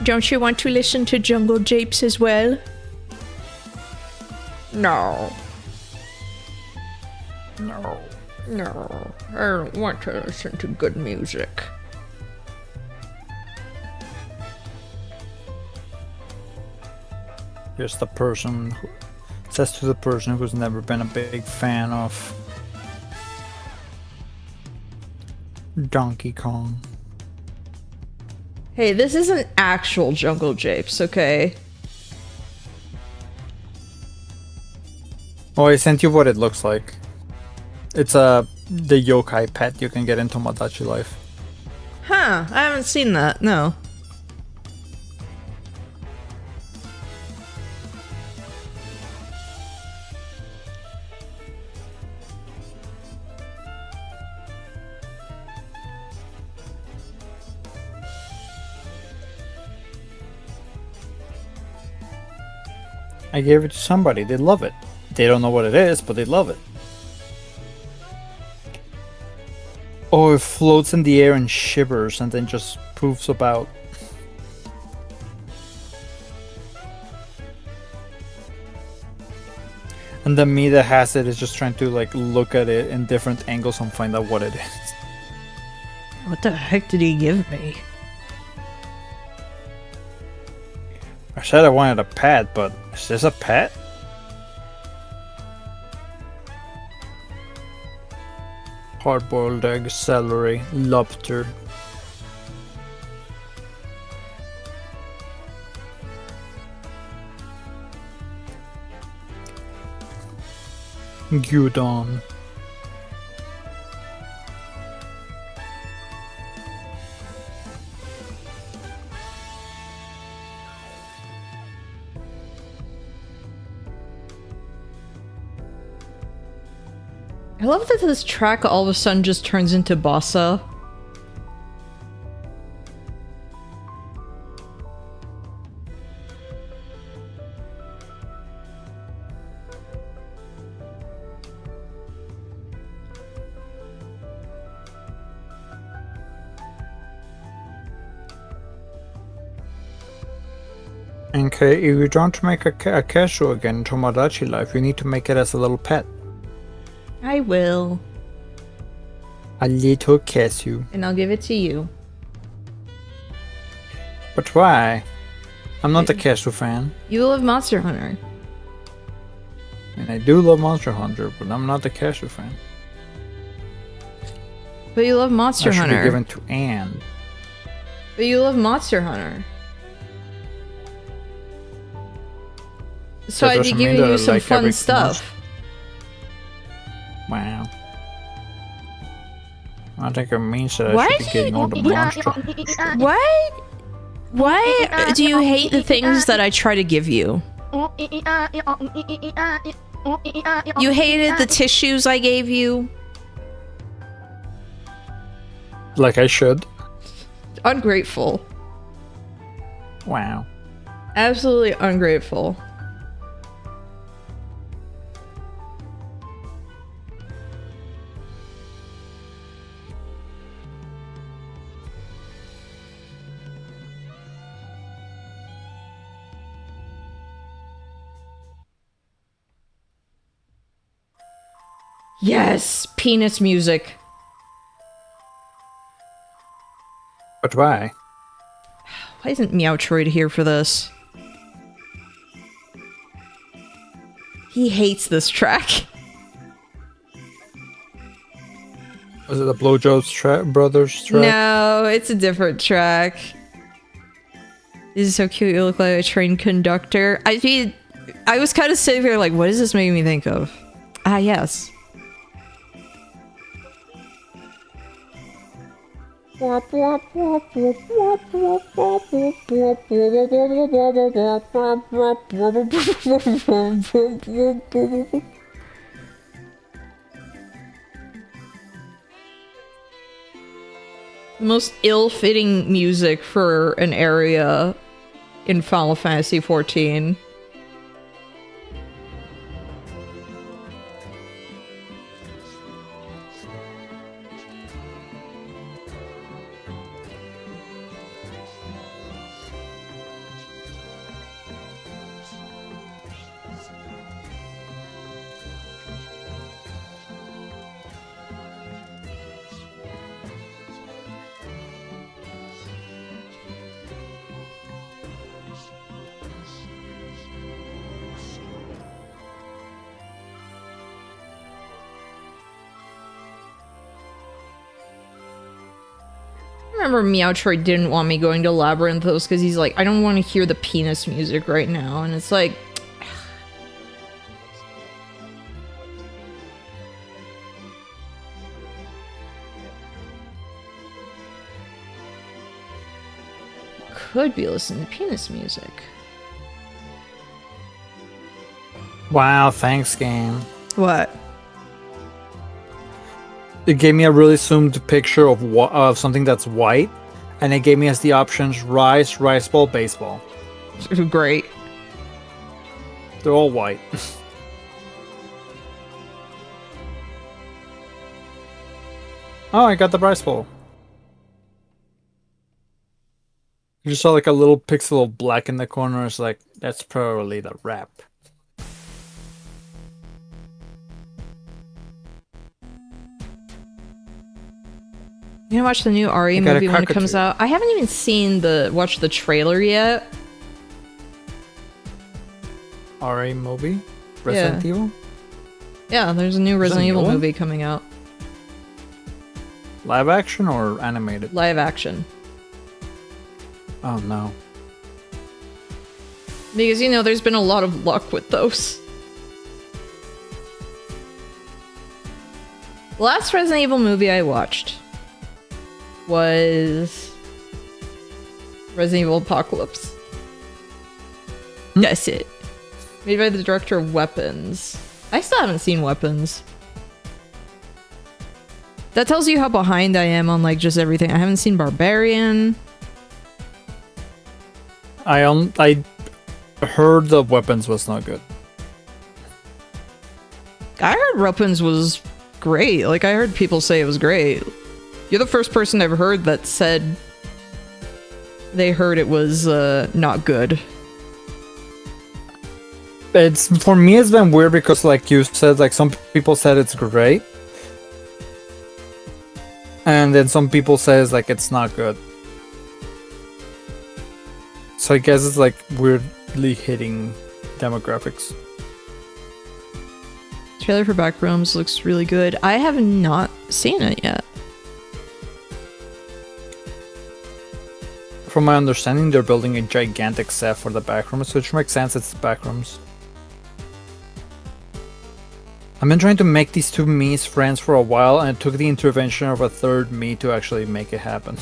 Don't you want to listen to Jungle Japes as well? No. No. No. I don't want to listen to good music. Just a person Says to the person who's never been a big fan of Donkey Kong. Hey, this isn't actual Jungle Japes, okay? Oh, I sent you what it looks like. It's the yokai pet you can get in Tomodachi Life. Huh, I haven't seen that, no. I gave it to somebody, they love it. They don't know what it is, but they love it. Oh, it floats in the air and shivers and then just poofs about. And then me that has it is just trying to like look at it in different angles and find out what it is. What the heck did he give me? I said I wanted a pet, but is this a pet? Hard-boiled egg, celery, lobster. Gyudon. I love that this track all of a sudden just turns into bossa. Okay, if you don't make a cashew again in Tomodachi Life, you need to make it as a little pet. I will. A little cashew. And I'll give it to you. But why? I'm not a cashew fan. You love Monster Hunter. And I do love Monster Hunter, but I'm not a cashew fan. But you love Monster I should Hunter. be given to Anne. But you love Monster Hunter. So That I'd be doesn't mean giving that you I some like fun every stuff. Wow. I think it means that Why I should be do getting you- all the monster. Why do you hate the things that I try to give you? You hated the tissues I gave you? Like I should. Ungrateful. Wow. Absolutely ungrateful. Yes, penis music. But why? Why isn't Meowtroid here for this? He hates this track. Was it the Blowjobs Brothers track? No, it's a different track. This is so cute. You look like a train conductor. I mean, I was kind of sitting here like, what does this make me think of? Ah, yes. Most ill-fitting music for an area in Final Fantasy XIV. remember Meowtroid didn't want me going to Labyrinthos because he's like, I don't want to hear the penis music right now. And it's like, could be listening to penis music. Wow, thanks, game. What? It gave me a really zoomed picture of something that's white, and it gave me as the options rice, rice ball, baseball. Great. They're all white. Oh, I got the rice ball. You just saw like a little pixel of black in the corner. It's like, that's probably the wrap. You gonna watch the new Ari got a movie when it cockatoo. comes out? I haven't even watched the trailer yet. RA movie? Resident Evil? Yeah, there's a new Resident a new Evil one? movie coming out. Live action or animated? Live action. Oh no. Because, you know, there's been a lot of luck with those. The last Resident Evil movie I watched was Resident Evil Apocalypse. That's it. Made by the director of Weapons. I still haven't seen Weapons. That tells you how behind I am on like just everything. I haven't seen Barbarian. I heard the Weapons was not good. I heard Weapons was great. Like, I heard people say it was great. You're the first person I've heard that said they heard it was not good. It's for me it's been weird because like you said, like some people said it's great. And then some people says like it's not good. So I guess it's like weirdly hitting demographics. Trailer for Backrooms looks really good. I have not seen it yet. From my understanding, they're building a gigantic set for the Backrooms, which makes sense, it's the Backrooms. I've been trying to make these two Mii's friends for a while, and it took the intervention of a third Mii to actually make it happen.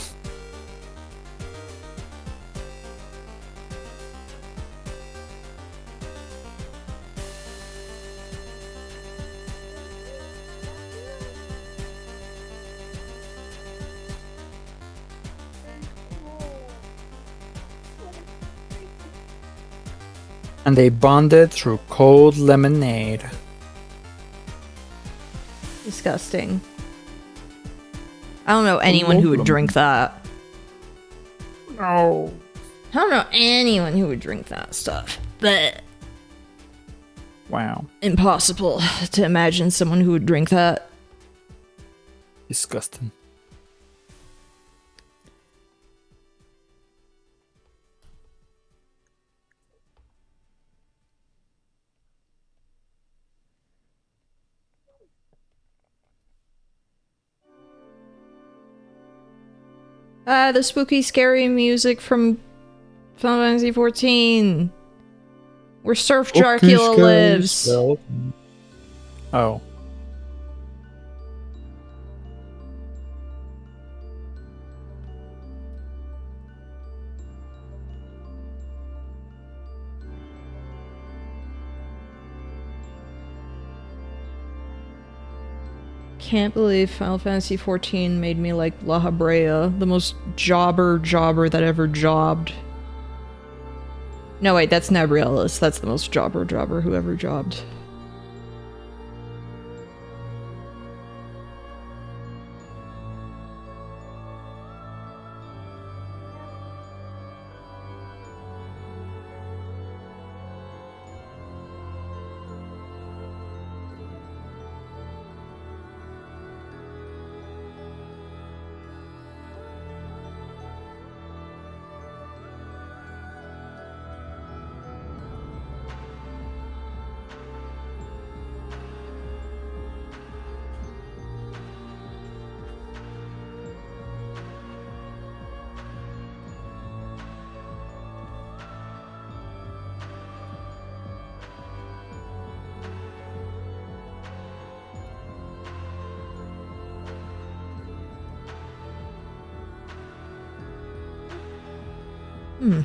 And they bonded through cold lemonade. Disgusting. I don't know anyone who would drink that. No. I don't know anyone who would drink that stuff. But Wow. impossible to imagine someone who would drink that. Disgusting. The spooky, scary music from Final Fantasy XIV. Where Surf Dracula lives. Oh. Can't believe Final Fantasy XIV made me like La Habrea, the most jobber that ever jobbed. No, wait, that's Nabriellis. That's the most jobber who ever jobbed. Oops.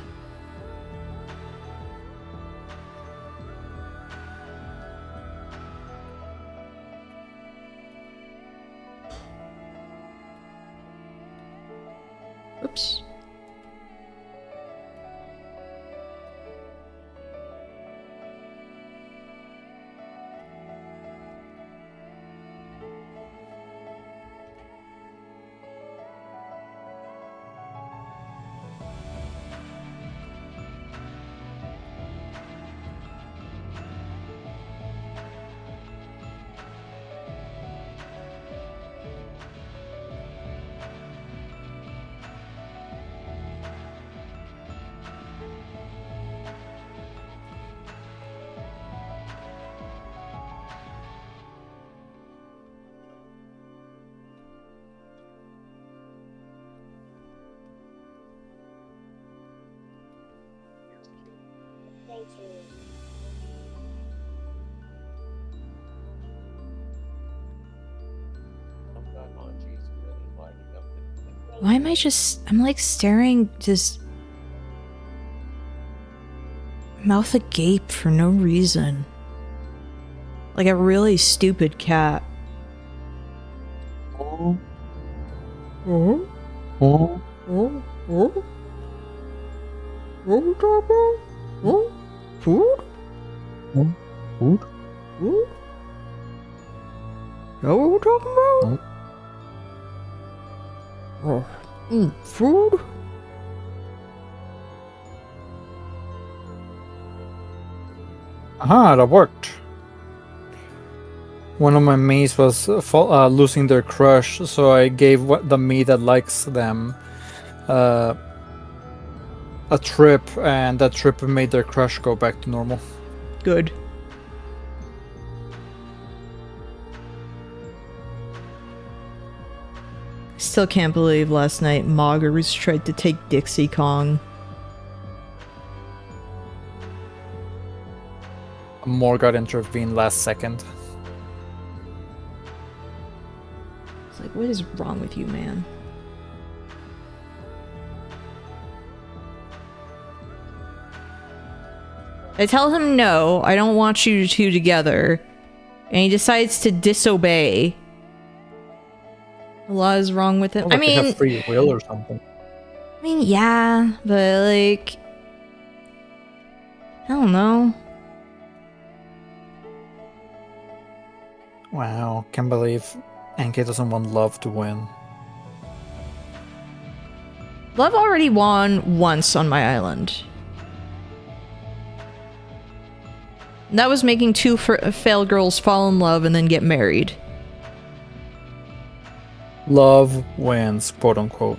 Why am I just... I'm like staring, just... mouth agape for no reason. Like a really stupid cat. Oh. Oh. Oh. Oh. Oh. Oh, Papa. Oh. Food? Oh. Food? Food? Is that what we're talking about? Oh. Food? Aha, that worked. One of my mates was losing their crush, so I gave the me that likes them a trip, and that trip made their crush go back to normal. Good. Still can't believe last night Moggers tried to take Dixie Kong. Morgoth intervened last second. It's like, what is wrong with you, man? I tell him no, I don't want you two together. And he decides to disobey. A lot is wrong with him. Like I mean, they have free will or something. I mean, yeah, but like, I don't know. Wow, can't believe Anke doesn't want love to win. Love already won once on my island. That was making two failed girls fall in love and then get married. Love wins, quote unquote.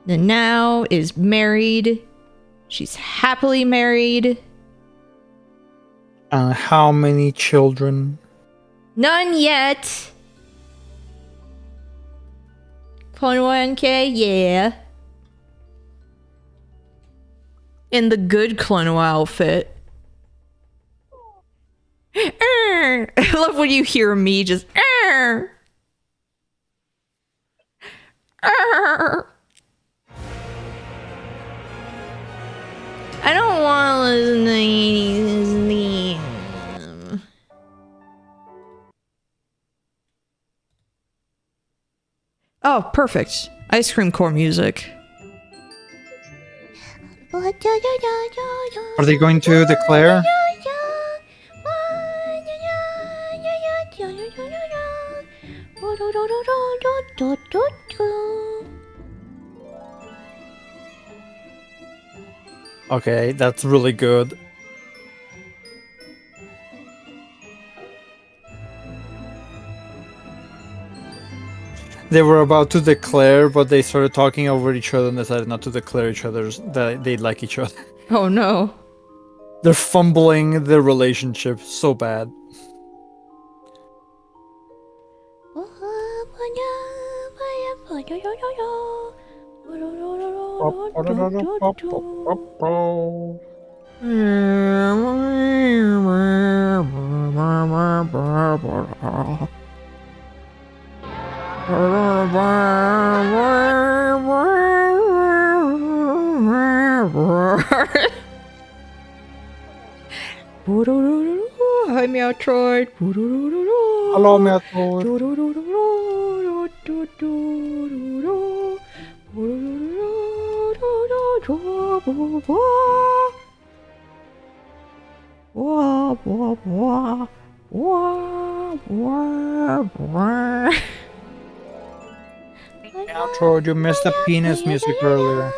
And now is married. She's happily married. And how many children? None yet. Clone 1K, yeah. In the good Clono outfit. I love when you hear me just. I don't want to listen to anything. Oh, perfect. Ice cream core music. Are they going to declare? Okay, that's really good. They were about to declare, but they started talking over each other and decided not to declare each other's that they like each other. Oh no. They're fumbling their relationship so bad. Hi, Meowtroid. Hello, Meowtroid. Meowtroid, you missed the penis music earlier.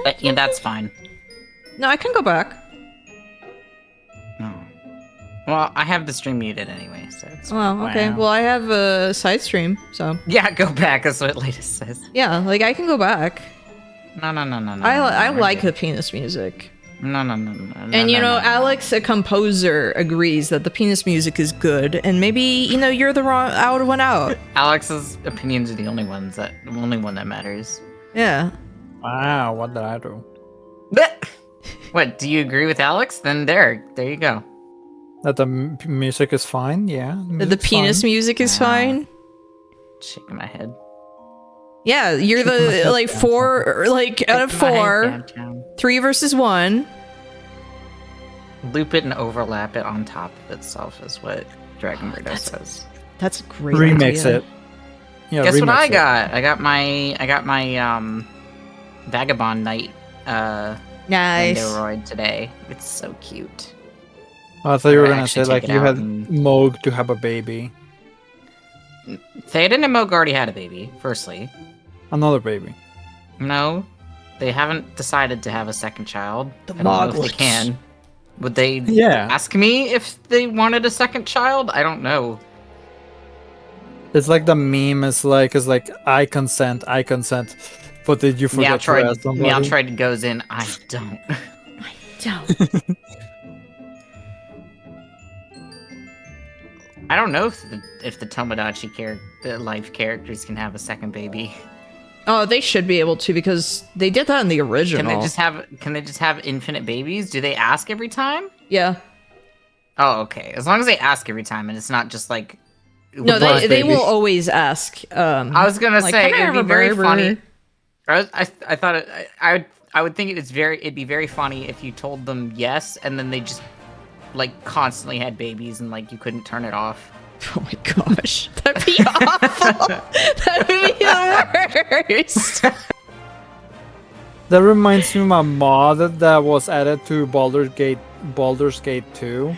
But yeah, that's fine. No, I can go back. No. Well, I have the stream muted anyway, so it's Well, okay. Wow. Well, I have a side stream, so yeah. Go back. That's what latest says. yeah, like I can go back. No. I like the penis music. No. And you know, Alex, a composer, agrees that the penis music is good, and maybe you're the wrong one out. Alex's opinions are the only one that matters. Yeah. Wow, what did I do? What? Do you agree with Alex? Then there you go. That the music is fine, yeah. The music's penis fine. music is fine. Shaking my head. Yeah, you're Shaking my the head like down. 4, like out of Shaking my head 4, downtown. 3 versus 1. Loop it and overlap it on top of itself is what Dragon Birdo says. That's a great Remix idea. it. Yeah, Guess what remix I it. got? I got my Vagabond Knight Nice. Nendoroid today. It's so cute. Oh, I thought you were I gonna actually say like check it you out had and- Moog to have a baby. Theoden and Moog already had a baby, firstly. Another baby. No, they haven't decided to have a second child. The I don't know if they Moglets. can. Would they Yeah. ask me if they wanted a second child? I don't know. It's like the meme is like I consent, but did you forget to ask somebody? Meowtroid goes in, I don't. Don't. I don't know if the Tomodachi the life characters can have a second baby. Oh, they should be able to because they did that in the original. Can they just have infinite babies? Do they ask every time? Yeah. Oh, okay. As long as they ask every time and it's not just like No, Birth they baby. will always ask. I was gonna like, say "Can I it'd be have a very burger?" funny. I thought I would think it'd be very funny if you told them yes and then they just like constantly had babies and like you couldn't turn it off. Oh my gosh, that'd be awful. That would be the worst. That reminds me of a mod that was added to Baldur's Gate 2,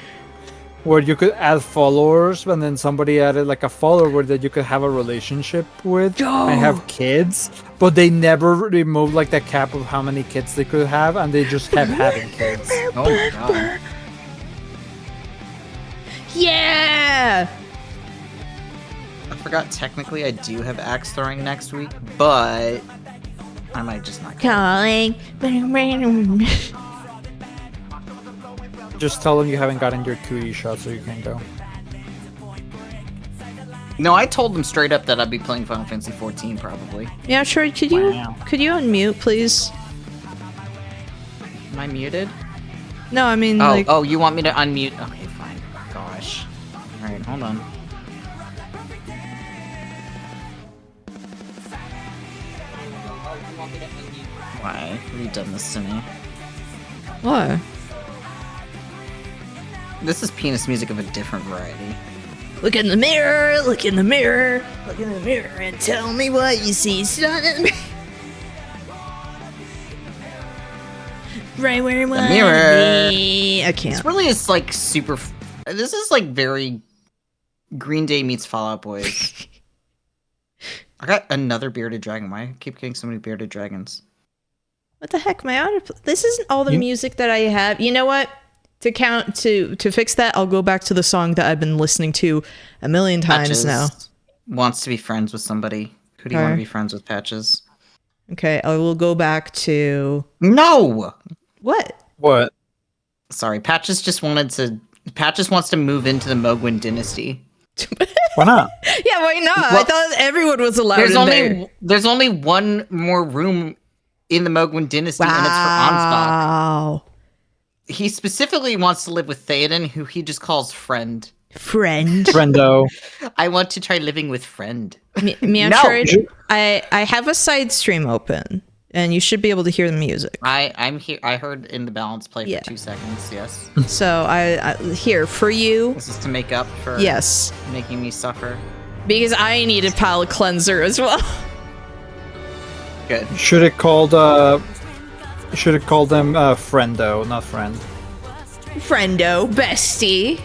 where you could add followers, and then somebody added like a follower that you could have a relationship with and have kids, but they never removed like the cap of how many kids they could have, and they just kept having kids. Oh my god. Yeah. I forgot technically I do have axe throwing next week, but I might just not go. Calling. Just tell them you haven't gotten your 2E shot, so you can go. No, I told them straight up that I'd be playing Final Fantasy 14 probably. Yeah, sure. Could you unmute, please? Am I muted? No, I mean Oh, like. oh, you want me to unmute? Okay, fine. Gosh. Alright, hold on. Why have you done this to me? What? This is penis music of a different variety. Look in the mirror. Look in the mirror. Look in the mirror and tell me what you see. Son of me. Right where it was. mirror. I This can't. really is like super. This is like very Green Day meets Fallout Boys. I got another bearded dragon. Why I keep getting so many bearded dragons? What the heck? My auto. This isn't all the music that I have. You know what? To fix that, I'll go back to the song that I've been listening to a million times Patches now. wants to be friends with somebody. Who do you want to Okay. be friends with, Patches? Okay, I will go back to No. what? What? Sorry, Patches just wanted to. Patches wants to move into the Mogwin dynasty. Why not? Yeah, why not? I Well, thought everyone was allowed There's in there. there's only one more room in the Mogwin dynasty, and it's for Ansbach. Wow. He specifically wants to live with Theoden, who he just calls friend. Friend. Friendo. I want to try living with friend. Meowtroid, I have a side stream open, and you should be able to hear the music. I'm here. I heard In the Balance play Yeah. for 2 seconds. Yes. So I here for you. This is to make up for Yes, making me suffer. because I need a palate cleanser as well. Good. Should have called them Friendo, not friend. Friendo, bestie.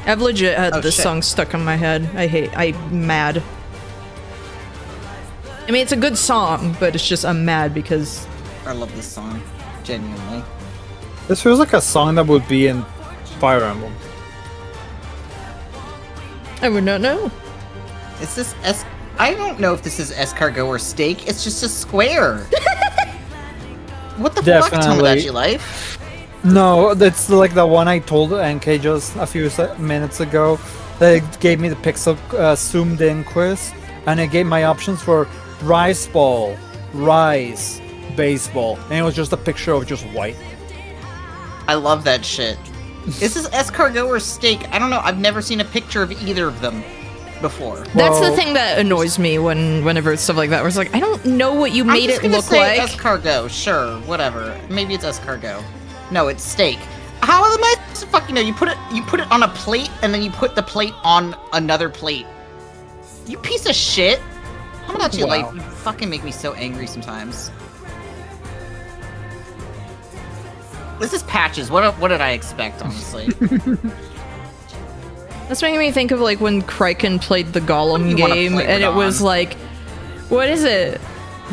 I've legit had Oh, this shit. song stuck in my head. I'm mad. I mean, it's a good song, but it's just I'm mad because I love this song. Genuinely. This feels like a song that would be in Fire Emblem. I would not know. Is this S? I don't know if this is escargot or steak. It's just a square. What the fuck? Tell me that, Definitely. you life. No, that's like the one I told NK just a few minutes ago. They gave me the pixel zoomed in quiz, and it gave my options for rice ball, rice, baseball, and it was just a picture of just white. I love that shit. Is this escargot or steak? I don't know. I've never seen a picture of either of them before. That's the Well- thing that annoys me whenever it's stuff like that. Where it's like I don't know what you made I'm just it gonna look say like. escargot. Sure, whatever. Maybe it's escargot. No, it's steak. How am I supposed to fucking know? You put it on a plate, and then you put the plate on another plate. You piece of shit. How about you, Wow. like, you fucking make me so angry sometimes. This is Patches. What did I expect, honestly? That's making me think of like when Kraken played the Gollum you wanna game, play and it it was on? like, what is it?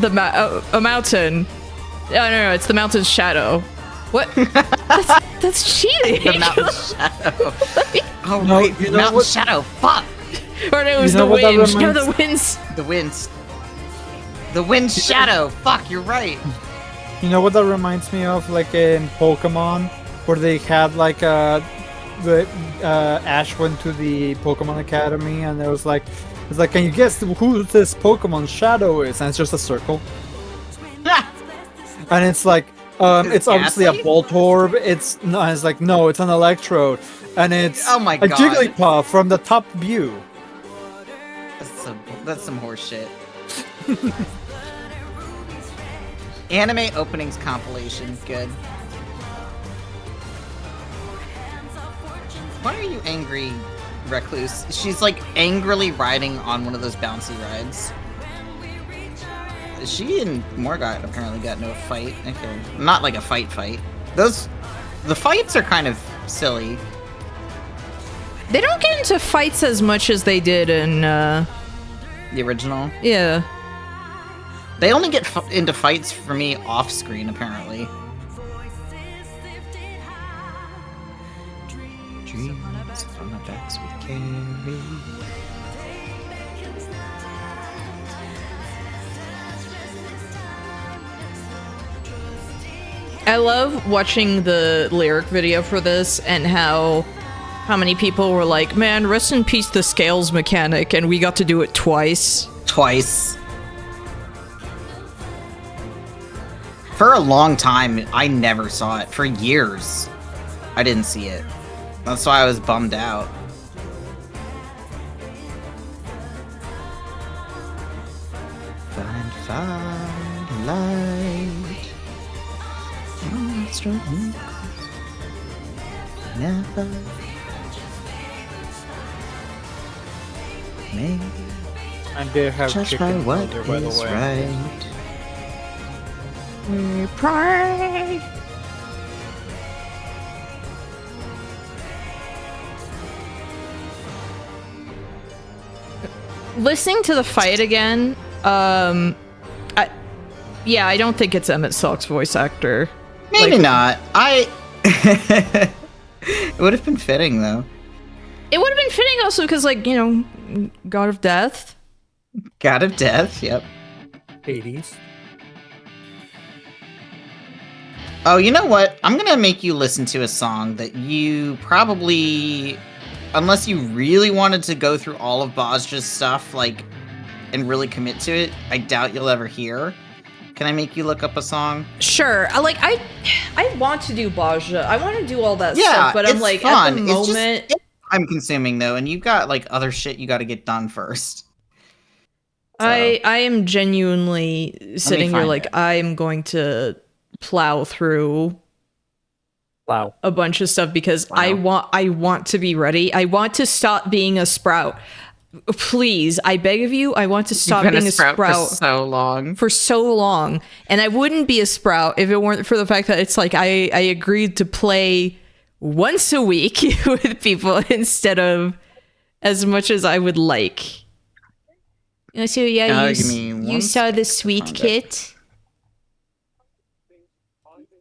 A mountain. Oh, no, it's the mountain's shadow. What? that's cheating. The mountain shadow. Oh, No, wait, you know mountain what- shadow. Fuck. Or no, it was You know the what that wind. No, reminds- the winds. The wind's. The wind shadow. Fuck, you're right. You know what that reminds me of? Like in Pokemon, where they had like Ash went to the Pokemon Academy, and it was like, can you guess who this Pokemon Shadow is? And it's just a circle, and it's like, it's obviously a Ghastly? Voltorb. It's like no, it's an Electrode, and it's Oh my a God. Jigglypuff from the top view. That's some horse shit. Anime openings compilation. Good. Why are you angry, Recluse? She's like angrily riding on one of those bouncy rides. She and Morgott apparently got no fight. Okay. Not like a fight. The fights are kind of silly. They don't get into fights as much as they did in, The original. yeah. They only get into fights for me off screen, apparently. Dreams from the backs we carry. I love watching the lyric video for this and how many people were like, man, rest in peace the scales mechanic, and we got to do it twice. Twice. For a long time, I never saw it. For years, I didn't see it. That's why I was bummed out. Find light. Never. Maybe. And they have Judge by chicken what out there, by the is way. right. We pray. Listening to the fight again, I don't think it's Emmett Salk's voice actor. Maybe Like- not. It would have been fitting though. It would have been fitting also because, like, you know, God of Death. God of Death. Yep. 80s. Oh, you know what? I'm gonna make you listen to a song that you probably, unless you really wanted to go through all of Bozja's stuff, like, and really commit to it, I doubt you'll ever hear. Can I make you look up a song? Sure. I want to do Baja. I want to do all that Yeah, stuff, but I'm it's like fun. at the It's just- moment. it's time consuming though, and you've got like other shit you got to get done first. So, I am genuinely sitting here find like it. I'm going to plow through Wow. a bunch of stuff because I want to be ready. I want to stop being a sprout. Please, I beg of you, I want to stop you've been being a sprout, for so long. so long. And I wouldn't be a sprout if it weren't for the fact that it's like I agreed to play once a week with people instead of as much as I would like. So yeah, give me you one saw the second to sweet find it. kit.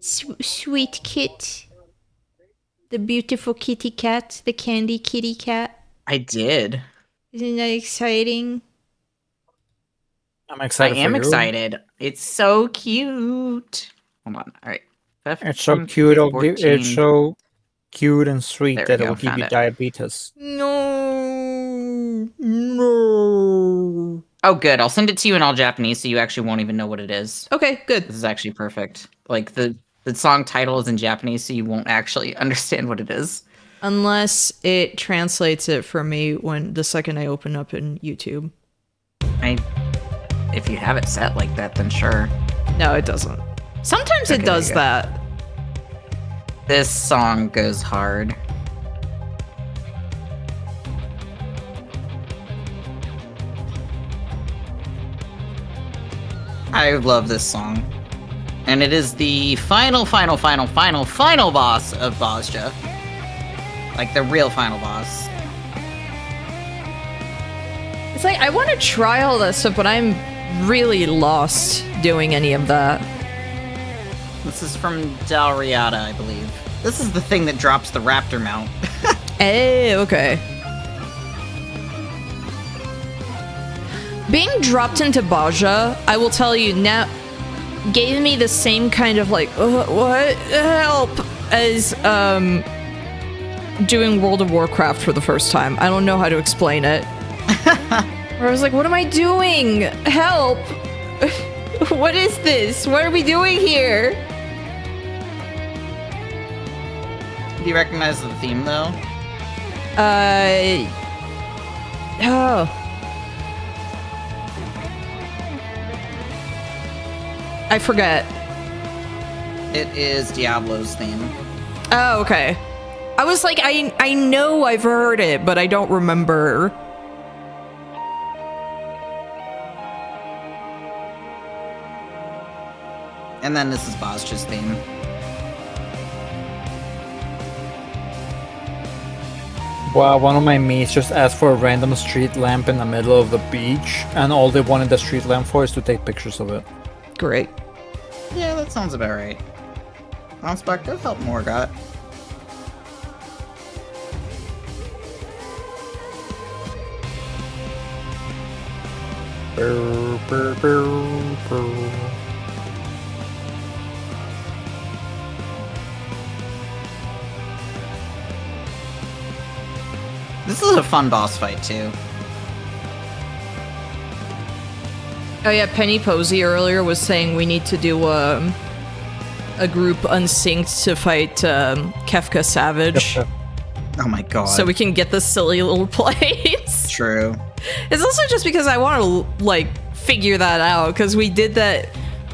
Sweet kit. The beautiful kitty cat, the candy kitty cat. I did. Isn't that exciting? I'm I excited. am for you. excited. It's so cute. Hold on. All right. It's so cute. It's so cute and sweet There we that it go, will give found you it. diabetes. No. Oh, good. I'll send it to you in all Japanese, so you actually won't even know what it is. Okay, good. This is actually perfect. Like the song title is in Japanese, so you won't actually understand what it is. Unless it translates it for me when the second I open up in YouTube. If you have it set like that, then sure. No, it doesn't. Sometimes Okay, it does there you go. that. This song goes hard. I love this song. And it is the final boss of Bozja. Like the real final boss. It's like I want to try all that stuff, but I'm really lost doing any of that. This is from Dalriada, I believe. This is the thing that drops the raptor mount. Hey, okay. Being dropped into Baja, I will tell you now, gave me the same kind of like, what? Help! As, doing World of Warcraft for the first time. I don't know how to explain it. Where I was like, what am I doing? Help! What is this? What are we doing here? Do you recognize the theme, though? Oh. I forget. It is Diablo's theme. Oh, okay. I was like, I know I've heard it, but I don't remember. And then this is Bozja's theme. Wow, one of my mates just asked for a random street lamp in the middle of the beach, and all they wanted the street lamp for is to take pictures of it. Great. Yeah, that sounds about right. Bounceback, go help Morgot. Brr, brr, brr, brr. This is a fun boss fight, too. Oh yeah, Penny Posey earlier was saying we need to do a group unsynced to fight Kefka Savage. Yep, Oh my god. So we can get the silly little plays. True. It's also just because I want to, like, figure that out, because we did that.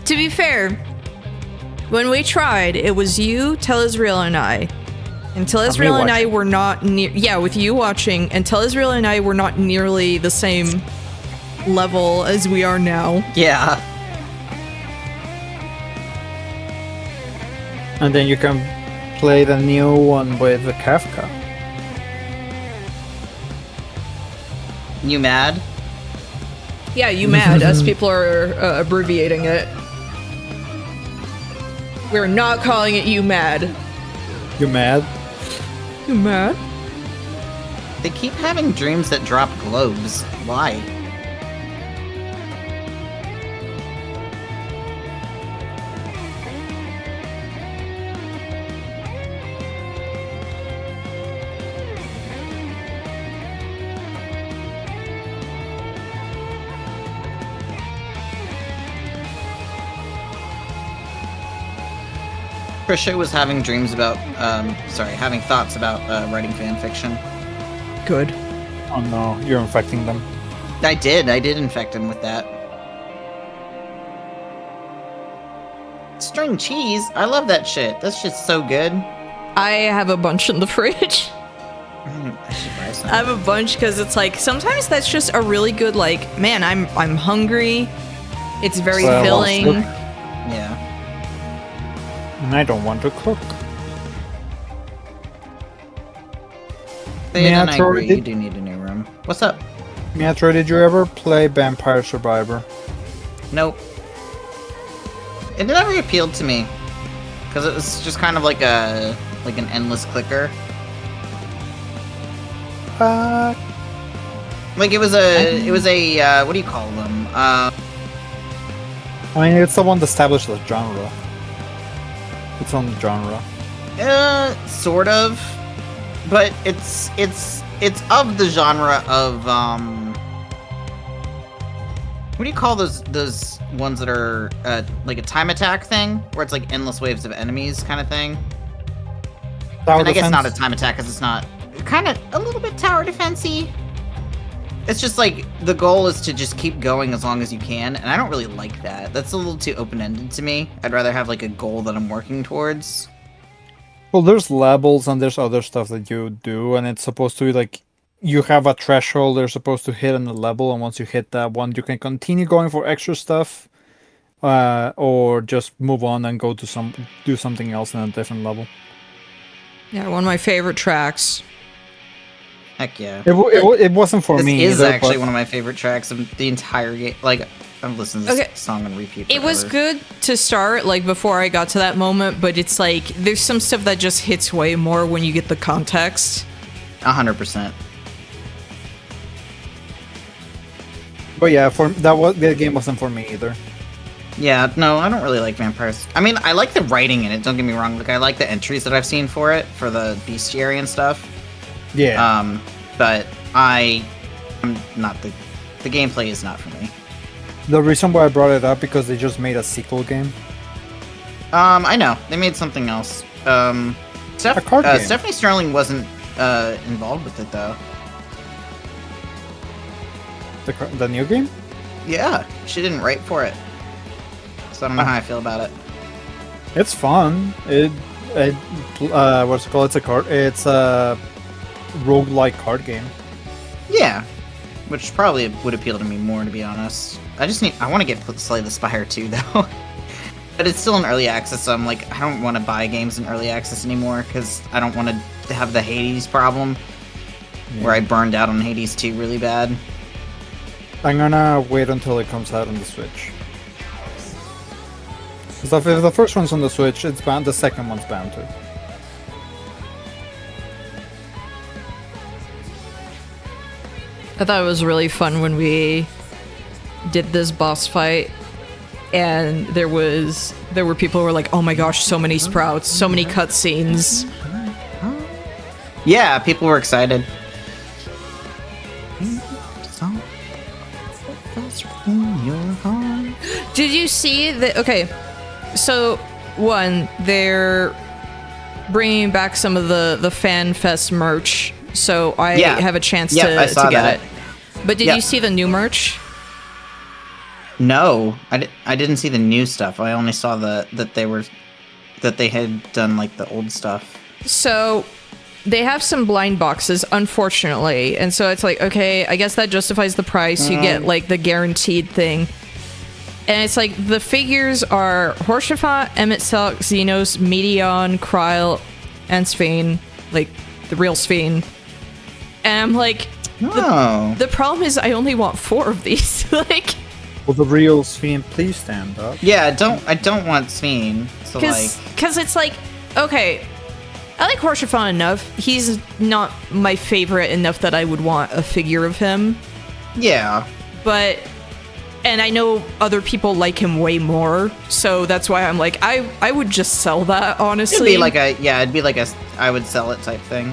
To be fair, when we tried, it was you, Telezreal, and I. And Telezreal and I were not near. Yeah, with you watching, and Telezreal and I were not nearly the same level as we are now. Yeah. And then you can play the new one with the Kafka. You mad? Yeah, you mad, as people are abbreviating it. We're not calling it you mad. You mad? You mad? They keep having dreams that drop globes. Why? Trisha was having having thoughts about writing fan fiction. Good. Oh no, you're infecting them. I did infect him with that. String cheese? I love that shit. That's just so good. I have a bunch in the fridge. I should buy some. I have a bunch because it's like sometimes that's just a really good like, man, I'm hungry. It's very Well, filling. Yeah. And I don't want to cook. Thane, and I Troy, agree, you do need a new room. What's up? Miatro, did you ever play Vampire Survivor? Nope. It never appealed to me. Because it was just kind of like an endless clicker. Like it was a what do you call them? I mean, it's the one that established the genre. Its own genre. Sort of. But it's of the genre of what do you call those ones that are like a time attack thing, where it's like endless waves of enemies kind of thing? Tower And I guess defense? not a time attack because it's not kind of a little bit tower defense-y. It's just like the goal is to just keep going as long as you can, and I don't really like that. That's a little too open-ended to me. I'd rather have like a goal that I'm working towards. Well, there's levels and there's other stuff that you do, and it's supposed to be like you have a threshold they're supposed to hit on the level, and once you hit that one, you can continue going for extra stuff, or just move on and go to do something else in a different level. Yeah, one of my favorite tracks. Heck yeah. It wasn't for This me. is either, actually but one of my favorite tracks of the entire game. Like, I've listened to this Okay. song on repeat It was forever. good to start, like, before I got to that moment, but it's like, there's some stuff that just hits way more when you get the context. 100%. But yeah, the game wasn't for me either. Yeah, no, I don't really like vampires. I mean, I like the writing in it, don't get me wrong. Like, I like the entries that I've seen for it, for the bestiary and stuff. Yeah. But I'm not the gameplay is not for me. The reason why I brought it up because they just made a sequel game. I know. They made something else. A card game. Stephanie Sterling wasn't involved with it though. The new game? Yeah, she didn't write for it. So I don't know how I feel about it. It's fun. What's it called? It's a roguelike card game. Yeah, which probably would appeal to me more, to be honest. I want to get Slay the Spire too, though. But it's still in early access, so I'm like, I don't want to buy games in early access anymore, because I don't want to have the Hades problem, where I burned out on Hades 2 really bad. I'm gonna wait until it comes out on the Switch. Because if the first one's on the Switch, it's bound. The second one's bound to. I thought it was really fun when we did this boss fight, and there were people who were like, "Oh my gosh, so many sprouts, so many cutscenes." Yeah, people were excited. Did you see that? Okay, so one, they're bringing back some of the Fan Fest merch, so I Yeah. have a chance Yep, I to saw get that. it. But did Yep. you see the new merch? No, I didn't see the new stuff. I only saw that they had done like the old stuff. So they have some blind boxes, unfortunately, and so it's like, okay, I guess that justifies the price. You get like the guaranteed thing, and it's like the figures are Horshafa, Emmett Selk, Xenos, Medion, Kryle, and Sphene, like the real Sphene. And I'm like, Oh, the problem is I only want 4 of these. Like, Will the real Sphene please stand up? yeah. I don't want Sphene. So like, because it's like, okay, I like Horshafa enough. He's not my favorite enough that I would want a figure of him. yeah. But, and I know other people like him way more, so that's why I'm like, I would just sell that, honestly. It'd be like a I would sell it type thing.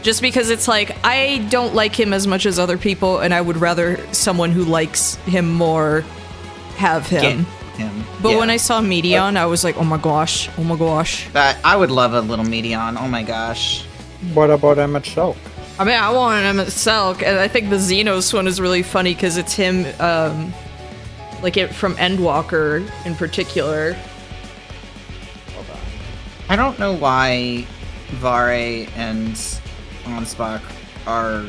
Just because it's like, I don't like him as much as other people, and I would rather someone who likes him more have him. him. But Yeah. when I saw Medion, I was like, oh my gosh, oh my gosh. I would love a little Medion. Oh my gosh. What about Emmett Shulk? I mean, I want him at Selk, and I think the Xenos one is really funny because it's him, like it from Endwalker in particular. I don't know why Vare and Onspach are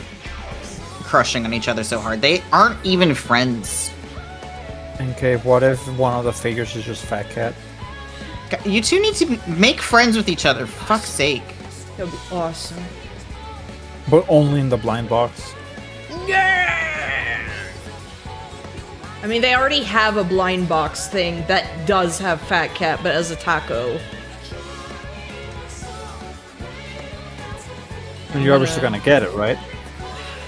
crushing on each other so hard. They aren't even friends. Okay, what if one of the figures is just Fat Cat? You two need to make friends with each other, for fuck's sake. That'd be awesome. But only in the blind box. Yeah! I mean, they already have a blind box thing that does have Fat Cat, but as a taco. And you're obviously gonna get it, right?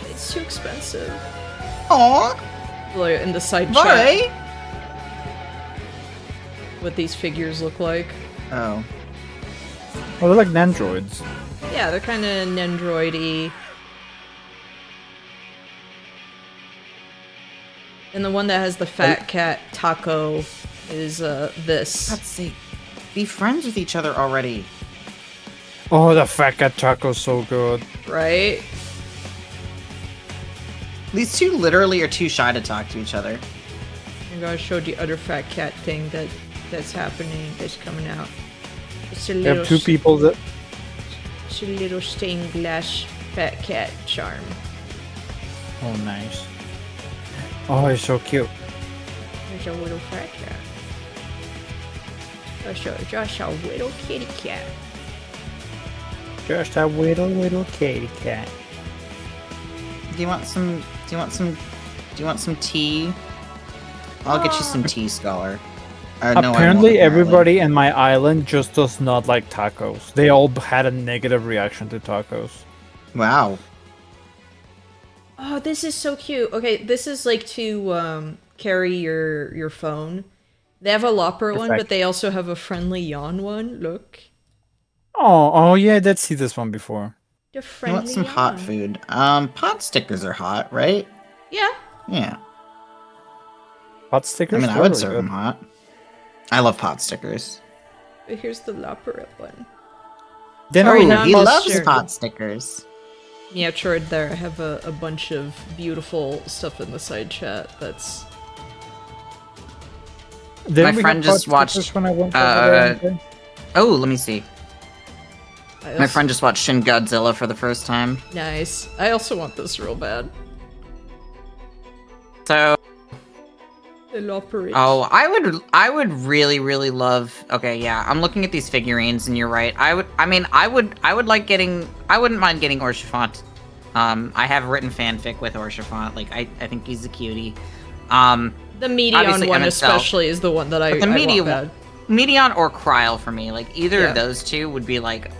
It's too expensive. Aww, Like, in the side Vare! chat, what these figures look like. Oh. Oh, they're like Nandroids. Yeah, they're kind of Nendroid-y. And the one that has the Fat Cat taco is this. God's sake. Be friends with each other already. Oh, the Fat Cat taco's so good. Right? These two literally are too shy to talk to each other. I'm gonna show the other Fat Cat thing that's happening, that's coming out. It's a You little, have two people that. it's a little stained glass Fat Cat charm. Oh, nice. Oh, he's so cute. There's a little Fat Cat. Just a little kitty cat. Just a little kitty cat. Do you want some tea? I'll get you some tea, Scholar. No, I won't, Apparently, everybody in my island just does not like tacos. They all had a negative reaction to tacos. Wow. Oh, this is so cute. Okay, this is like to carry your phone. They have a Lopper one, Perfect. but they also have a friendly yawn one. Look. Oh, yeah, I did see this one before. The You friendly want some yawn. hot food? Pot stickers are hot, right? Yeah. Yeah. Pot I stickers? mean, I They're would really serve good. them hot. I love pot stickers. But here's the Lopper one. They're Sorry, not now He I'm loves scared. pot stickers. Yeah, Troid there. I have a bunch of beautiful stuff in the side chat that's... Didn't My we friend get pot just watched, stickers when I went over there, okay? Oh, let me see. I My also- friend just watched Shin Godzilla for the first time. Nice. I also want this real bad. So, The Lopper. oh, I would really love. Okay, yeah, I'm looking at these figurines, and you're right. I would like getting. I wouldn't mind getting Orchifant. I have written fanfic with Orchifant. Like, I think he's a cutie. The Medion obviously one Emmett Selk. especially is the one that I But the I Medion want bad. Medion or Kryl for me. Like, either Yeah. of those two would be like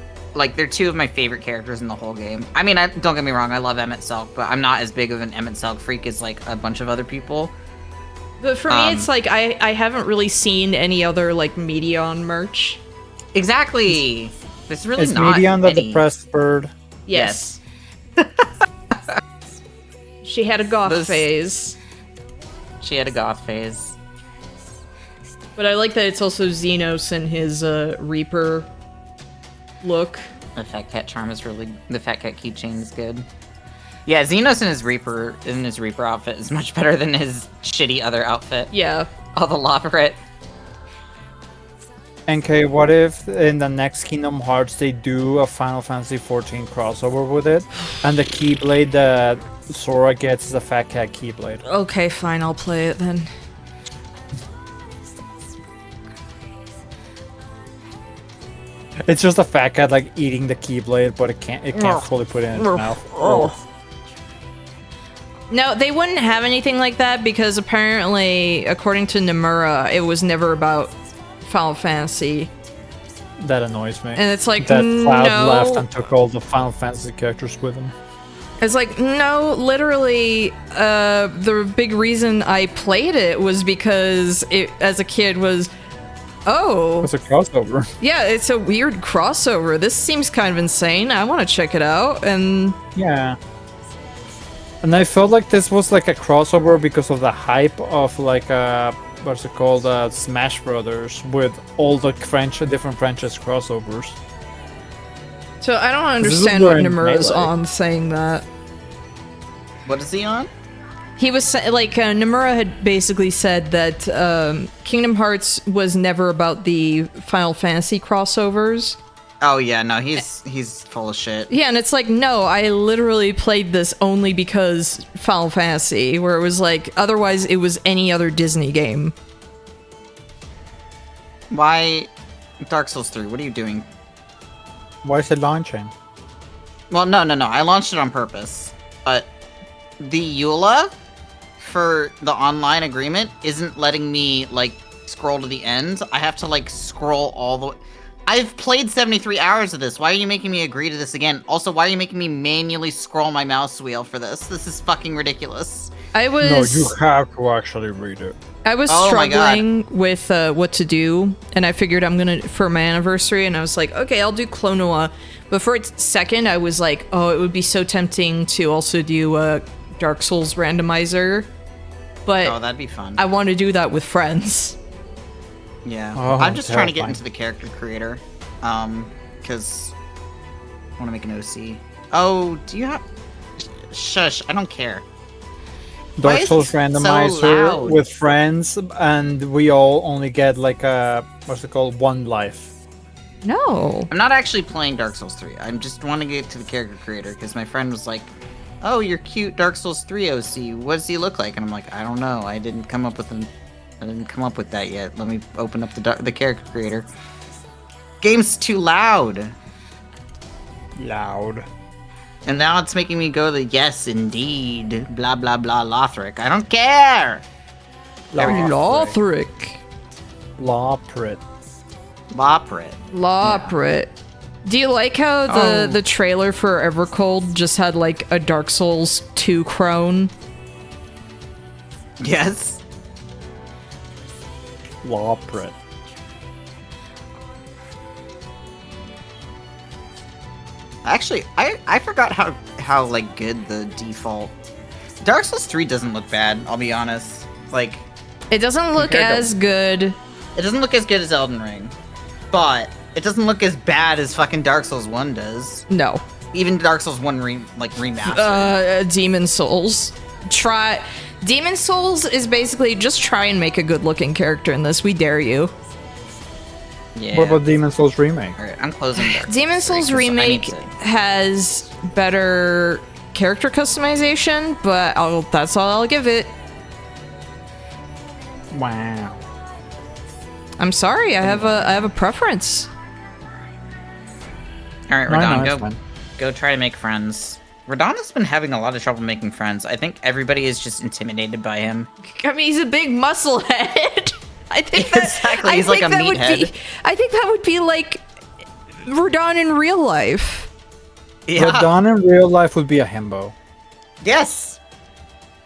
they're two of my favorite characters in the whole game. I mean, don't get me wrong, I love Emmett Selk, but I'm not as big of an Emmett Selk freak as like a bunch of other people. But for me, it's like I haven't really seen any other like Medion merch. Exactly. There's really It's not Medion the any. depressed bird. Yes. She had a goth Those- phase. She had a goth phase. But I like that it's also Xenos and his Reaper look. The Fat Cat charm is really. The Fat Cat keychain is good. Yeah, Xenos in his Reaper outfit is much better than his shitty other outfit. Yeah. All the Loperet. NK, what if in the next Kingdom Hearts they do a Final Fantasy XIV crossover with it, and the Keyblade that Sora gets is a Fat Cat Keyblade? Okay, fine, I'll play it then. It's just a Fat Cat like eating the Keyblade, but it can't fully put it in its mouth. No, they wouldn't have anything like that because apparently, according to Nomura, it was never about Final Fantasy. That annoys me. And it's like, that Cloud no. left and took all the Final Fantasy characters with him. It's like, no, literally, the big reason I played it was because it, as a kid, was, oh, It's a crossover. yeah, it's a weird crossover. This seems kind of insane. I want to check it out. And Yeah. And I felt like this was like a crossover because of the hype of like what's it called, Smash Brothers with all the different franchise crossovers. So I don't This is understand what where in Nomura's Melee. on saying that. What is he on? He was Nomura had basically said that Kingdom Hearts was never about the Final Fantasy crossovers. Oh yeah, no, he's full of shit. Yeah, and it's like, no, I literally played this only because Final Fantasy, where it was like, otherwise it was any other Disney game. Why Dark Souls 3? What are you doing? Why is it launching? Well, no. I launched it on purpose. But the EULA for the online agreement isn't letting me, like, scroll to the end. I have to, like, scroll all the way. I've played 73 hours of this. Why are you making me agree to this again? Also, why are you making me manually scroll my mouse wheel for this? This is fucking ridiculous. I No, was you have to actually read it. I was Oh my God. struggling with what to do, and I figured I'm gonna for my anniversary, and I was like, okay, I'll do Clonoa. But for its second, I was like, oh, it would be so tempting to also do Dark Souls randomizer, but Oh, that'd be fun. I want to do that with friends. Yeah. Oh, I'm just trying to get terrifying. into the character creator. Because I want to make an OC. Oh, do you have... Shush, I don't care. Why Dark is Souls it so randomizer loud? with friends, and we all only get like a what's it called, one life. No. I'm not actually playing Dark Souls 3. I'm just want to get to the character creator because my friend was like, "Oh, you're cute, Dark Souls 3 OC. What does he look like?" And I'm like, "I don't know. I didn't come up with that yet. Let me open up the character creator." Game's too loud, Loud. and now it's making me go the yes, indeed, blah blah blah, Lothric. I don't care. Lothric. Lawprit. Loprit. Loprit. Do you like how the trailer for Evercold just had like a Dark Souls 2 crone? Yes. Lawprit. Actually, I forgot how like good the default Dark Souls 3 doesn't look bad, I'll be honest. Like, It doesn't look Compared to- as good. it doesn't look as good as Elden Ring, but it doesn't look as bad as fucking Dark Souls 1 does. No. Even Dark Souls 1 remastered. Demon Souls. Demon Souls is basically just try and make a good looking character in this. We dare you. Yeah. What about Demon Souls Remake? Alright, I'm closing Dark Souls Demon 3 Souls 'cause I need Remake to- has better character customization, but that's all I'll give it. Wow. I'm sorry, I have a preference. Alright, No, Radon, it's fine. go try to make friends. Radon's been having a lot of trouble making friends. I think everybody is just intimidated by him. I mean, he's a big muscle head. I think that, Exactly, I he's like think a that would meathead. be. I think that would be like Radon in real life. Yeah. Radon in real life would be a himbo. Yes.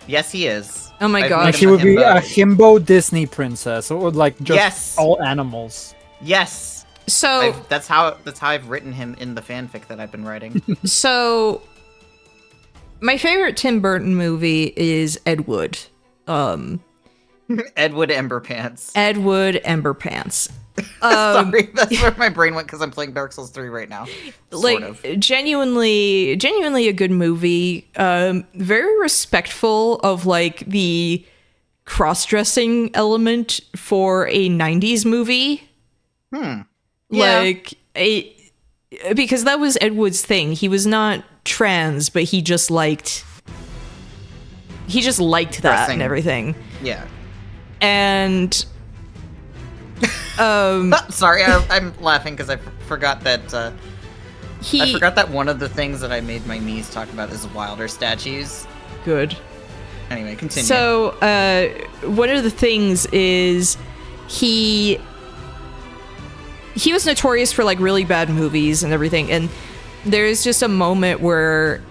Yes, he is. Oh my I've gosh. made Like him she would be himbo. a himbo Disney princess, or like just Yes. all animals. Yes. So That's how I've written him in the fanfic that I've been writing. so my favorite Tim Burton movie is Ed Wood. Edward Emberpants. Ed Wood Emberpants. Sorry, that's where my brain went because I'm playing Dark Souls 3 right now. Like Sort of. genuinely a good movie. Very respectful of like the cross-dressing element for a 90s movie. Yeah. Like because that was Ed Wood's thing. He was not trans, but he just liked that Dressing. and everything. Yeah. And Sorry, I'm laughing because I forgot that. I he forgot that one of the things that I made my niece talk about is Wilder statues. good. Anyway, continue. So, one of the things is he was notorious for like really bad movies and everything, and there's just a moment where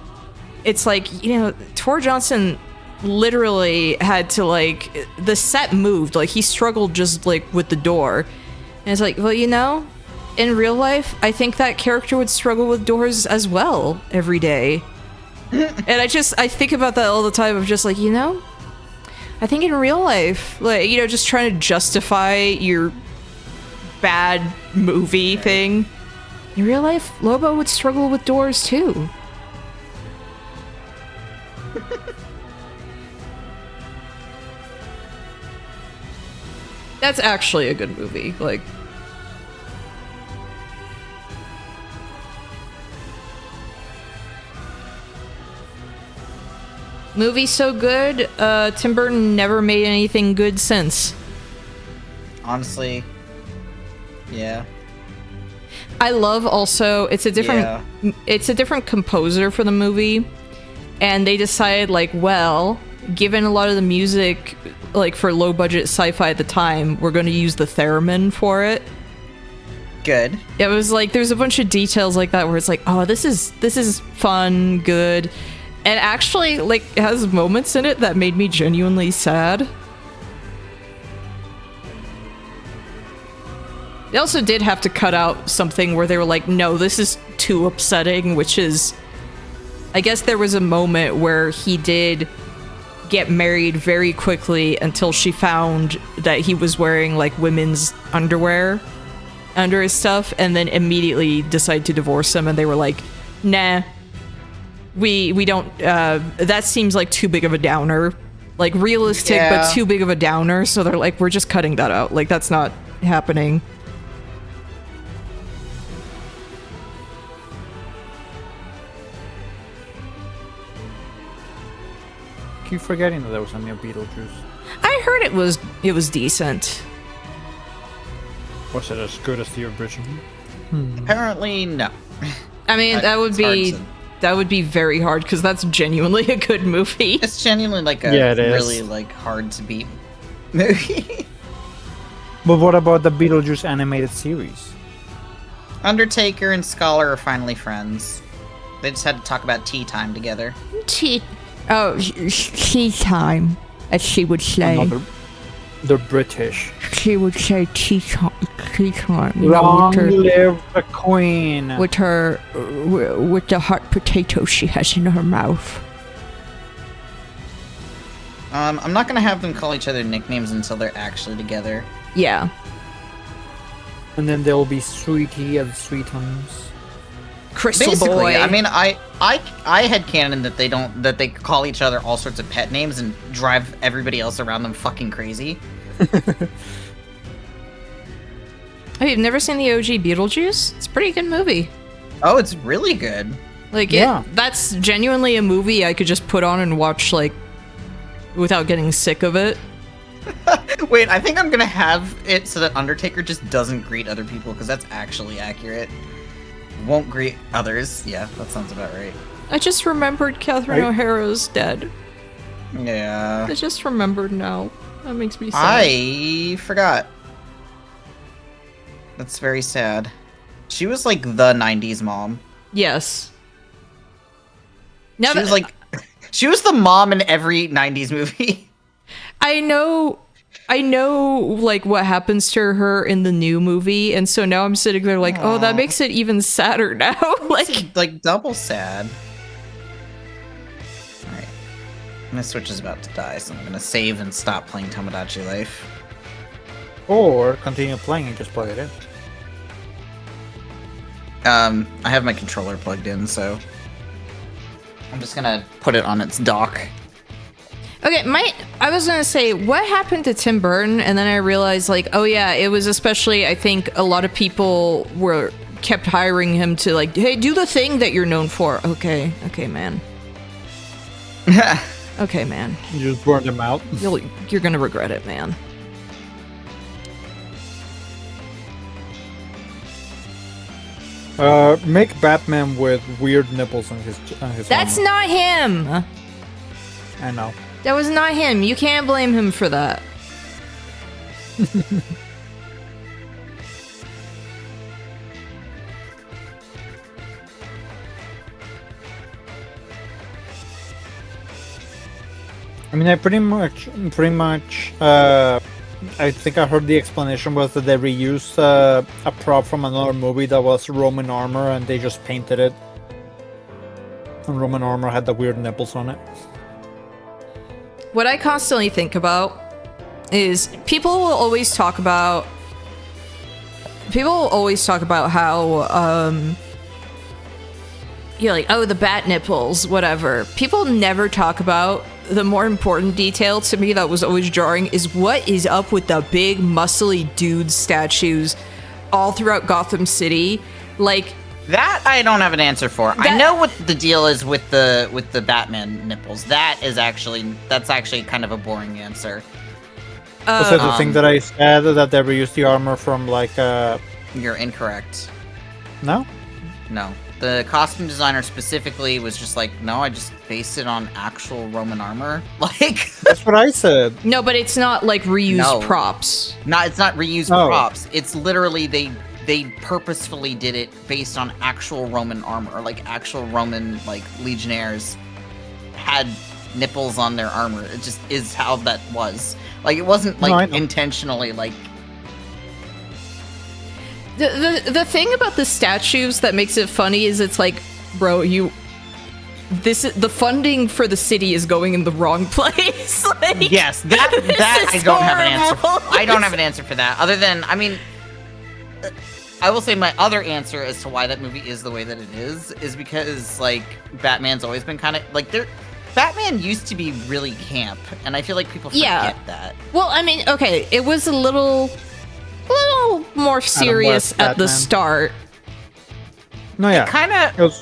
it's like, you know, Tor Johnson literally had to like the set moved, like he struggled just like with the door, and it's like, well, you know, in real life, I think that character would struggle with doors as well every day. And I think about that all the time of just like, you know, I think in real life, like, you know, just trying to justify your bad movie thing. In real life, Lobo would struggle with doors too. That's actually a good movie. Like, movie so good, Tim Burton never made anything good since. Honestly, yeah. I love also it's a different composer for the movie, and they decided like, well, given a lot of the music like for low budget sci-fi at the time, we're going to use the theremin for it. Good. It was like there's a bunch of details like that where it's like, oh, this is fun, good, and actually like it has moments in it that made me genuinely sad. They also did have to cut out something where they were like, no, this is too upsetting, which is, I guess there was a moment where he did get married very quickly until she found that he was wearing like women's underwear under his stuff, and then immediately decided to divorce him, and they were like, nah, we don't, that seems like too big of a downer. Like realistic, but too big of a downer, so they're like, we're just cutting that out. Like, that's not happening. Keep forgetting that there was a new Beetlejuice. I heard it was decent. Was it as good as the original? Apparently, no. I mean, that would It's hard be to- that would be very hard because that's genuinely a good movie. It's genuinely like a Yeah, it is. really like hard to beat movie. But what about the Beetlejuice animated series? Undertaker and Scholar are finally friends. They just had to talk about tea time together. Tea time, as she would say. Another, they're British. She would say tea time. Long live the Queen! With the hot potato she has in her mouth. I'm not gonna have them call each other nicknames until they're actually together. Yeah. And then there will be Sweetie and Sweetums. Crystal Basically, Boy. I mean, I had canon that they call each other all sorts of pet names and drive everybody else around them fucking crazy. Oh, you've never seen the OG Beetlejuice? It's a pretty good movie. Oh, it's really good. Like, Yeah. that's genuinely a movie I could just put on and watch, like, without getting sick of it. Wait, I think I'm gonna have it so that Undertaker just doesn't greet other people because that's actually accurate. Won't greet others. Yeah, that sounds about right. I just remembered Catherine Right. O'Hara's dead. Yeah. I just remembered now. That makes me sad. I forgot. That's very sad. She was like the 90s mom. Yes. Now She was like she was the mom in every 90s movie. I know, like, what happens to her in the new movie, and so now I'm sitting there like, oh, that Aw. makes it even sadder now. like double sad. Alright. My Switch is about to die, so I'm gonna save and stop playing Tomodachi Life. Or continue playing and just plug it in. I have my controller plugged in, so I'm just gonna put it on its dock. Okay, I was gonna say, what happened to Tim Burton? And then I realized, like, oh yeah, it was especially, I think, a lot of people kept hiring him to, like, hey, do the thing that you're known for. Okay, man. Okay, man. You just burn them out. You're gonna regret it, man. Make Batman with weird nipples on his That's armor. not him! I know. That was not him. You can't blame him for that. I mean, I pretty much, I think I heard the explanation was that they reused a prop from another movie that was Roman armor, and they just painted it. And Roman armor had the weird nipples on it. what I constantly think about is people will always talk about how you're like, oh, the bat nipples, whatever. People never talk about the more important detail to me that was always jarring is what is up with the big muscly dude statues all throughout Gotham City. Like, That I don't have an answer for. I know what the deal is with the Batman nipples. That's actually kind of a boring answer. Was it the thing that I said that they reused the armor from like You're incorrect. No? No. The costume designer specifically was just like, no, I just based it on actual Roman armor. Like, That's what I said. no, but it's not like reused No. props. it's not reused Oh. props. It's literally they purposefully did it based on actual Roman armor. Like actual Roman like legionnaires had nipples on their armor. It just is how that was. Like it wasn't No, I like know. intentionally like The thing about the statues that makes it funny is it's like, bro, the funding for the city is going in the wrong place. Like, yes, that is I don't have an answer. horrible. I don't have an answer for that. Other than I will say my other answer as to why that movie is the way that it is because like Batman's always been kind of like Batman used to be really camp, and I feel like people forget that. Well, I mean, okay, it was a little more serious West at the Batman. start. No, yeah.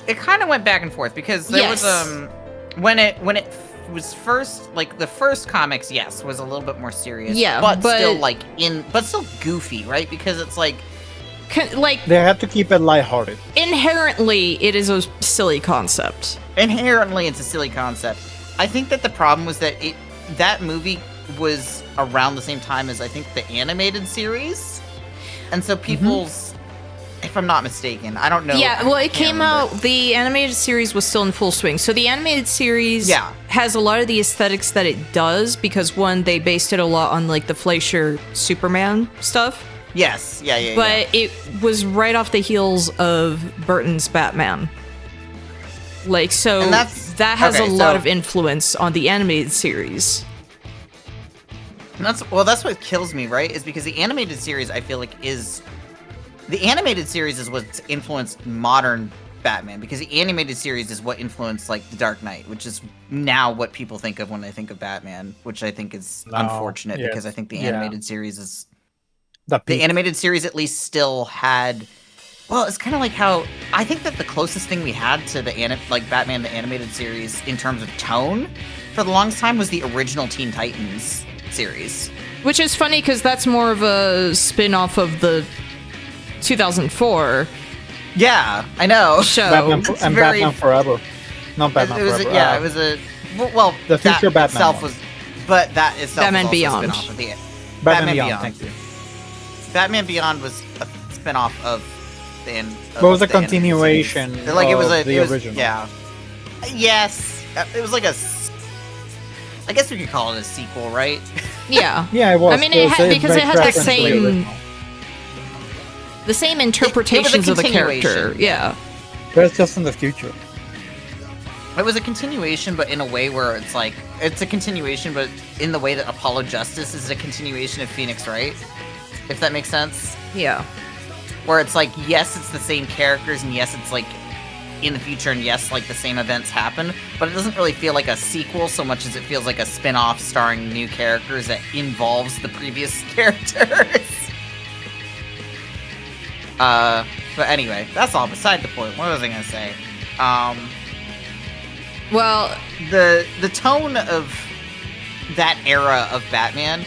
It kind of went back and forth because there Yes. was when it was first like the first comics, yes, was a little bit more serious. Yeah, but but- still goofy, right? Because it's like Like, They had to keep it lighthearted. inherently, it is a silly concept. inherently it's a silly concept. I think that the problem was that that movie was around the same time as I think the animated series, and so people's, if I'm not mistaken, I don't know. Yeah, I well, it can't came remember. out, the animated series was still in full swing. So the animated series Yeah. has a lot of the aesthetics that it does because, one, they based it a lot on, like, the Fleischer Superman stuff. Yes, yeah. But it was right off the heels of Burton's Batman. Like, so And that's- that has okay, a lot so- of influence on the animated series. And that's what kills me, right? Is because the animated series I feel like is what's influenced modern Batman, because the animated series is what influenced like The Dark Knight, which is now what people think of when they think of Batman, which I think is No, unfortunate yes, because I think the yeah. animated series is The the animated series at least still had. Well, it's kind of like how I think that the closest thing we had to the Batman the animated series in terms of tone for the longest time was the original Teen Titans series. Which is funny because that's more of a spin-off of the 2004 Yeah, I know. show. Batman Forever. Not Batman it was Forever. it was a well. The future that Batman itself one. was, but that itself Batman was also Beyond. A spin-off of the Batman Beyond. Thank you. Batman Beyond was a spin-off of the. But it was a the animated continuation series. Like it was of the it was, original. Yeah. Yes, it was like a. I guess we could call it a sequel, right? Yeah. Yeah, it was. I mean, it had, because it had the reference to same original. the same interpretations of the character. continuation. Yeah. But it's just in the future. It was a continuation, but in a way where it's like it's a continuation, but in the way that Apollo Justice is a continuation of Phoenix Wright, if that makes sense. Yeah. Where it's like, yes, it's the same characters, and yes, it's like in the future, and yes, like the same events happen, but it doesn't really feel like a sequel so much as it feels like a spin-off starring new characters that involves the previous characters. But anyway, that's all beside the point. What was I gonna say? Well, The tone of that era of Batman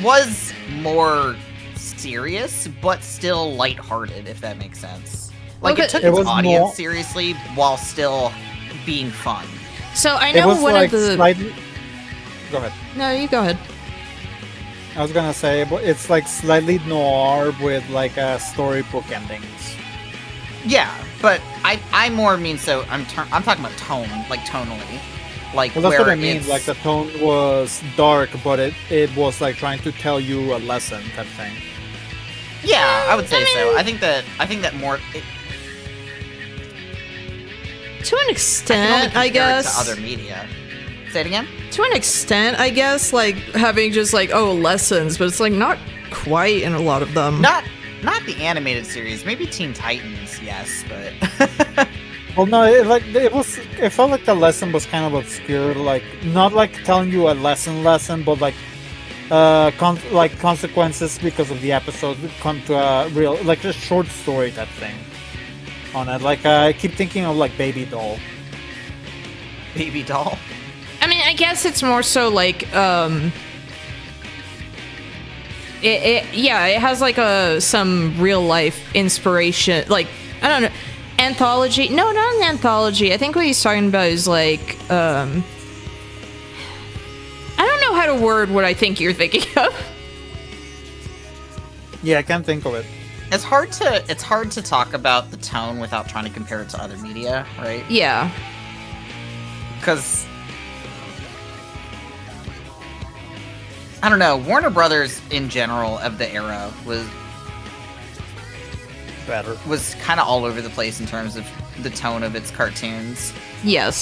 was more serious, but still lighthearted, if that makes sense. Like, Okay. it took It its was audience more- seriously while still being fun. so I It know was one like of the. slightly. Go ahead. No, you go ahead. I was gonna say it's like slightly noir with like a storybook endings. Yeah, but I more mean so I'm talking about tone, like tonally. Like, Well, that's where what I mean. it's- Like the tone was dark, but it was like trying to tell you a lesson type thing. Yeah, I would say so. I think that more... To an I can only extent, I compare it guess. to other media. Say it again. To an extent, I guess, like having just like lessons, but it's like not quite in a lot of them. Not the animated series. Maybe Teen Titans, yes, but Well, no, it felt like the lesson was kind of obscure, like not like telling you a lesson, but like consequences because of the episode would come to a real, like a short story type thing on it. Like I keep thinking of like Baby Doll. Baby Doll. I mean, I guess it's more so like, it has like some real life inspiration, like, I don't know, anthology. No, not an anthology. I think what he's talking about is like, I don't know how to word what I think you're thinking of. Yeah, I can't think of it. It's hard to talk about the tone without trying to compare it to other media, right? Yeah. Because I don't know, Warner Brothers in general of the era Better. was kind of all over the place in terms of the tone of its cartoons. Yes.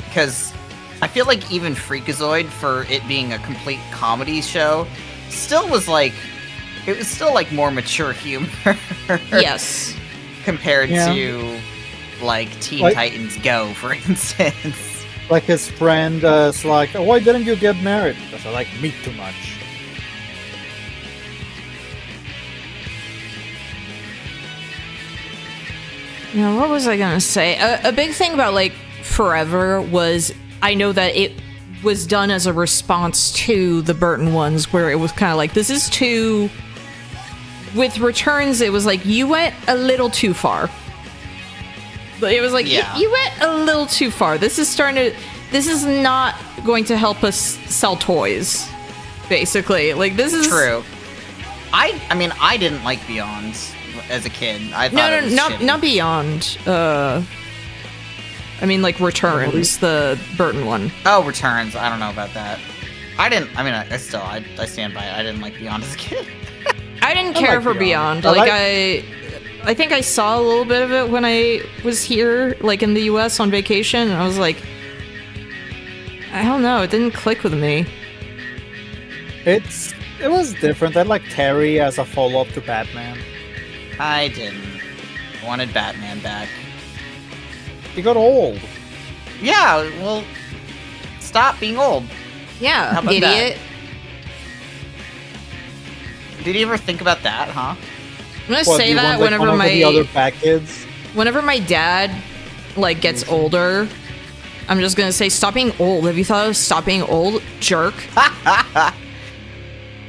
Because I feel like even Freakazoid, for it being a complete comedy show, still was like, it was still like more mature humor. Yes. Compared Yeah. to like Teen Like- Titans Go, for instance. Like his friend is like, why didn't you get married? Because I like meat too much. Now, what was I gonna say? A big thing about like Forever was I know that it was done as a response to the Burton ones, where it was kind of like, this is too. With Returns, it was like you went a little too far. But it was like Yeah. you went a little too far. This is starting to. This is not going to help us sell toys. Basically, like this is True. I mean, I didn't like Beyond as a kid. I thought it was shitty. not Beyond. I mean, like Returns, the Burton one. Oh, Returns. I don't know about that. I didn't. I mean, I stand by it. I didn't like Beyond as a kid. I didn't I care like for Beyond. Beyond. I I think I saw a little bit of it when I was here, like in the US on vacation, and I was like, I don't know, it didn't click with me. It was different. I like Terry as a follow-up to Batman. I didn't. Wanted Batman back. He got old. Yeah. Well, stop being old. Yeah, How about idiot. Did you ever think about that, huh? I'm gonna What, say you that want, like, one of the other Bat kids? whenever my dad like gets older, I'm just gonna say, stop being old. Have you thought of stop being old, jerk?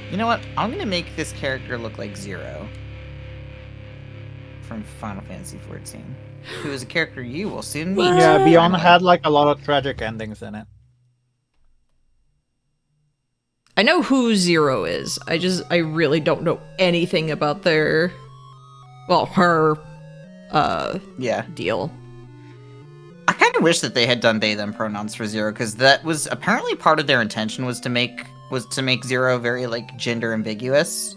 You know what? I'm gonna make this character look like Zero from Final Fantasy XIV, who is a character you will soon meet. Yeah, Beyond had like a lot of tragic endings in it. I know who Zero is. I really don't know anything about her Yeah. deal. I kind of wish that they had done they them pronouns for Zero, because that was apparently part of their intention was to make Zero very like gender ambiguous.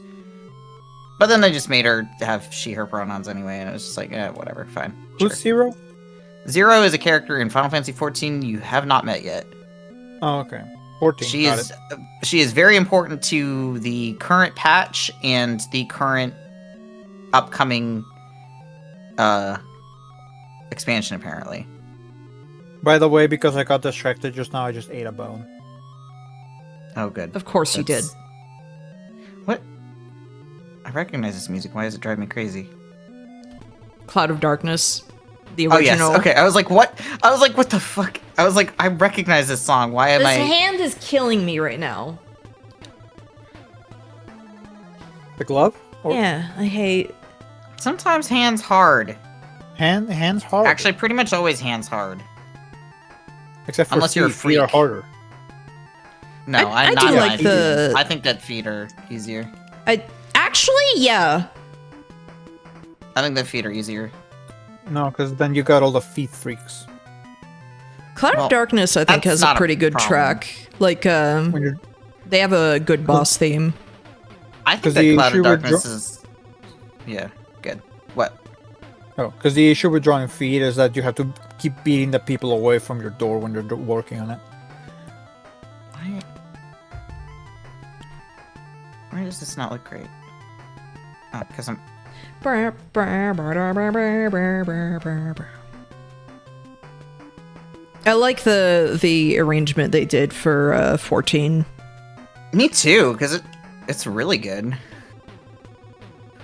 But then they just made her have she her pronouns anyway, and it was just like, whatever, fine. Who's Sure. Zero? Zero is a character in Final Fantasy XIV you have not met yet. Oh, okay. 14. She got is it. she is very important to the current patch and the current upcoming expansion apparently. By the way, because I got distracted just now, I just ate a bone. Oh good. Of course you did. That's- What? I recognize this music. Why does it drive me crazy? Cloud of Darkness, the Oh yes. original. Okay. I was like, what? I was like, what the fuck? I was like, I recognize this song. Why am This I? hand is killing me right now. The glove? Or Yeah, I hate. Sometimes hands hard. hands hard. Actually, pretty much always hands hard. except for unless you're a feet are freak. harder. No, I not do my like feet. the- I think that feet are easier. Yeah. I think that feet are easier. No, because then you got all the feet freaks. Cloud Well, of Darkness, I think, that's has a not a pretty good problem. track. Like, When you're they have a good boss theme. I think 'Cause that the Cloud issue of with Darkness is. Yeah, good. What? because the issue with drawing feet is that you have to keep beating the people away from your door when you're working on it. Why does this not look great? Oh, because I'm... I like the arrangement they did for 14. Me too, because it's really good.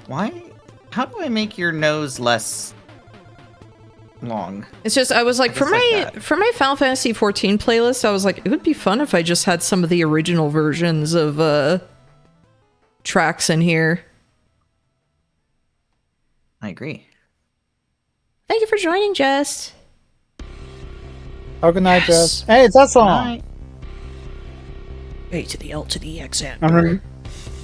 Why? How do I make your nose less long? It's just I was like for Just like my that. for my Final Fantasy 14 playlist, I was like it would be fun if I just had some of the original versions of tracks in here. I agree. Thank you for joining, Jess. Oh, good night, Yes. Jess. Hey, it's that song. Night. A to the L to the X and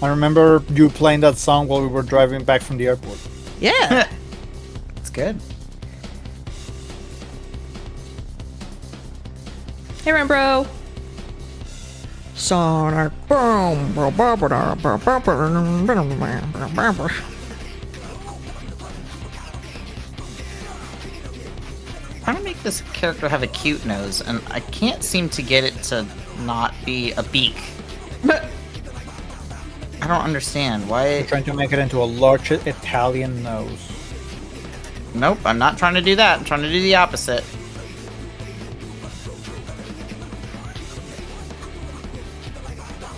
I remember you playing that song while we were driving back from the airport. yeah. It's good. Hey, Rembro. Sonic boom. Trying to make this character have a cute nose, and I can't seem to get it to not be a beak. I don't understand why. Trying to make it into a large Italian nose. Nope, I'm not trying to do that. I'm trying to do the opposite.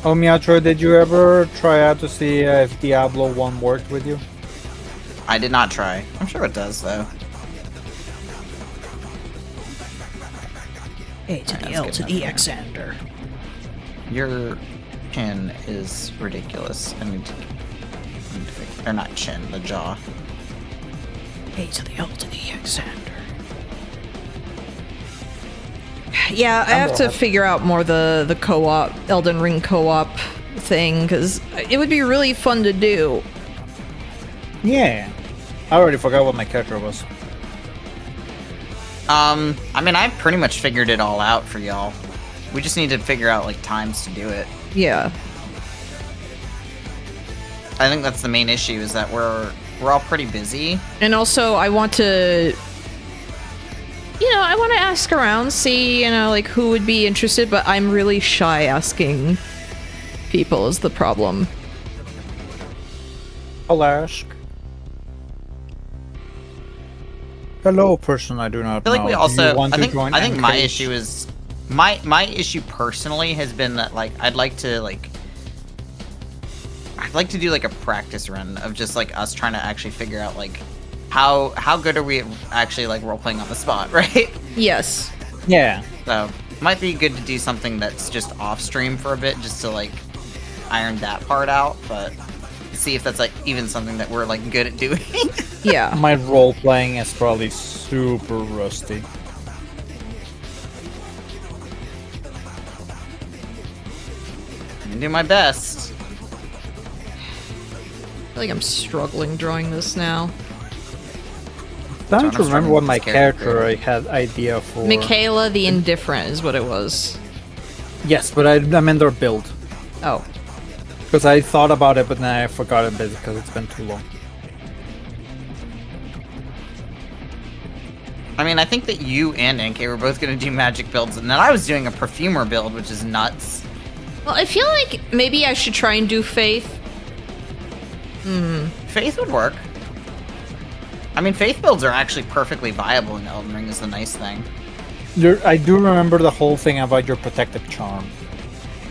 Oh, Miatro, did you ever try out to see if Diablo 1 worked with you? I did not try. I'm sure it does, though. A to the That's L good to enough the for X ender. Your chin is ridiculous. I need to fix... Or not chin, the jaw. A to the L to the X ender. Yeah, I have to figure out more the co-op, Elden Ring co-op thing, because it would be really fun to do. Yeah. I already forgot what my character was. I mean, I've pretty much figured it all out for y'all. We just need to figure out, like, times to do it. Yeah. I think that's the main issue, is that we're all pretty busy. And also, I want to... I want to ask around, see, like, who would be interested, but I'm really shy asking people is the problem. I'll ask. Hello, person I do not I feel like know. we Do also... you want I to think join my MKs? issue is... My issue personally has been that, like, I'd like to do, like, a practice run of just, like, us trying to actually figure out, like, how good are we at actually, like, role-playing on the spot, right? Yes. Yeah. So, might be good to do something that's just off-stream for a bit, just to, like, iron that part out, but see if that's, like, even something that we're, like, good at doing. Yeah. My role playing is probably super rusty. I'm gonna do my best. I feel like I'm struggling drawing this now. Trying I'm to remember struggling what with my this character. character I had idea for. Michaela the Indifferent is what it was. Yes, but I meant their build. Oh. Because I thought about it, but then I forgot a bit because it's been too long. I mean, I think that you and NK were both gonna do magic builds, and then I was doing a perfumer build, which is nuts. Well, I feel like maybe I should try and do Faith. Faith would work. I mean, Faith builds are actually perfectly viable in Elden Ring, is the nice thing. I do remember the whole thing about your protective charm.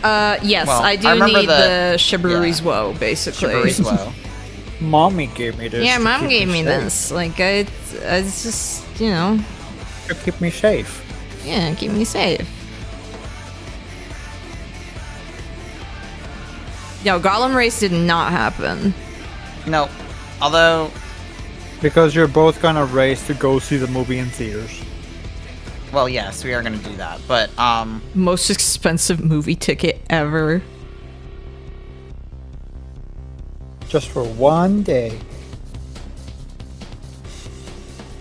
Yes, Well, I do I remember need the Shibari's Woe, basically. Shibari's Woe. Mommy gave me this. Yeah, to Mom keep gave me safe. this. Like, it's just, To keep me safe. yeah, keep me safe. Yo, Gollum Race did not happen. No. Although, Because you're both gonna race to go see the movie in theaters. well, yes, we are gonna do that, but, Most expensive movie ticket ever. Just for one day.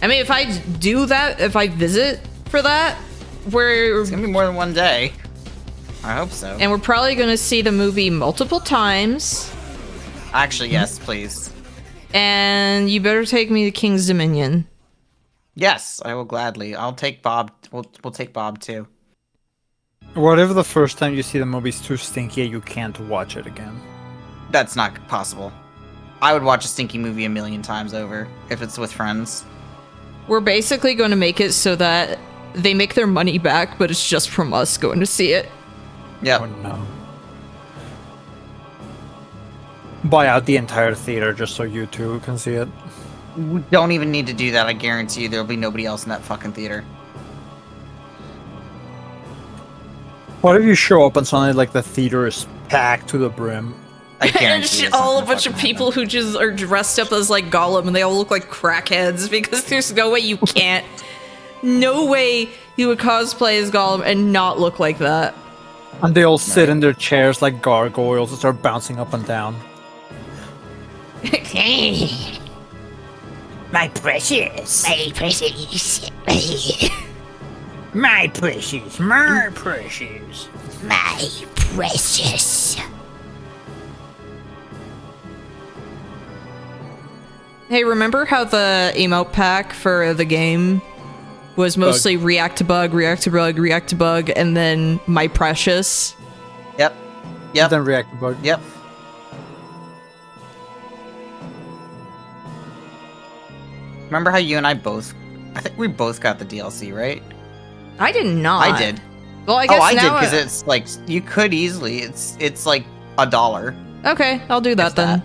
I mean, if I do that, if I visit for that, it's gonna be more than one day. I hope so. and we're probably gonna see the movie multiple times, Actually, yes, please. and you better take me to King's Dominion. Yes, I will gladly. I'll take Bob. We'll take Bob too. What if the first time you see the movie's too stinky and you can't watch it again? That's not possible. I would watch a stinky movie a million times over if it's with friends. We're basically going to make it so that they make their money back, but it's just from us going to see it. Yep. Oh no. Buy out the entire theater just so you two can see it. We don't even need to do that. I guarantee you there'll be nobody else in that fucking theater. What if you show up and suddenly like the theater is packed to the brim? I And guarantee it's it's all not a gonna bunch of fucking people who just are dressed up as like Gollum and they all look like crackheads because there's no way you can't. No way you would cosplay as Gollum and not look like that. And they all sit in their chairs like gargoyles and start bouncing up and down. My precious. My precious. My precious. My precious. My precious. Hey, remember how the emote pack for the game was mostly react to bug, react to bug, react to bug, and then my precious? Yep. Yep. Then react to bug. Yep. Remember how you and I both... I think we both got the DLC, right? I did not. I did. Well, I guess I did now because it's like you could easily. It's like $1. Okay, I'll do that If then.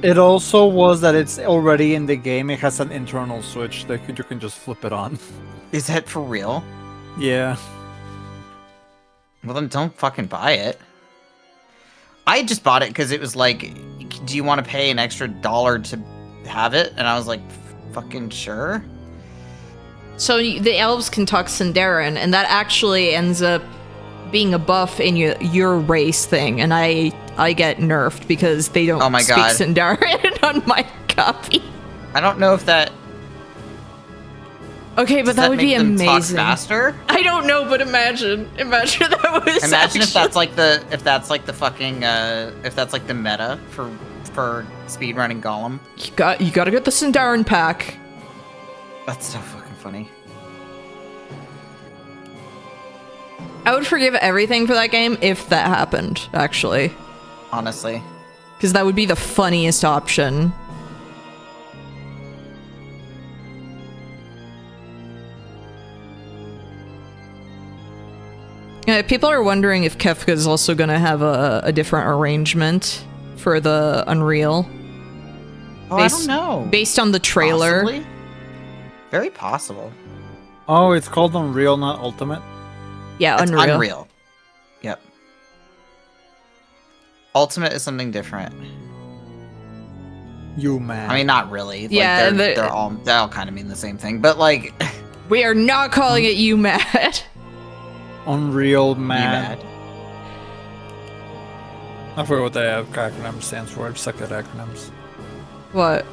It also was that it's already in the game. It has an internal switch that you can just flip it on. Is that for real? Yeah. Well, then don't fucking buy it. I just bought it because it was like, do you want to pay an extra $1 to have it? And I was like, fucking sure. So the elves can talk Sindarin, and that actually ends up being a buff in your race thing, and I get nerfed because they don't Oh my speak God. Sindarin on my copy. I don't know if that. Okay, but Does that would be make them talk amazing. faster? I don't know, but imagine that was. Imagine if that's actually- like the fucking if that's like the meta for speedrunning Gollum. you got to get the Sindarin pack. That's so fucking funny. I would forgive everything for that game if that happened, actually, Honestly. because that would be the funniest option. People are wondering if Kefka is also going to have a different arrangement for the Unreal. Oh, I don't know. Based on the trailer. Possibly? Very possible. Oh, it's called Unreal, not Ultimate. Yeah, It's Unreal. Unreal. Yep. Ultimate is something different. You man. I mean, not really. Like, Yeah, they all kind of mean the same thing, but like, We are not calling it you mad. Unreal be man. mad. I forget what the acronym stands for. I suck at acronyms. What?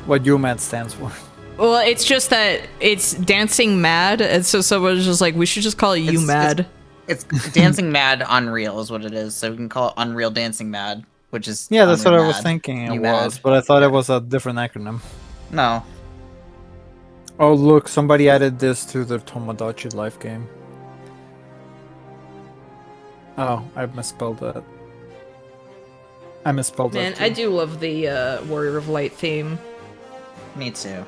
What UMAD stands for. Well, it's just that it's Dancing Mad, and so someone's just like, we should just call it you It's- mad. It's Dancing Mad Unreal is what it is, so we can call it Unreal Dancing Mad, which is Yeah, that's what Unreal I was Mad. thinking it You was, mad. but I thought it was a different acronym. No. Oh, look, somebody added this to the Tomodachi Life game. Oh, I misspelled that. I misspelled Man, that. Too. I do love the Warrior of Light theme. Me too.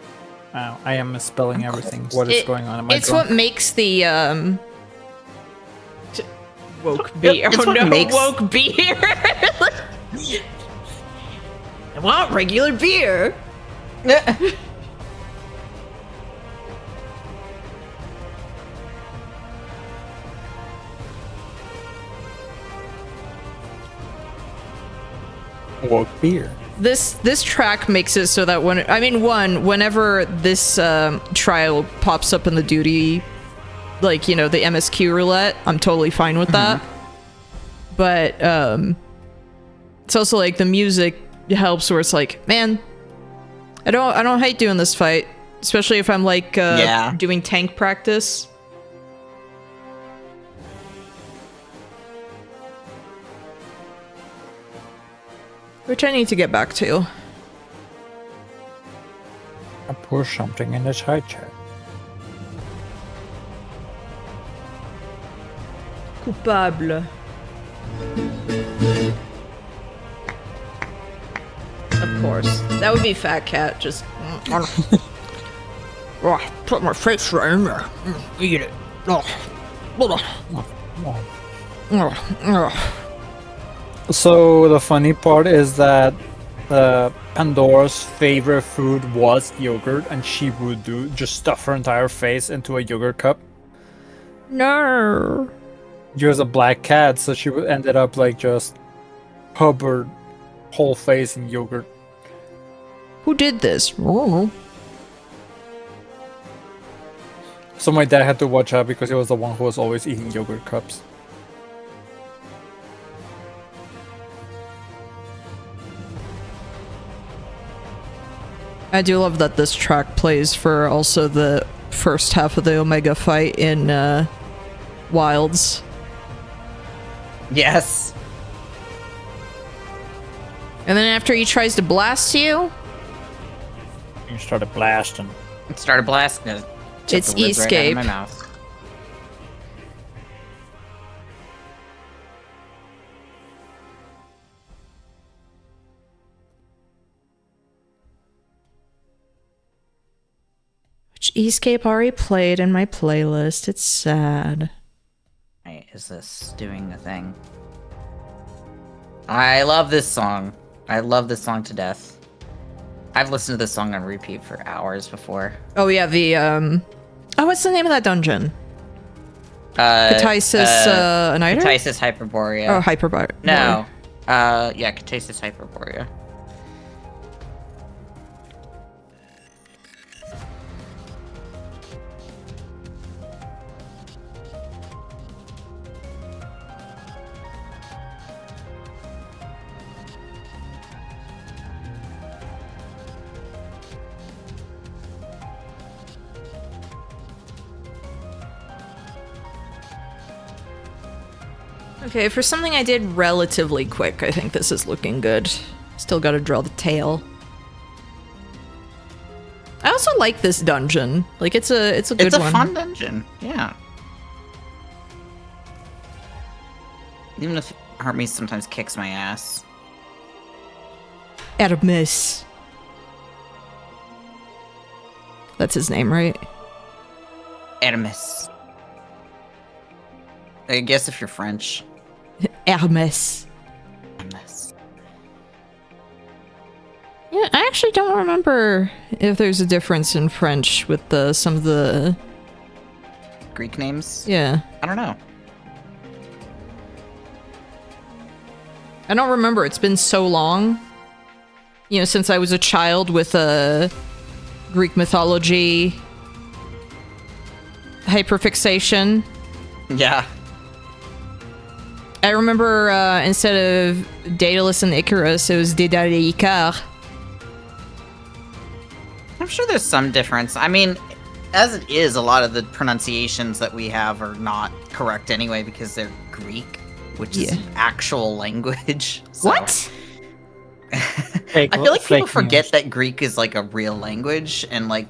Oh, I am misspelling everything. What is going on? Am I It's drunk? what makes the woke beer. it's Oh what no, makes- woke beer. I want regular beer. Woke beer. This track makes it so that whenever this trial pops up in the duty, like, you know, the MSQ roulette, I'm totally fine with that. But it's also like the music helps where it's like, man, I don't hate doing this fight, especially if I'm like Yeah. doing tank practice. Which I need to get back to. A Or something in the side chat. Coupable. Of course. That would be Fat Cat, just... Put my face right in there. Eat it. So the funny part is that Pandora's favorite food was yogurt, and she would just stuff her entire face into a yogurt cup. No. She was a black cat, so she ended up like just hub her whole face in yogurt. Who did this? Oh. So my dad had to watch out because he was the one who was always eating yogurt cups. I do love that this track plays for also the first half of the Omega fight in Wilds. Yes. And then after he tries to blast you, You started blasting. It started blasting. It took It's the words right out of Escape. my mouth. which Escape already played in my playlist. It's sad. Wait, is this doing the thing? I love this song. I love this song to death. I've listened to this song on repeat for hours before. Oh yeah, the oh, what's the name of that dungeon? Katasis Aniter? Katasis Hyperborea. Oh, Hyperbar. No. Yeah, Katasis Hyperborea. Okay, for something I did relatively quick, I think this is looking good. Still gotta draw the tail. I also like this dungeon. Like, it's a good It's a one. fun dungeon. Yeah. Even if Hermes sometimes kicks my ass. Hermes. That's his name, right? Hermes. I guess if you're French. Hermes. Hermes. Yeah, I actually don't remember if there's a difference in French with some of the... Greek names? Yeah. I don't know. I don't remember. It's been so long. You know, since I was a child with a Greek mythology hyperfixation. Yeah. I remember instead of Daedalus and Icarus, it was Dédale et Icar. I'm sure there's some difference. I mean, as it is, a lot of the pronunciations that we have are not correct anyway because they're Greek, which is Yeah. an actual language. So- What? I feel like people Fake forget news. that Greek is like a real language and like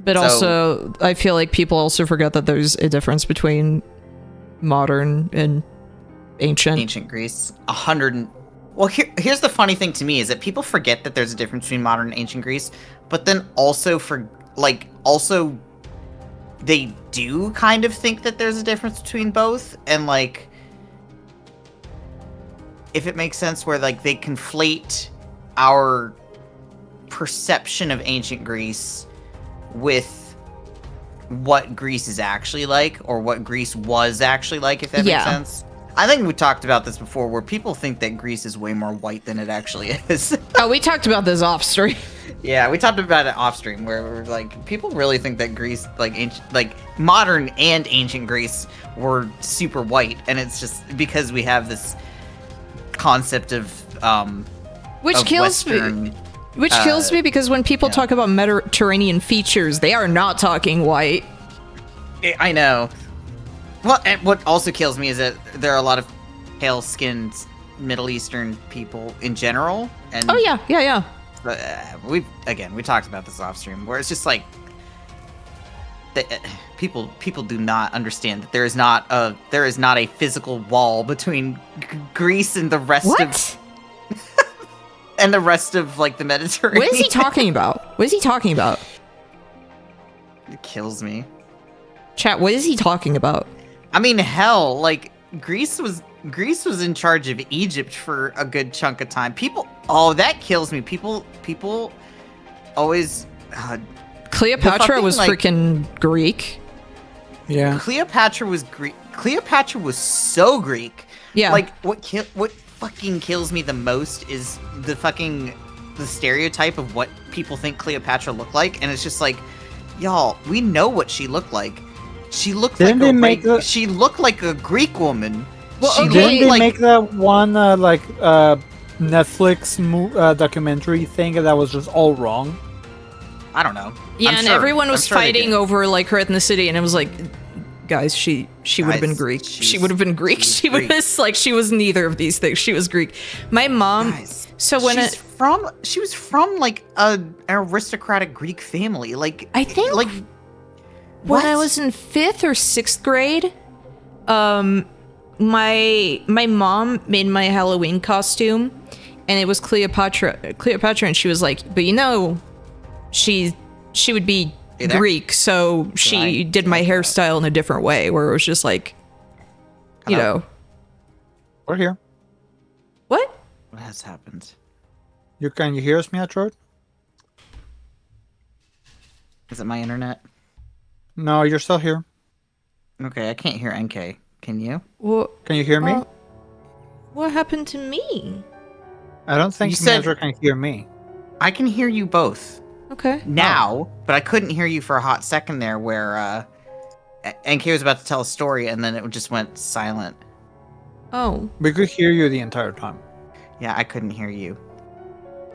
But So- also, I feel like people also forget that there's a difference between modern and ancient. ancient Greece. Well, here's the funny thing to me is that people forget that there's a difference between modern and ancient Greece, but then also they do kind of think that there's a difference between both, and like if it makes sense where like they conflate our perception of ancient Greece with what Greece is actually like, or what Greece was actually like, if that Yeah. makes sense. I think we talked about this before, where people think that Greece is way more white than it actually is. Oh, we talked about this off stream. Yeah, we talked about it off stream, where we're like, people really think that Greece, like modern and ancient Greece, were super white, and it's just because we have this concept of Which of kills Western. me. Which kills me because when people yeah. talk about Mediterranean features, they are not talking white. I know. Well, and what also kills me is that there are a lot of pale-skinned Middle Eastern people in general, and Oh yeah, yeah, yeah. we talked about this off stream, where it's just like people do not understand that there is not a physical wall between Greece and the rest What? and the rest of like the Mediterranean. What is he talking about? What is he talking about? It kills me. Chat, what is he talking about? I mean, hell, like Greece was in charge of Egypt for a good chunk of time. That kills me. People always. Cleopatra fucking, was like- freaking Greek. Yeah. Cleopatra was Greek. Cleopatra was so Greek. Yeah. Like what fucking kills me the most is the stereotype of what people think Cleopatra looked like, and it's just like, y'all, we know what she looked like. She looked Didn't they make she looked like a Greek woman. Well, She okay, Didn't looked they like make that one Netflix documentary thing that was just all wrong? I don't know. Yeah, I'm and sure- everyone I'm was sure they fighting did. over like her ethnicity, and it was like, guys, she would have been Guys, Greek. She she's- would have been Greek. she's She Greek. was like, she was neither of these things. She was Greek. My mom. Guys, So when she was from like an aristocratic Greek family. Like I think like when I what? was in 5th or 6th grade, my mom made my Halloween costume, and it was Cleopatra, and she was like, but you know, she would be Hey there. Greek, so she did my hairstyle in a different way, where it was just like, you Hello? know, We're here. what? What has happened? Can you hear us, Metroid? Is it my internet? No, you're still here. Okay, I can't hear NK. Can you? What? Can you hear me? What happened to me? I don't think You said- Metroid can hear me. I can hear you both Okay. now, but I couldn't hear you for a hot second there where NK was about to tell a story and then it just went silent. Oh. We could hear you the entire time. Yeah, I couldn't hear you.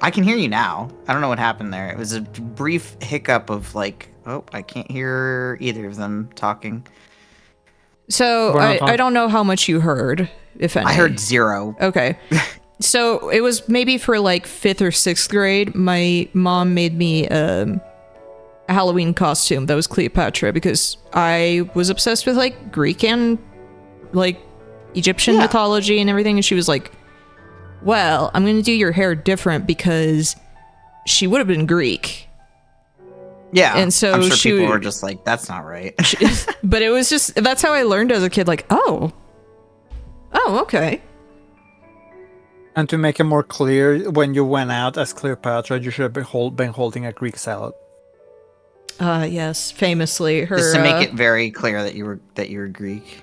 I can hear you now. I don't know what happened there. It was a brief hiccup of like, oh, I can't hear either of them talking. So We're not talking- I don't know how much you heard, if any. I heard 0. Okay. So it was maybe for like 5th or 6th grade. My mom made me a Halloween costume that was Cleopatra because I was obsessed with like Greek and like Egyptian Yeah. mythology and everything. And she was like, well, I'm going to do your hair different because she would have been Greek. Yeah. And so I'm sure she- people were just like, that's not right. But it was just, that's how I learned as a kid. Like, oh, okay. And to make it more clear, when you went out as Cleopatra, you should have been holding a Greek salad. Yes, famously her. Just to make it very clear that you were Greek.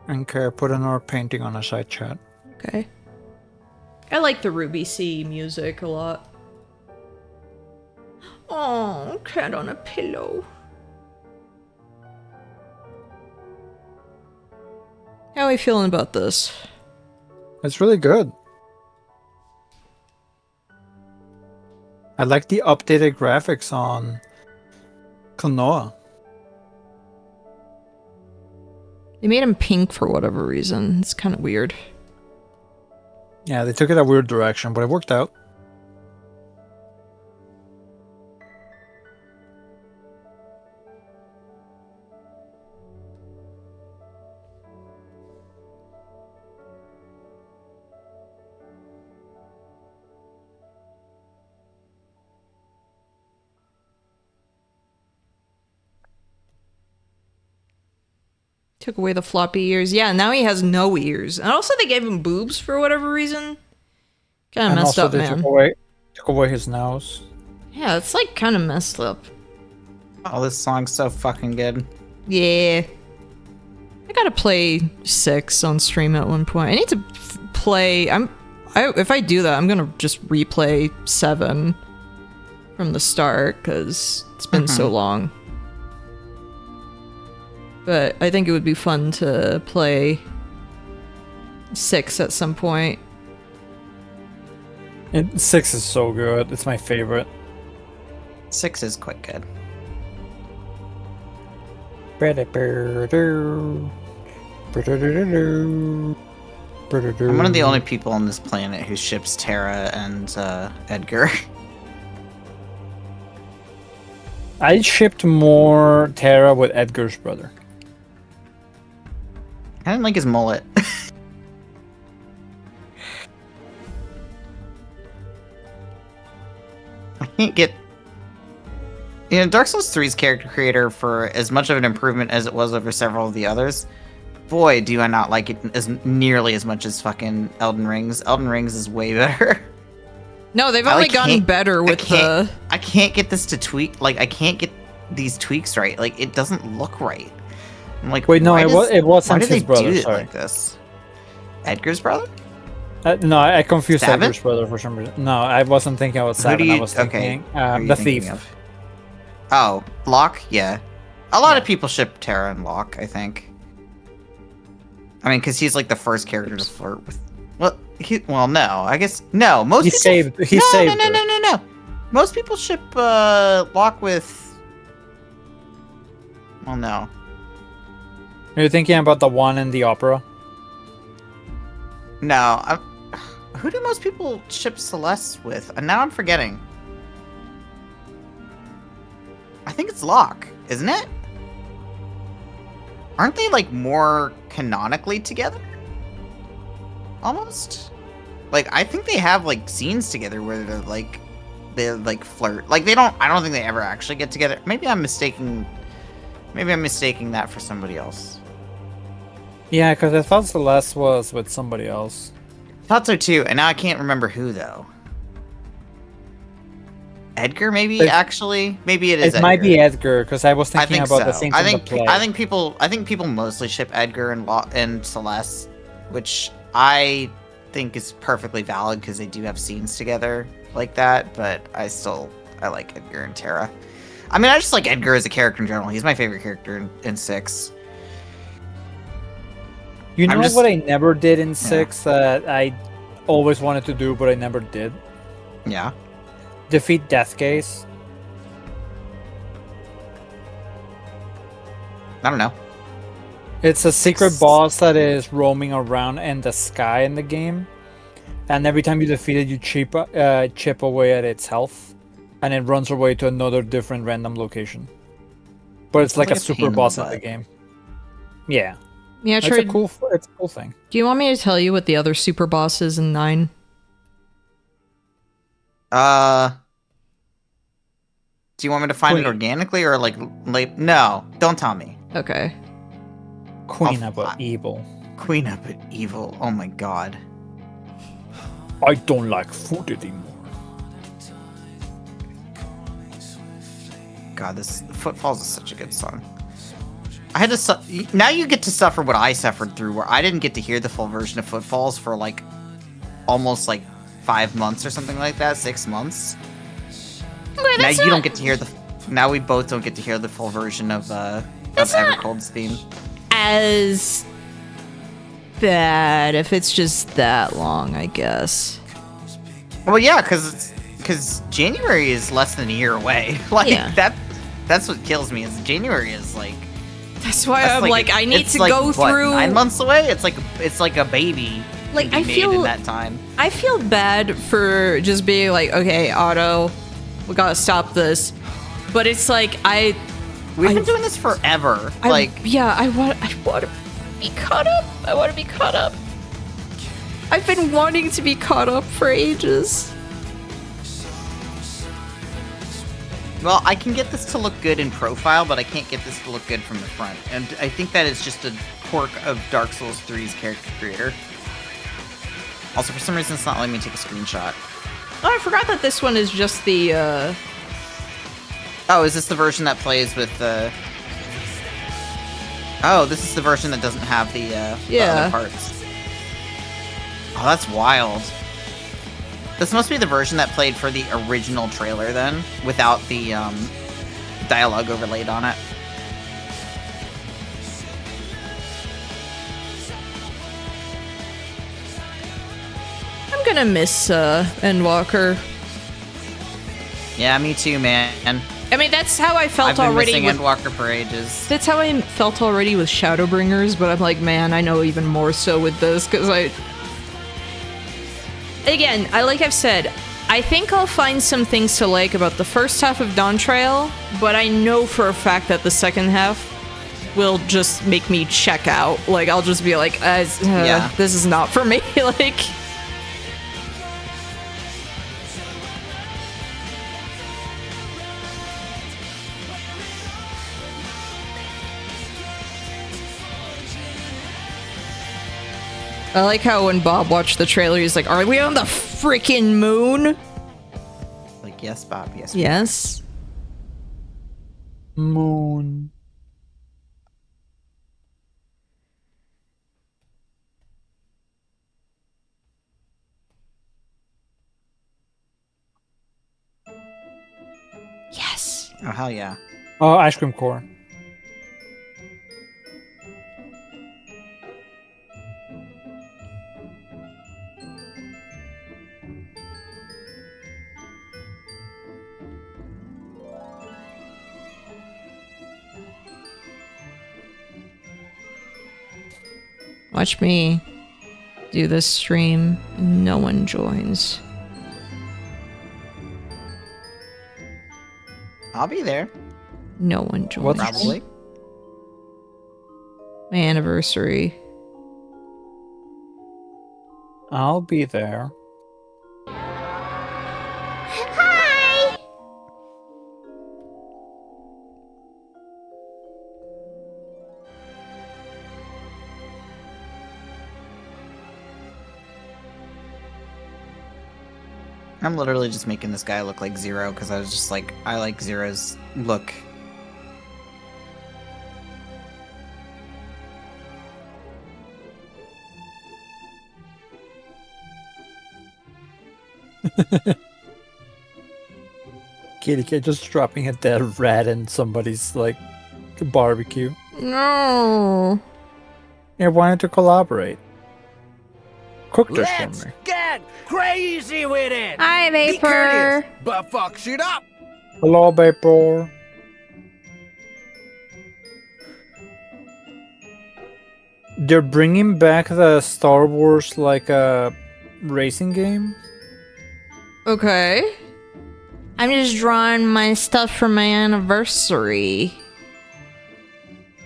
Okay, put another painting on a side chat. Okay. I like the Ruby C music a lot. Oh, cat on a pillow. How are we feeling about this? It's really good. I like the updated graphics on Klonoa. They made him pink for whatever reason. It's kind of weird. Yeah, they took it a weird direction, but it worked out. Took away the floppy ears. Yeah, now he has no ears. And also they gave him boobs for whatever reason. Kind of And messed also up, they man. took away his nose. Yeah, it's like kind of messed up. Oh, this song's so fucking good. Yeah. I gotta play 6 on stream at one point. I need to play. If I do that, I'm gonna just replay 7 from the start because it's been so long. But I think it would be fun to play 6 at some point. 6 is so good. It's my favorite. 6 is quite good. I'm one of the only people on this planet who ships Terra and Edgar. I shipped more Terra with Edgar's brother. I didn't like his mullet. I can't get... Dark Souls 3's character creator, for as much of an improvement as it was over several of the others, boy, do I not like it as nearly as much as fucking Elden Rings. Elden Rings is way better. No, they've I, only like, gotten can't- better with the. I can't get this to tweak. Like, I can't get these tweaks right. Like, it doesn't look right. I'm like, Wait, no, why it why wasn't do they his brother. do it Sorry. like this? Edgar's brother? No, I confused Savin? Edgar's brother for some reason. No, I wasn't thinking about Who do Savin. I you- was okay, thinking who are you the thinking thief. of? Oh, Locke? Yeah. A lot of people ship Terra and Locke, I think. I mean, because he's like the first character to flirt with. Well, no. I guess no. Most He people saved. He no, saved. no, her. no, no, no, no. Most people ship Locke with. Well, no. Are you thinking about the one in the opera? No. Who do most people ship Celeste with? And now I'm forgetting. I think it's Locke, isn't it? Aren't they like more canonically together? Almost. Like I think they have like scenes together where they like flirt. Like they don't. I don't think they ever actually get together. Maybe I'm mistaking. Maybe I'm mistaking that for somebody else. Yeah, because I thought Celeste was with somebody else. Thought so too, and now I can't remember who though. Edgar, maybe It- actually, maybe it is. It might Edgar. be Edgar, because I was I thinking think about so. the same I from think the play. I think people mostly ship Edgar and Celeste, which I think is perfectly valid because they do have scenes together like that. But I like Edgar and Terra. I mean, I just like Edgar as a character in general. He's my favorite character in 6. You know I'm just- what I never did in 6 that I always wanted to do, but I never did? Yeah. Defeat Deathcase. I don't know. It's a secret boss that is roaming around in the sky in the game, and every time you defeat it, you chip away at its health, and it runs away to another different random location. But it's like a pain super in the boss in the butt. game. Yeah, Yeah, it's a tried. cool. It's a cool thing. Do you want me to tell you what the other super boss is in 9? Do you want me to find it Queen. organically or like no, don't tell me. Okay. Queen Oh, of evil. Queen of it evil. Oh my god. I don't like food anymore. God, this Footfalls is such a good song. I had to now you get to suffer what I suffered through, where I didn't get to hear the full version of Footfalls for like almost like 5 months or something like that, 6 months. Now you don't get to hear the. Now we both don't get to hear the full version of Evercold's theme. As bad if it's just that long, I guess. Well, yeah, because January is less than a year away. Like Yeah. that's what kills me. Is January is like. That's why That's I'm like, I need it's to like, go what, through. 9 months away. It's like a baby. Like, can be I made in feel- that time. I feel bad for just being like, okay, Otto, we gotta stop this. But it's like We've been doing this forever. I want to be caught up. I want to be caught up. I've been wanting to be caught up for ages. Well, I can get this to look good in profile, but I can't get this to look good from the front. And I think that is just a quirk of Dark Souls 3's character creator. Also, for some reason, it's not letting me take a screenshot. Oh, I forgot that this one is just the Oh, is this the version that plays with the... Oh, this is the version that doesn't have the Yeah. other parts. Oh, that's wild. This must be the version that played for the original trailer, then, without the dialogue overlaid on it. I'm gonna miss Endwalker. Yeah, me too, man. I mean, that's how I felt I've been already missing with Endwalker for ages. That's how I felt already with Shadowbringers, but I'm like, man, I know even more so with this because again, like I've said, I think I'll find some things to like about the first half of Dawn Trail, but I know for a fact that the second half will just make me check out. Like, I'll just be like, this is not for me. Like, I like how when Bob watched the trailer, he's like, are we on the freaking moon? Like, yes, Bob, yes. Yes. Moon. Yes. Oh, hell yeah. Oh, ice cream core. Watch me do this stream and no one joins. I'll be there. No one joins. What's- Probably. My anniversary. I'll be there. Hi. I'm literally just making this guy look like Zero because I was just like, I like Zero's look. Kitty cat just dropping a dead rat in somebody's like barbecue. No. I wanted to collaborate. Cook this Let's for me. get crazy with it. Hi, Be Vapor. courteous, but fuck shit up. Hello, Vapor. They're bringing back the Star Wars racing game. Okay. I'm just drawing my stuff for my anniversary.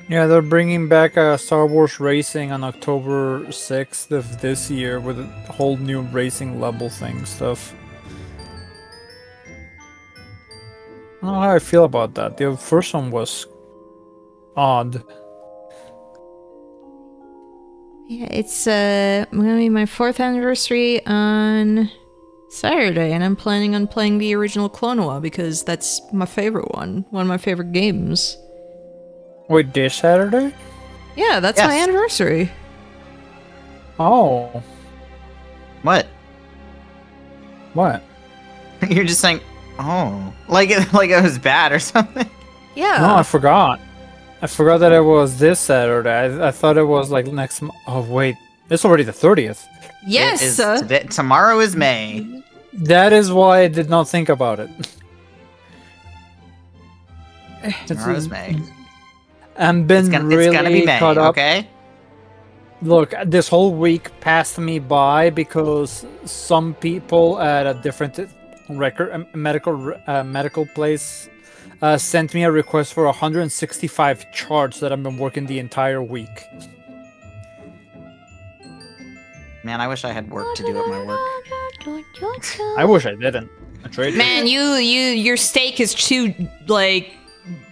Yeah, they're bringing back Star Wars Racing on October 6th of this year with a whole new racing level thing stuff. I don't know how I feel about that. The first one was odd. Yeah, it's gonna be my 4th anniversary on Saturday, and I'm planning on playing the original Clonoa because that's my favorite one of my favorite games. Wait, this Saturday? Yeah, that's my Yes. anniversary. Oh, What? what? You're just saying, oh, like it was bad or something. Yeah. No, I forgot. I forgot that it was this Saturday. I thought it was like next month. Oh, wait. It's already the 30th. yes. It is today, tomorrow is May. That is why I did not think about it. Tomorrow is May. I've been It's really gonna be May, caught up. okay? Look, this whole week passed me by because some people at a different medical place sent me a request for 165 charts that I've been working the entire week. Man, I wish I had work to do at my work. I wish I didn't. I traded. Man, your steak is too like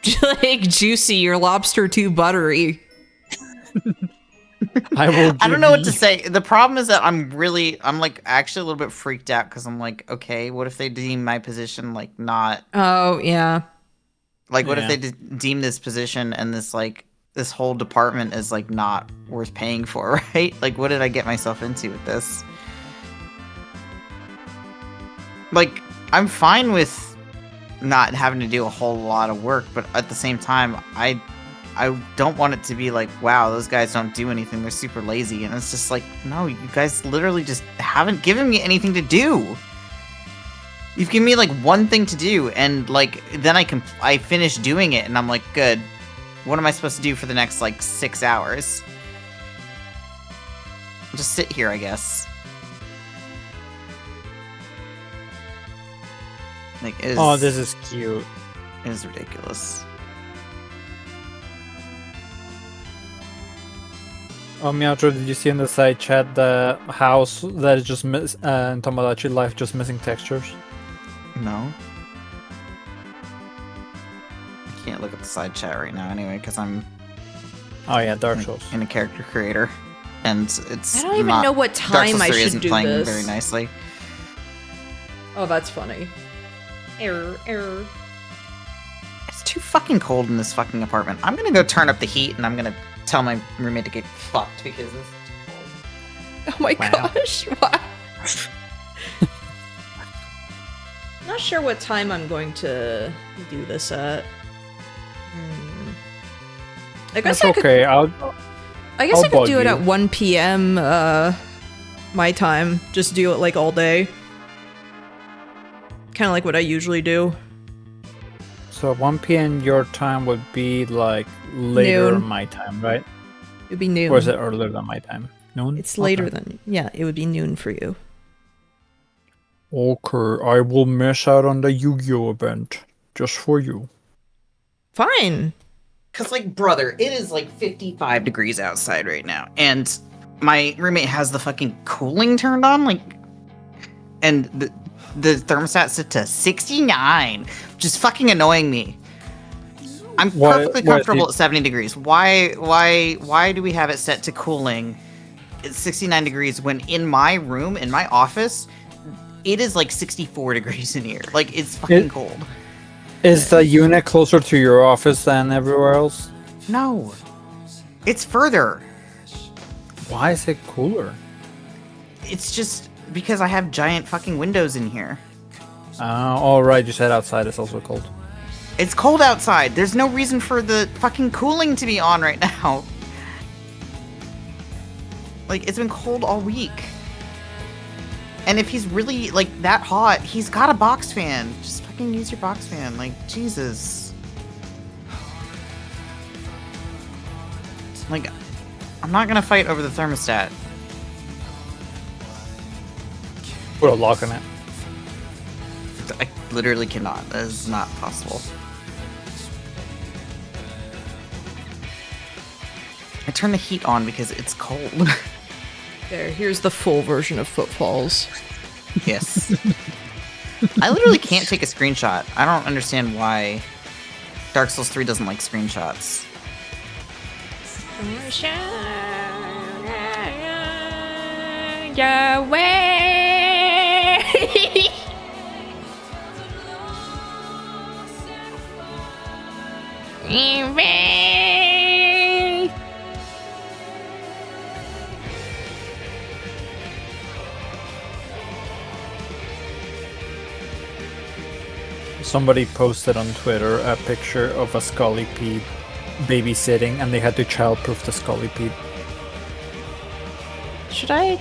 juicy. Your lobster too buttery. I will. I don't know what to give say. The problem is that I'm like actually a little bit freaked out because I'm like, okay, what if they deem my position like not Oh yeah. like what Yeah. if they deem this position and this whole department is like not worth paying for, right? Like, what did I get myself into with this? Like, I'm fine with not having to do a whole lot of work, but at the same time, I don't want it to be like, wow, those guys don't do anything. They're super lazy. And it's just like, no, you guys literally just haven't given me anything to do. You've given me like one thing to do, and like then I finish doing it, and I'm like, good. What am I supposed to do for the next like 6 hours? Just sit here, I guess. Like, it is, Oh, this is cute. it is ridiculous. Oh, Miyato, did you see in the side chat the house that is just in Tomodachi Life just missing textures? No. I can't look at the side chat right now anyway, because I'm Oh yeah, Dark Souls. in a character creator. And it's I don't even not- know what Dark time Souls I 3 should isn't do playing this. very nicely. Oh, that's funny. Error, error. It's too fucking cold in this fucking apartment. I'm gonna go turn up the heat and I'm gonna tell my roommate to get fucked because it's too cold. Oh my Wow. gosh, wow. Not sure what time I'm going to do this at. I guess That's I could. okay. I guess I'll I could bug do it you. at 1 p.m. My time. Just do it like all day. Kind of like what I usually do. So 1 p.m. your time would be like later Noon. my time, right? It'd be noon. Or is it earlier than my time? Noon? It's later Okay. than. Yeah, it would be noon for you. Okay, I will miss out on the Yu-Gi-Oh event just for you. Fine. Cause like, brother, it is like 55 degrees outside right now, and my roommate has the fucking cooling turned on, like, and the thermostat set to 69, which is fucking annoying me. I'm Why- perfectly why- comfortable at 70 degrees. Why do we have it set to cooling at 69 degrees when in my room, in my office, it is like 64 degrees in here? Like, it's fucking cold. Is the unit closer to your office than everywhere else? No, it's further. Why is it cooler? It's just because I have giant fucking windows in here. All right, you said outside it's also cold. It's cold outside. There's no reason for the fucking cooling to be on right now. Like, it's been cold all week. And if he's really, like, that hot, he's got a box fan. Just fucking use your box fan. Like, Jesus. Like, I'm not gonna fight over the thermostat. Put a lock on it. I literally cannot. That is not possible. I turn the heat on because it's cold. There, here's the full version of Footfalls. Yes. I literally can't take a screenshot. I don't understand why Dark Souls 3 doesn't like screenshots. Somebody posted on Twitter a picture of a Scullypede babysitting, and they had to childproof the Scullypede. Should I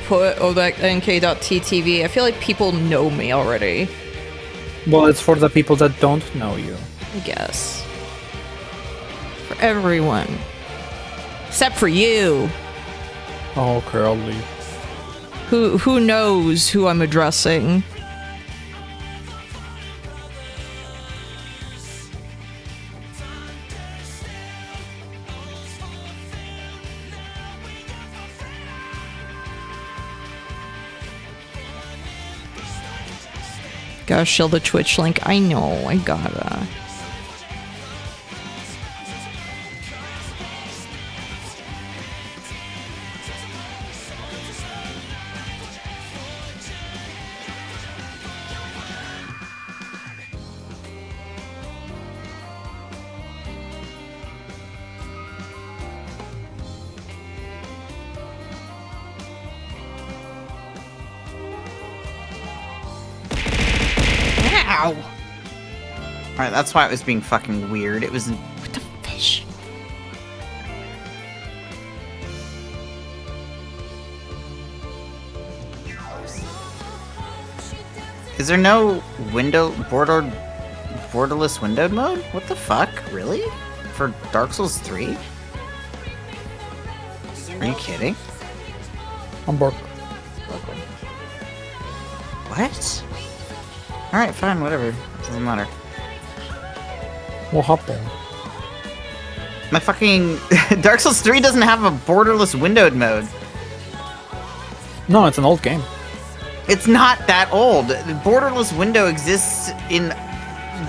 put NK.TTV? I feel like people know me already. Well, it's for the people that don't know you. I guess. For everyone. Except for you. Oh, okay, I'll leave. Who knows who I'm addressing? Gotta show the Twitch link. I know, I gotta. Ow! Alright, that's why it was being fucking weird. It was... What the fish? Is there no borderless windowed mode? What the fuck? Really? For Dark Souls 3? Are you kidding? I'm Bork. What? Alright, fine, whatever. Doesn't matter. What happened? My fucking Dark Souls 3 doesn't have a borderless windowed mode. No, it's an old game. It's not that old. The borderless window exists in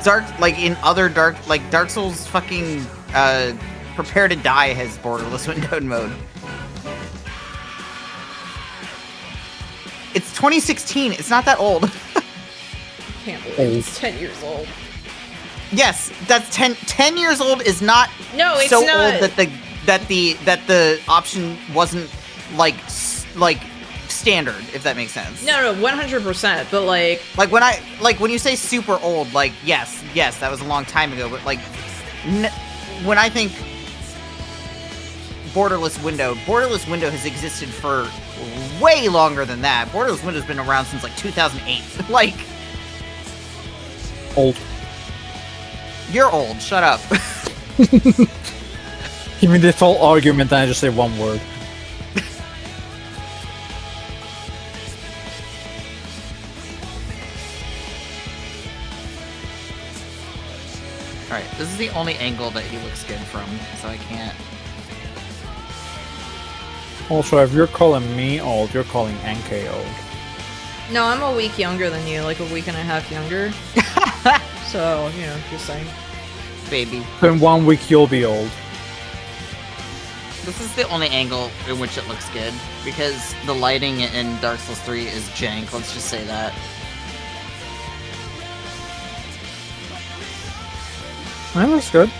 Dark Souls fucking Prepare to Die has borderless windowed mode. It's 2016. It's not that old. Can't believe it's 10 years old. Yes, that's 10 years old is not No, it's so not. old that the option wasn't like standard, if that makes sense. No, 100%. But like, When you say super old, like yes, that was a long time ago, but like when I think borderless window has existed for way longer than that. Borderless window's been around since like 2008. Like, Old. you're old. Shut up. Give me this whole argument and I just say one word. Alright, this is the only angle that he looks good from, so I can't. Also, if you're calling me old, you're calling NK old. no, I'm a week younger than you, like a week and a half younger. So, just saying. Baby. In 1 week, you'll be old. This is the only angle in which it looks good, because the lighting in Dark Souls 3 is jank, let's just say that. That looks good.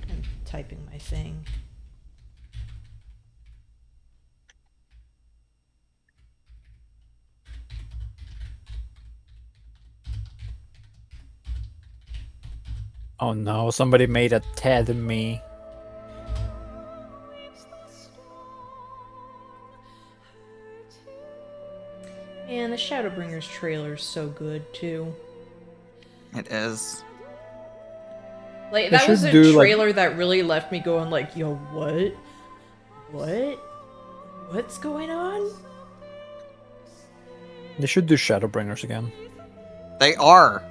I'm typing my thing. Oh no, somebody made a Ted me. Man, the Shadowbringers trailer is so good too. It is. Like, They that was should a do, like- trailer that really left me going like, yo, what? What? What's going on? They should do Shadowbringers again. They are.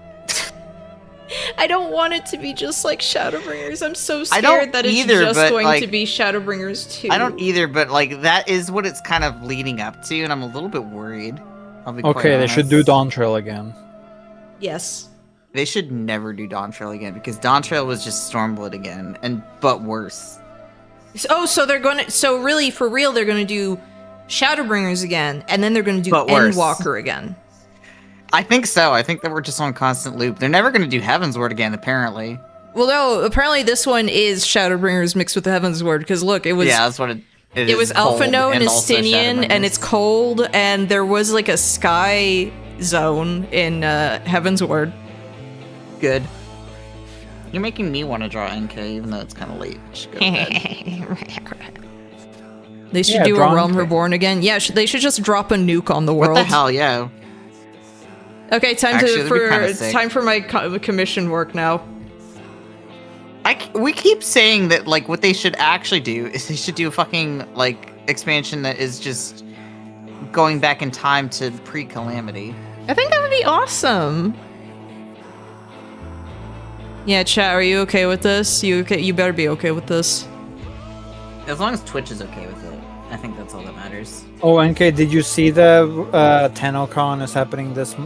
I don't want it to be just like Shadowbringers. I'm so I don't scared that it's either, just but, going like, to be Shadowbringers 2. I don't either, but like that is what it's kind of leading up to, and I'm a little bit worried. I'll be quite Okay, they should do honest. Dawn Trail again. Yes. They should never do Dawn Trail again, because Dawn Trail was just Stormblood again, but worse. So they're going to... So really, for real, they're going to do Shadowbringers again, and then they're going to do But worse. Endwalker again. I think so. I think that we're just on constant loop. They're never going to do Heavensward again, apparently. Well, no, apparently this one is Shadowbringers mixed with the Heavensward, because look, it was... Yeah, that's what it It was is. Cold Alphino and also Estinian, and Shadowbringers. it's cold, and there was like a sky zone in Heavensward. good. You're making me want to draw NK, even though it's kind of late. I should go to bed. They should Yeah, do a draw Realm NK. Reborn again. Yeah, they should just drop a nuke on the world. What the hell, yeah. Okay, Actually, that'd be kinda sick. time for my commission work now. We keep saying that, like, what they should actually do is they should do a fucking, like, expansion that is just going back in time to pre-Calamity. I think that would be awesome. Yeah, chat, are you okay with this? You okay? You better be okay with this. As long as Twitch is okay with it, I think that's all that matters. Oh, NK, did you see the TennoCon is happening this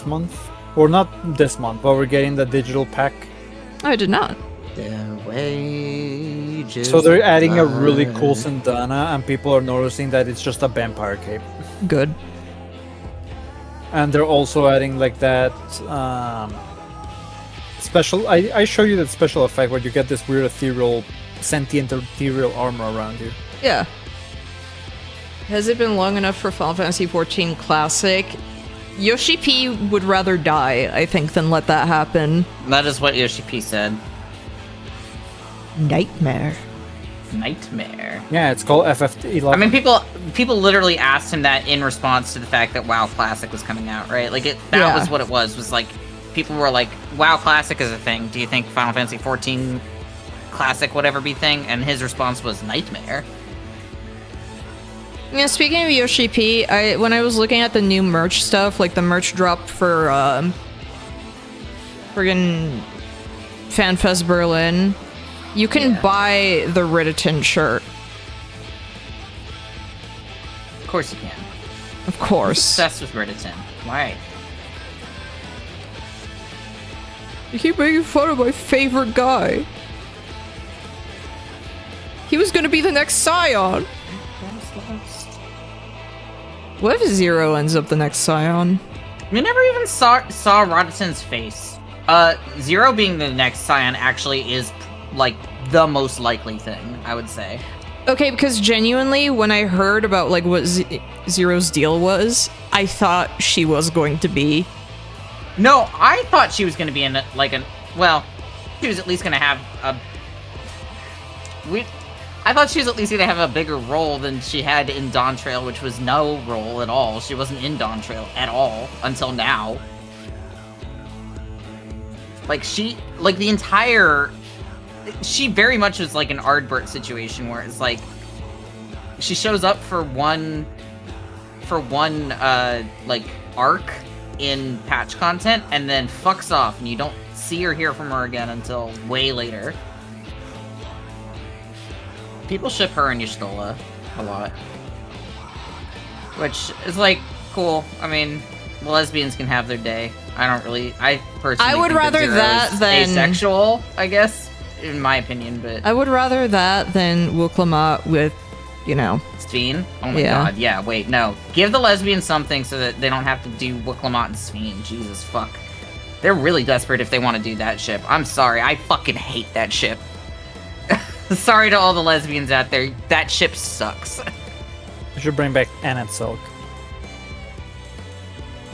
month? Or not this month, but we're getting the digital pack. I did not. The wages So they're adding a really of cool life. Sindana, and people are noticing that it's just a vampire cape. Good. And they're also adding like that special. I show you that special effect where you get this weird ethereal, sentient ethereal armor around you. Yeah. Has it been long enough for Final Fantasy XIV Classic? Yoshi P would rather die, I think, than let that happen. That is what Yoshi P said. Nightmare. Nightmare. Yeah, it's called FF11. I mean, people literally asked him that in response to the fact that WoW Classic was coming out, right? Like, that Yeah. was what it was like, people were like, WoW Classic is a thing. Do you think Final Fantasy 14 Classic would ever be a thing? And his response was Nightmare. Yeah, speaking of Yoshi P, when I was looking at the new merch stuff, like the merch drop for friggin' FanFest Berlin, you can buy the Ridditon shirt. Of course you can. Of course. Obsessed with Ridditon. Why? You keep making fun of my favorite guy. He was gonna be the next Scion. What if Zero ends up the next Scion? We never even saw Ridditon's face. Zero being the next Scion actually is, like, the most likely thing, I would say. Okay, because genuinely, when I heard about, like, what Zero's deal was, I thought she was going to be. No, I thought she was going to be in, well, she was at least going to have I thought she was at least going to have a bigger role than she had in Dawn Trail, which was no role at all. She wasn't in Dawn Trail at all until now. Like, she very much was like an Ardbert situation where it's like, she shows up for one like, arc in patch content, and then fucks off, and you don't see or hear from her again until way later. People ship her and Y'shtola a lot. Which is, like, cool. I mean, the lesbians can have their day. I personally I would think rather Zero's that than asexual, I guess, in my opinion, but... I would rather that than Wuklamot with, you know... Sphene? Oh my Yeah. god, yeah, wait, no. Give the lesbians something so that they don't have to do Wuklamot and Sphene. Jesus, fuck. They're really desperate if they want to do that ship. I'm sorry, I fucking hate that ship. Sorry to all the lesbians out there, that ship sucks. You should bring back Annette Silk.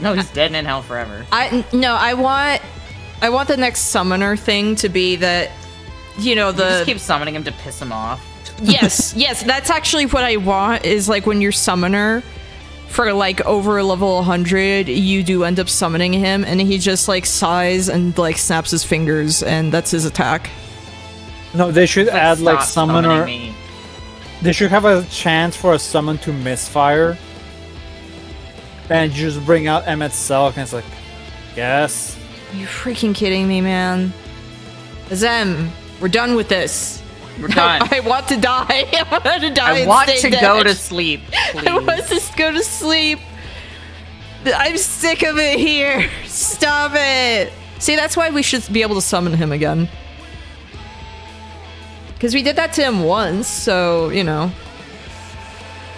No, he's dead and in hell forever. I want the next summoner thing to be that, you know, You just the... keep summoning him to piss him off. yes, that's actually what I want, is like when you're summoner for like over level 100, you do end up summoning him and he just like sighs and like snaps his fingers and that's his attack. No, they should add like Stop summoner. summoning me. They should have a chance for a summon to misfire. And you just bring out Emmett Selk and it's like, yes. Are you freaking kidding me, man? Zem, we're done with this. We're done. I want to die. I want to die. I and want stay to dead. go to sleep, please. I want to go to sleep. I'm sick of it here. Stop it. See, that's why we should be able to summon him again. Because we did that to him once, so, you know.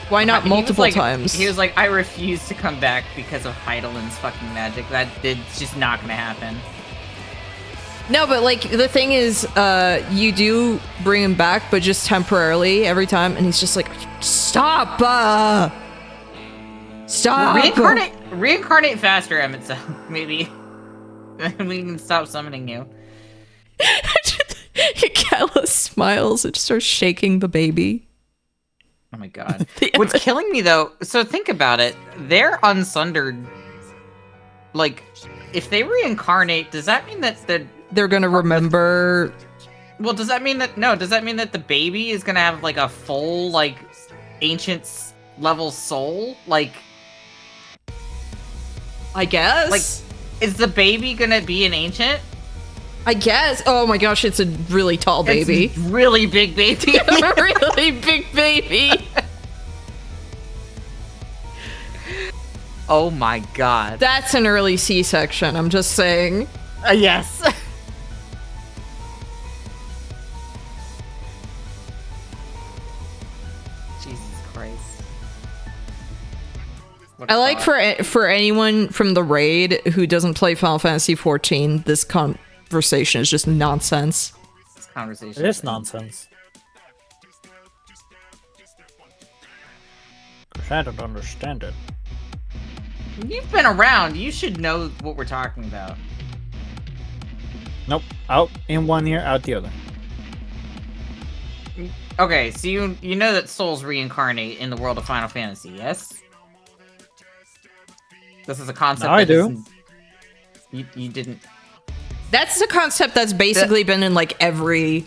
Why not He was multiple like- times? He was like, I refuse to come back because of Heidelin's fucking magic. It's just not gonna happen. No, but like the thing is, you do bring him back, but just temporarily every time, and he's just like, stop, stop. Reincarnate faster, Emmett. So maybe we can stop summoning you. Kala smiles and starts shaking the baby. Oh my god. What's killing me though? So think about it. They're unsundered. Like, if they reincarnate, does that mean that They're gonna remember. well, does that mean that the baby is gonna have like a full like ancient level soul? Like, I guess. Like, is the baby gonna be an ancient? I guess. Oh my gosh, it's a really tall baby. It's a really big baby. A really big baby. Oh my god. That's an early C-section. I'm just saying. Yes. Jesus Christ. What a I like thought. for anyone from the raid who doesn't play Final Fantasy 14, this conversation is just nonsense. This conversation. It is nonsense. I don't understand it. You've been around. You should know what we're talking about. Nope. Out in one ear, out the other. Okay, so you know that souls reincarnate in the world of Final Fantasy, yes? This is a concept. Now I that is- do. You didn't. That's a concept that's basically been in like every.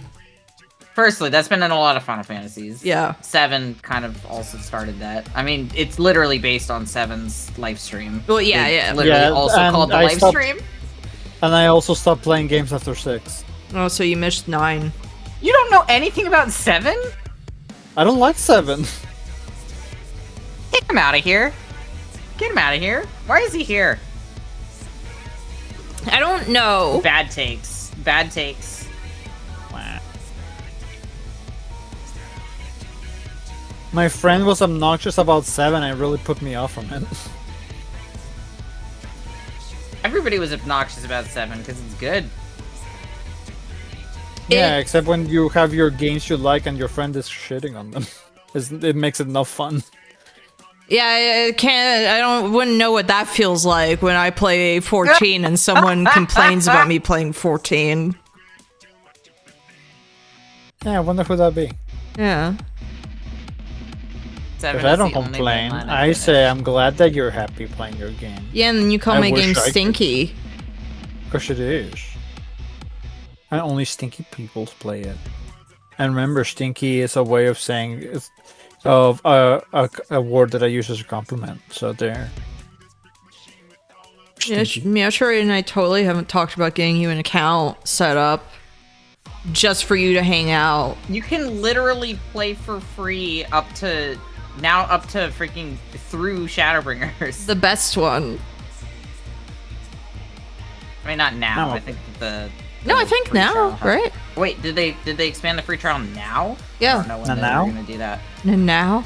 Firstly, that's been in a lot of Final Fantasies. Yeah. 7 kind of also started that. I mean, it's literally based on 7's live stream. Well, yeah, They yeah. Literally Yeah, also and called the I live stopped- stream. And I also stopped playing games after 6. Oh, so you missed 9. You don't know anything about 7? I don't like 7. Get him out of here. Get him out of here. Why is he here? I don't know. Bad takes. Bad takes. My friend was obnoxious about 7, and it really put me off from it. Everybody was obnoxious about 7 because it's good. Yeah, except when you have your games you like and your friend is shitting on them. It makes it not fun. Yeah, I can't. Wouldn't know what that feels like when I play 14 and someone complains about me playing 14. Yeah, I wonder who that be. Yeah. 7 If I is don't the only complain, mainline I finished. say I'm glad that you're happy playing your game. Yeah, and then you call I my wish game I could. stinky. Because it is. And only stinky people play it. And remember, stinky is a way of saying of a word that I use as a compliment. So there. Yeah, Meowshari and I totally haven't talked about getting you an account set up just for you to hang out. You can literally play for free up to freaking through Shadowbringers. The best one. I mean, not now. No. I think the. No, I think free trial now, has- right? Wait, did they expand the free trial now? Yeah. I don't know when Not they now? were gonna do that. And now?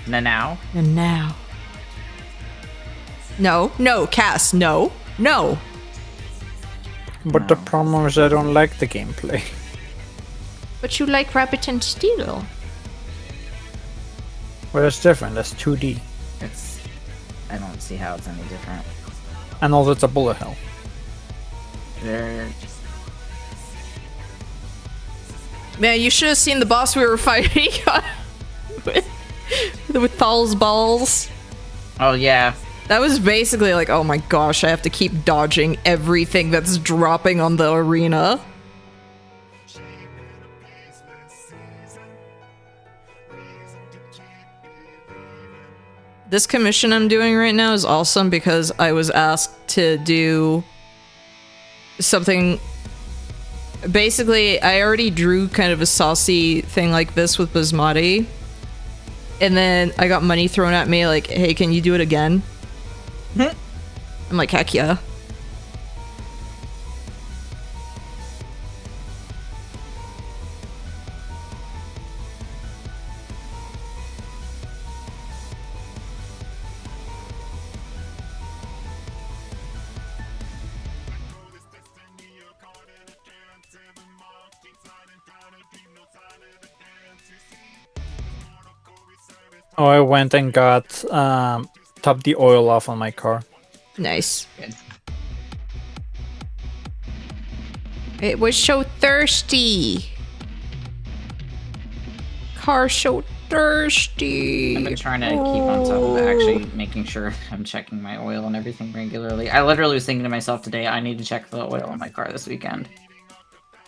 Now? And now. No, Cass, no. But the problem is I don't like the gameplay. But you like Rabbit and Steel. Well, it's different. That's 2D. I don't see how it's any different. And also it's a bullet hell. They're Man, you should have seen the boss we were fighting with Thal's balls. Oh yeah. That was basically like, oh my gosh, I have to keep dodging everything that's dropping on the arena. This commission I'm doing right now is awesome because I was asked to do something. Basically, I already drew kind of a saucy thing like this with Basmati. And then I got money thrown at me like, hey, can you do it again? I'm like, heck yeah. Oh, I went and got topped the oil off on my car. Nice. Good. It was so thirsty. Car so thirsty. I've been trying to keep on top of actually making sure I'm checking my oil and everything regularly. I literally was thinking to myself today, I need to check the oil on my car this weekend.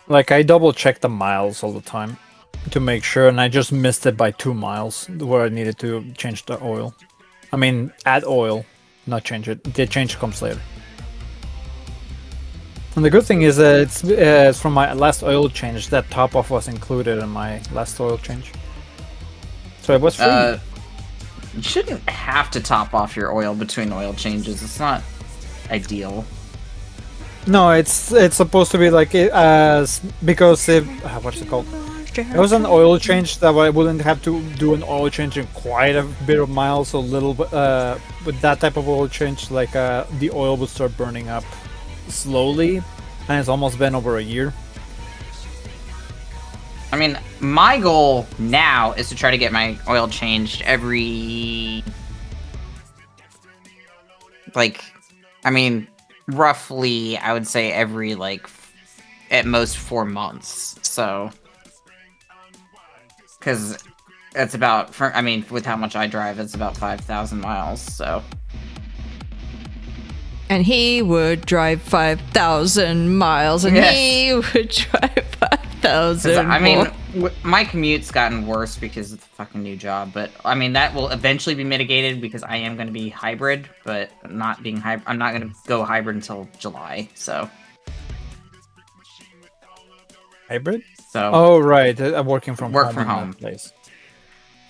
Like, I double check the miles all the time to make sure, and I just missed it by 2 miles where I needed to change the oil. I mean, add oil, not change it. The change comes later. And the good thing is that it's from my last oil change. That top off was included in my last oil change. So it was free. You shouldn't have to top off your oil between oil changes. It's not ideal. No, it's supposed to be like because it what's it called? It was an oil change that I wouldn't have to do an oil change in quite a bit of miles. So little, with that type of oil change, like the oil would start burning up slowly, and it's almost been over a year. I mean, my goal now is to try to get my oil changed every... Like, I mean, roughly, I would say every, like, at most 4 months, so... Because it's about, I mean, with how much I drive, it's about 5,000 miles, so... And he would drive 5,000 miles, and Yes. he would drive 5,000 I mean, more. my commute's gotten worse because of the fucking new job, but I mean that will eventually be mitigated because I am going to be hybrid, but not being hybrid. I'm not going to go hybrid until July, so Hybrid? so Oh right, I'm working from Work home. from in that home. Place.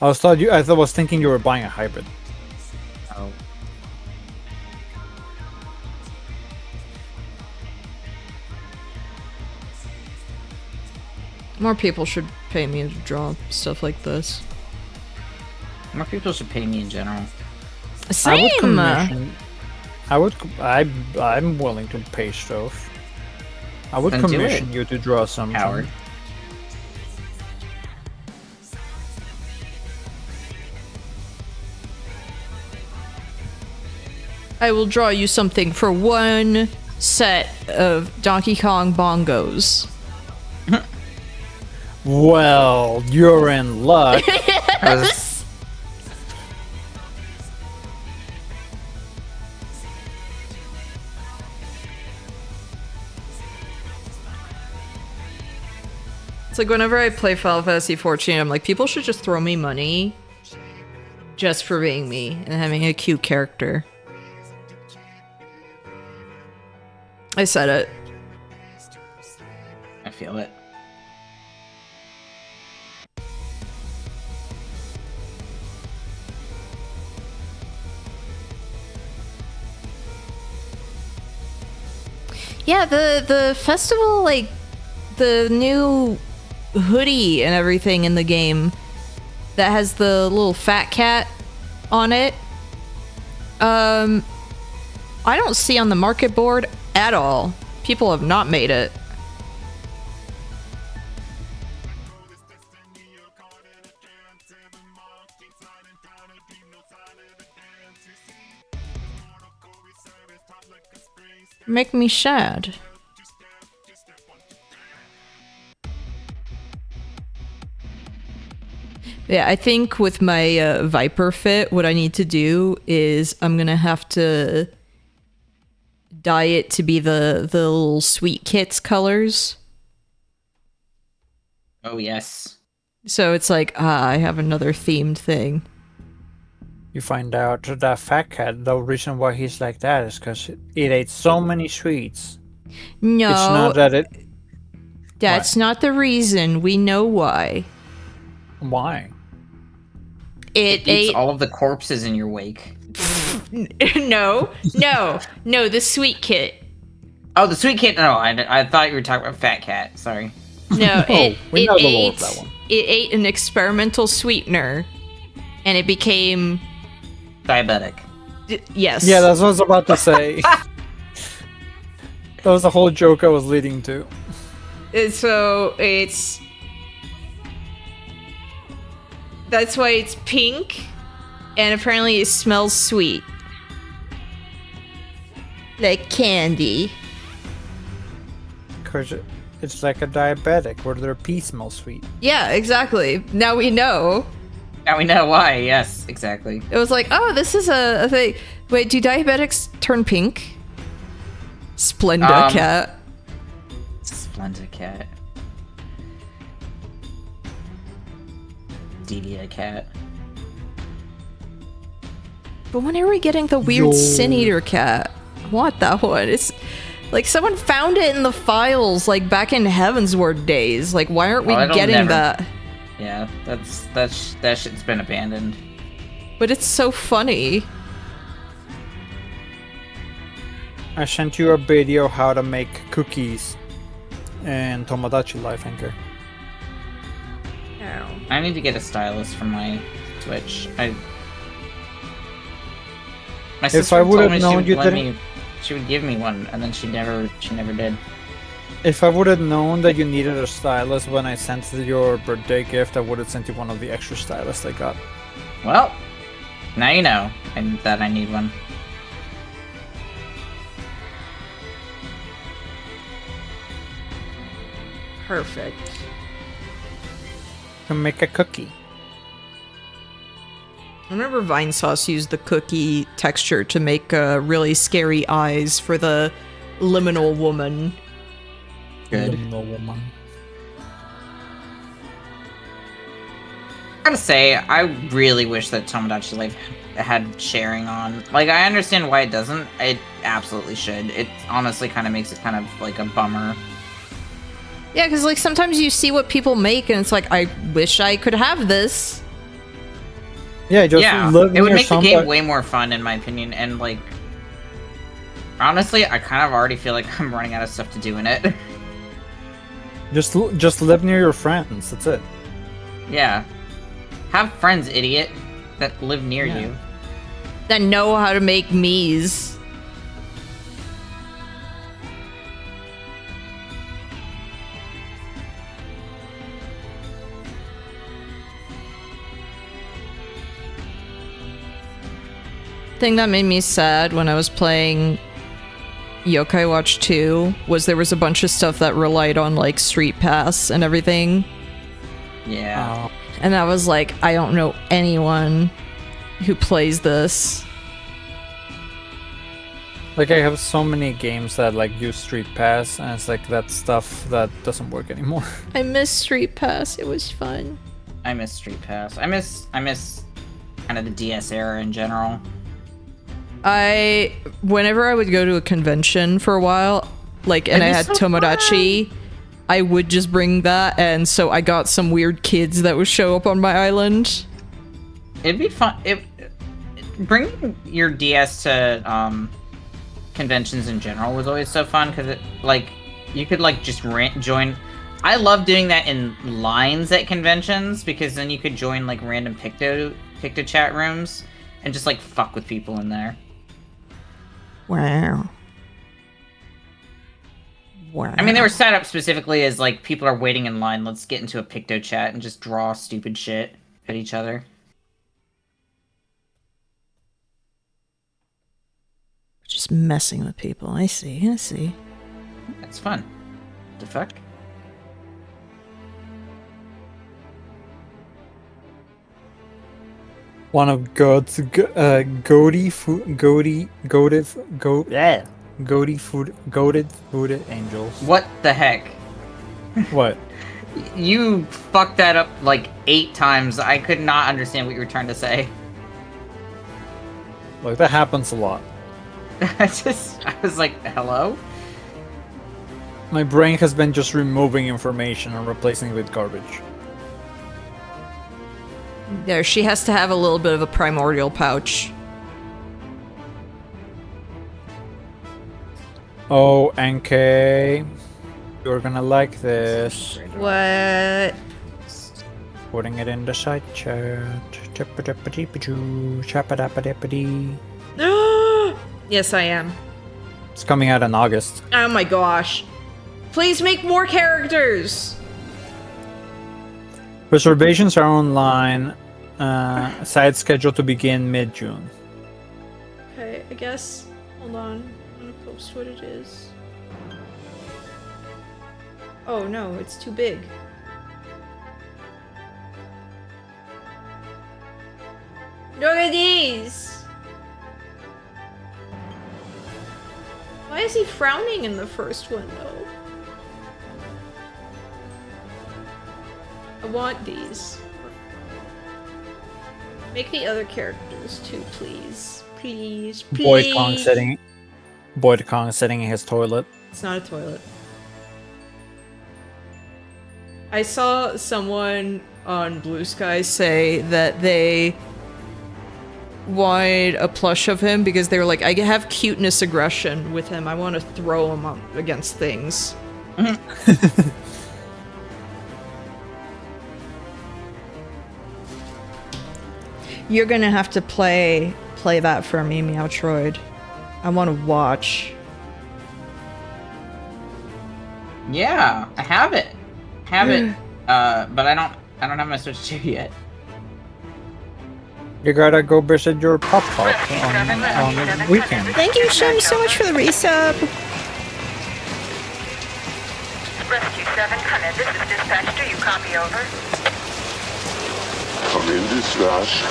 I was thinking you were buying a hybrid. oh. More people should pay me to draw stuff like this. More people should pay me in general. I would Same! commission. I'm willing to pay stuff. I would Then do commission it, you to draw something. Howard. I will draw you something for one set of Donkey Kong bongos. Well, you're in luck. I was- It's like whenever I play Final Fantasy 14, I'm like, people should just throw me money just for being me and having a cute character. I said it. I feel it. Yeah, the festival, like, the new hoodie and everything in the game that has the little fat cat on it. I don't see on the market board at all. People have not made it. Make me sad. Yeah, I think with my Viper fit, what I need to do is I'm gonna have to dye it to be the little Sweet Kits colors. Oh yes. So it's like, I have another themed thing. You find out that fat cat, the reason why he's like that is because it ate so many sweets. No, It's not that it. that's not the reason. We know why. Why? It Eats ate. all of the corpses in your wake. No, the Sweet Kit. Oh, the sweet kid. No, I thought you were talking about Fat Cat. Sorry. No, we it know the lore ate. of that one. It ate an experimental sweetener, and it became Diabetic. yes. Yeah, that's what I was about to say. That was the whole joke I was leading to. So it's that's why it's pink, and apparently it smells sweet, like candy. Because it's like a diabetic where their pee smells sweet. Yeah, exactly. Now we know. Now we know why. Yes, exactly. It was like, oh, this is a thing. Wait, do diabetics turn pink? Splenda cat. Splendid cat. Delia cat. But when are we getting the weird Yo. Sin Eater cat? I want that one. It's like someone found it in the files, like back in Heavensward days. Like, why aren't we that'll getting never- that? Yeah, that shit's been abandoned. But it's so funny. I sent you a video how to make cookies in Tomodachi Life Anchor. I need to get a stylus for my Switch. My sister I would told have me known she you would let didn't- me. She would give me one, and then she never did. If I would have known that you needed a stylus when I sent your birthday gift, I would have sent you one of the extra styluses I got. Well, now you know, and that I need one. Perfect. To make a cookie. I remember Vinesauce used the cookie texture to make really scary eyes for the liminal woman. Good. Liminal woman. I gotta say, I really wish that Tomodachi Life had sharing on. Like, I understand why it doesn't. It absolutely should. It honestly kind of makes it kind of like a bummer. Yeah, because like sometimes you see what people make and it's like, I wish I could have this. Yeah, just Yeah, live it would near make the game somebody- way more fun, in my opinion. And like, honestly, I kind of already feel like I'm running out of stuff to do in it. Just live near your friends. That's it. Yeah. Have friends, idiot, that live near Yeah. you. That know how to make me's. Thing that made me sad when I was playing Yokai Watch 2 was there was a bunch of stuff that relied on like Street Pass and everything. Yeah. And I was like, I don't know anyone who plays this. Like I have so many games that like use Street Pass, and it's like that stuff that doesn't work anymore. I miss Street Pass. It was fun. I miss Street Pass. I miss kind of the DS era in general. Whenever I would go to a convention for a while, like, and I That'd had be so Tomodachi, I would just bring that, and so I got some weird kids that would show up on my island. It'd be fun. Bringing your DS to conventions in general was always so fun because like you could like just join. I love doing that in lines at conventions because then you could join like random Picto chat rooms and just like fuck with people in there. Wow. Wow. I mean, they were set up specifically as like people are waiting in line. Let's get into a Picto chat and just draw stupid shit at each other. Just messing with people. I see. It's fun. The fuck? One of God's goated angels. What the heck? What? You fucked that up like 8 times. I could not understand what you were trying to say. Like that happens a lot. I was like, hello? My brain has been just removing information and replacing it with garbage. There, she has to have a little bit of a primordial pouch. Oh, NK, you're gonna like this. What? Putting it in the side chat. Chappadappadippadee. Yes, I am. It's coming out in August. Oh my gosh. Please make more characters! Reservations are online. Site scheduled to begin mid-June. Okay, I guess. Hold on. I'm gonna post what it is. Oh no, it's too big. Look at these! Why is he frowning in the first one though? I want these. Make the other characters too, please. Please, please. Boyd Kong sitting in his toilet. It's not a toilet. I saw someone on Blue Sky say that they wanted a plush of him because they were like, I have cuteness aggression with him. I want to throw him up against things. You're gonna have to play that for me, Meowtroid. I want to watch. Yeah, I have it. But I don't have my Switch 2 yet. You gotta go visit your pop on the weekend. Thank you, Shim, so much for the resub. Rescue 7, come in. This is dispatch. Do you copy over? Come in, dispatch.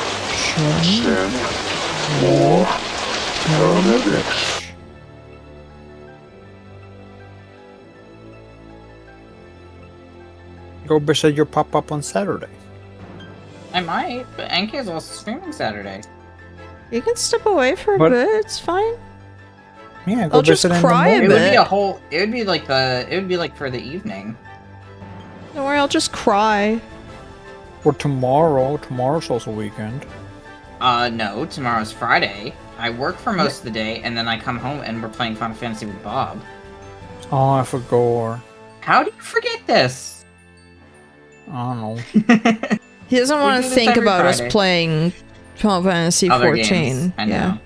Go visit your pop-up on Saturday. I might, but NK is also streaming Saturday. You can step away for a But- bit. It's fine. Yeah, go I'll just visit in the cry a morning. It would be bit. a whole. It would be like for the evening. Don't worry, I'll just cry. Or tomorrow. Tomorrow's also weekend. No, tomorrow's Friday. I work for most of the day, and then I come home and we're playing Final Fantasy with Bob. Oh, I forgot. How do you forget this? I don't know. He doesn't We want do to this think every about Friday. us playing Final Fantasy Other 14. games. I know. Yeah.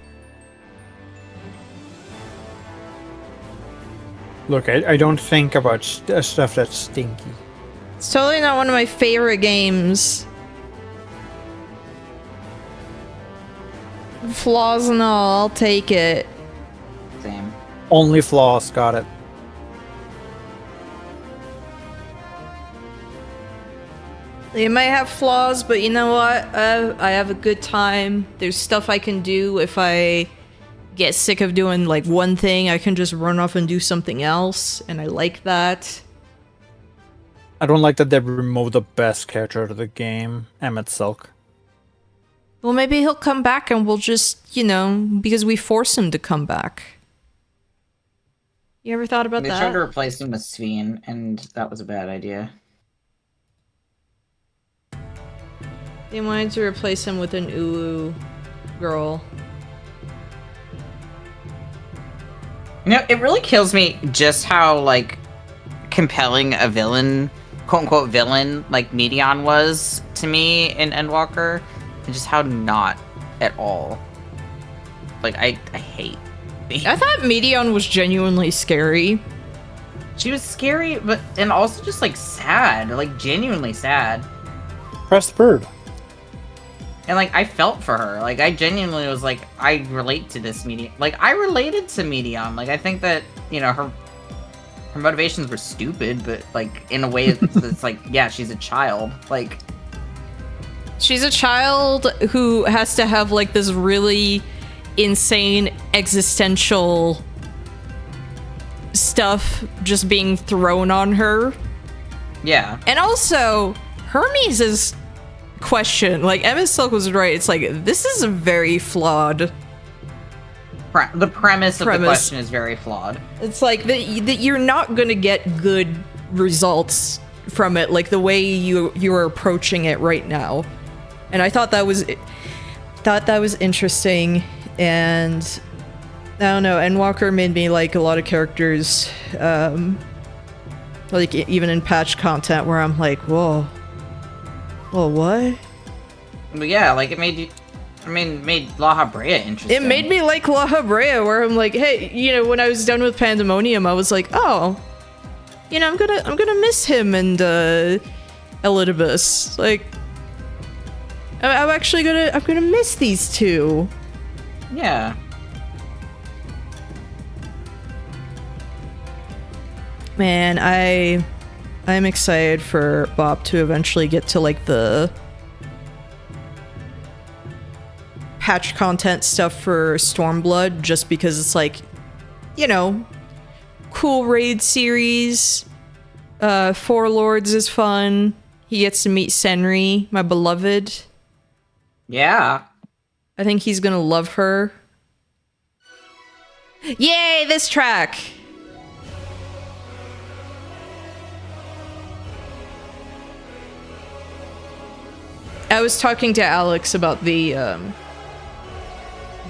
Look, I don't think about stuff that's stinky. It's totally not one of my favorite games. Flaws and all, I'll take it. Same. Only flaws, got it. It might have flaws, but you know what? I have a good time. There's stuff I can do if I get sick of doing like one thing. I can just run off and do something else, and I like that. I don't like that they removed the best character out of the game, Emmett Silk. Well, maybe he'll come back and we'll just, because we force him to come back. You ever thought about They that? tried to replace him with Sveen, and that was a bad idea. They wanted to replace him with an Uwu girl. It really kills me just how, like, compelling a villain, quote-unquote villain, like Medion was to me in Endwalker, and just how not at all. Like, I hate I thought Medion was genuinely scary. She was scary, and also just, like, sad. Like, genuinely sad. Press bird. And, like, I felt for her. Like, I genuinely was like, I relate to this Medion. Like, I related to Medion. Like, I think that, her motivations were stupid, but, like, in a way it's like, yeah, she's a child. Like, She's a child who has to have like this really insane existential stuff just being thrown on her. yeah. And also, Hermes' question, like Emmett Silk was right, it's like, this is a very flawed. The premise of the Premise. question is very flawed. It's like that you're not gonna get good results from it, like the way you're approaching it right now. And I thought that was interesting, and I don't know. Endwalker made me like a lot of characters, like even in patch content where I'm like, whoa, what? But yeah, like, it made La Habrea interesting. It made me like La Habrea, where I'm like, hey, when I was done with Pandemonium, I was like, oh, I'm gonna miss him and Elidibus. Like, I'm actually gonna miss these two. Yeah. Man, I'm excited for Bob to eventually get to like the patch content stuff for Stormblood, just because it's like, cool raid series. Four Lords is fun. He gets to meet Senri, my beloved. Yeah. I think he's gonna love her. Yay, this track! I was talking to Alex about the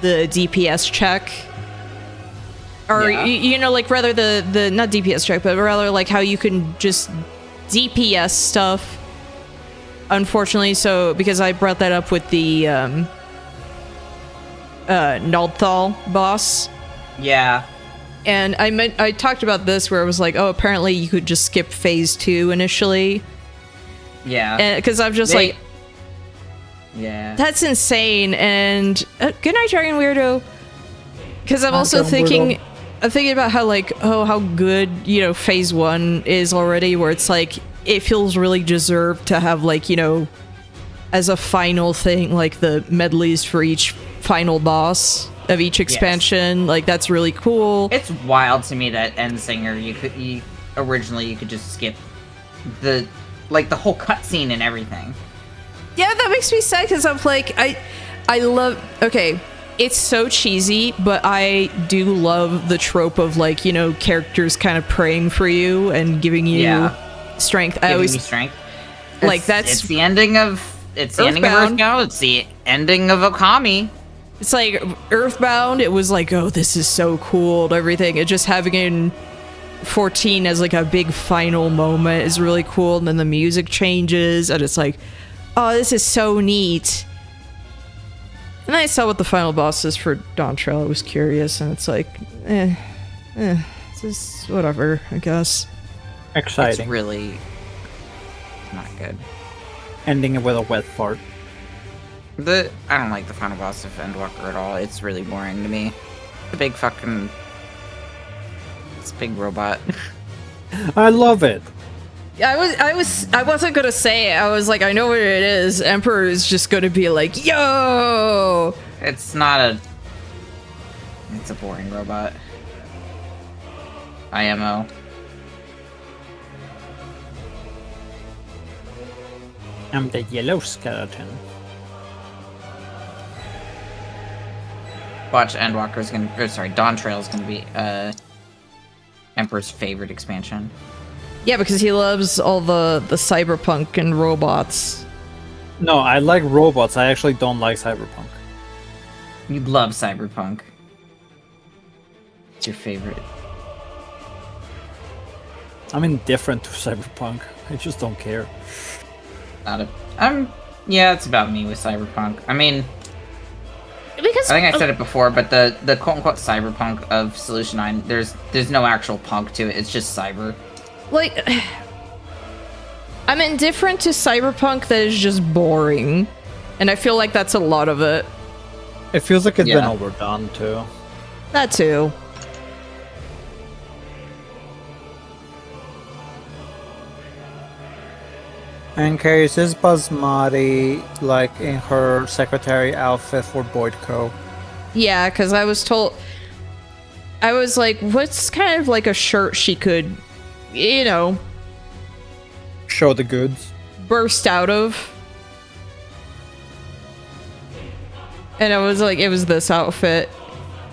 DPS check. Or, Yeah. like, rather the not DPS check, but rather, like, how you can just DPS stuff. Unfortunately, because I brought that up with the, Naldthal boss. Yeah. And I talked about this where I was like, oh, apparently you could just skip phase 2 initially. Yeah. And, because I'm just like, yeah. that's insane. And, good night, Dragon Weirdo. Because I'm also thinking about how, like, how good, phase 1 is already, where it's like, it feels really deserved to have, like, as a final thing, like the medleys for each final boss of each expansion. Like that's really cool. It's wild to me that Endsinger originally you could just skip the whole cutscene and everything. Yeah, that makes me sad because I'm like, I love. Okay, it's so cheesy, but I do love the trope of like, you know, characters kind of praying for you and giving you strength. I always strength. like that's it's the ending of Earthbound. It's the ending of Okami. It's like Earthbound. It was like, oh, this is so cool and everything. And just having it in 14 as like a big final moment is really cool. And then the music changes, and it's like, oh, this is so neat. And then I saw what the final boss is for Dawn Trail. I was curious, and it's like, it's just whatever, I guess. Exciting. It's really not good. Ending it with a wet fart. I don't like the final boss of Endwalker at all. It's really boring to me. The big fucking... It's a big robot. I love it. I wasn't gonna say it. I was like, I know what it is. Emperor is just gonna be like, yo! It's not a... It's a boring robot. IMO. I'm the yellow skeleton. Watch Endwalker's gonna... Or sorry, Dawn Trail's gonna be, Emperor's favorite expansion. Yeah, because he loves all the cyberpunk and robots. No, I like robots. I actually don't like cyberpunk. You love Cyberpunk. It's your favorite. I'm indifferent to cyberpunk. I just don't care. Yeah, it's about me with Cyberpunk. I mean, Because I think I said it before, but the quote-unquote cyberpunk of Solution 9, there's no actual punk to it, it's just cyber. Like, I'm indifferent to cyberpunk that is just boring. And I feel like that's a lot of it. It feels like it's been Yeah. overdone too. That too. And Case, is Basmati like in her secretary outfit for Boydco? Yeah, because I was told... I was like, what's kind of like a shirt she could, you know, Show the goods. burst out of? And I was like, it was this outfit.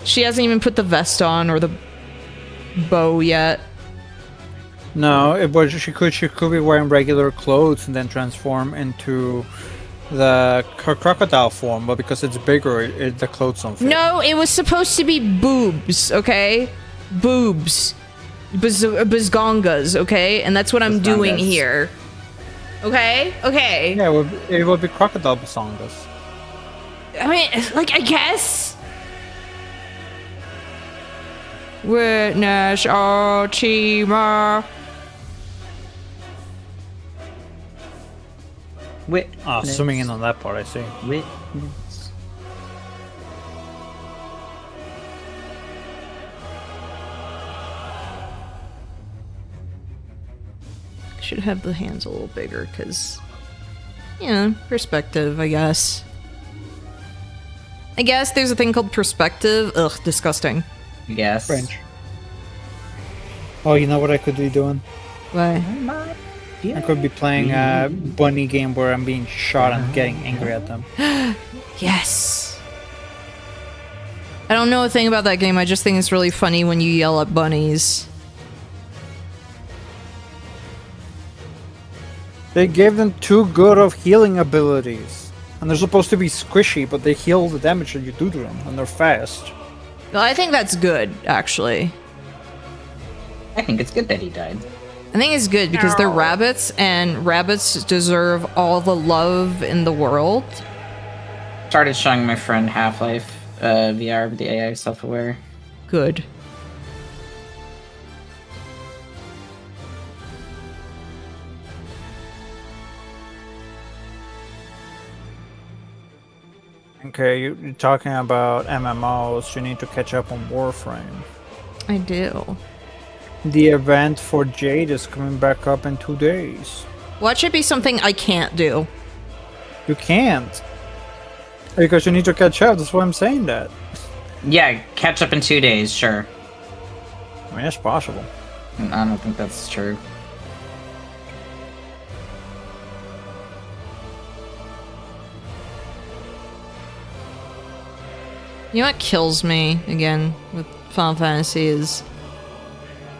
She hasn't even put the vest on or the bow yet. No, it was she could be wearing regular clothes and then transform into her crocodile form, but because it's bigger, the clothes don't fit. No, it was supposed to be boobs, okay? Boobs. Bazgongas, okay? And that's what I'm doing Bazongas. here. Okay? Okay. Yeah, it would be crocodile basongas. I mean, like, I guess. Witness Ultima. Zooming in on that part, I see. Witness. Should have the hands a little bigger, because, you know, perspective, I guess. I guess there's a thing called perspective. Ugh, disgusting. Yes. French. Oh, you know what I could be doing? Why? I could be playing a bunny game where I'm being shot and getting angry at them. Yes. I don't know a thing about that game. I just think it's really funny when you yell at bunnies. They gave them too good of healing abilities. And they're supposed to be squishy, but they heal the damage that you do to them, and they're fast. Well, I think that's good, actually. I think it's good that he died. I think it's good because they're rabbits, and rabbits deserve all the love in the world. Started showing my friend Half-Life VR with the AI self-aware. Good. Okay, you're talking about MMOs, you need to catch up on Warframe. I do. The event for Jade is coming back up in 2 days. Watch it be something I can't do. You can't. Because you need to catch up, that's why I'm saying that. Yeah, catch up in 2 days, sure. I mean, it's possible. I don't think that's true. You know what kills me again with Final Fantasy is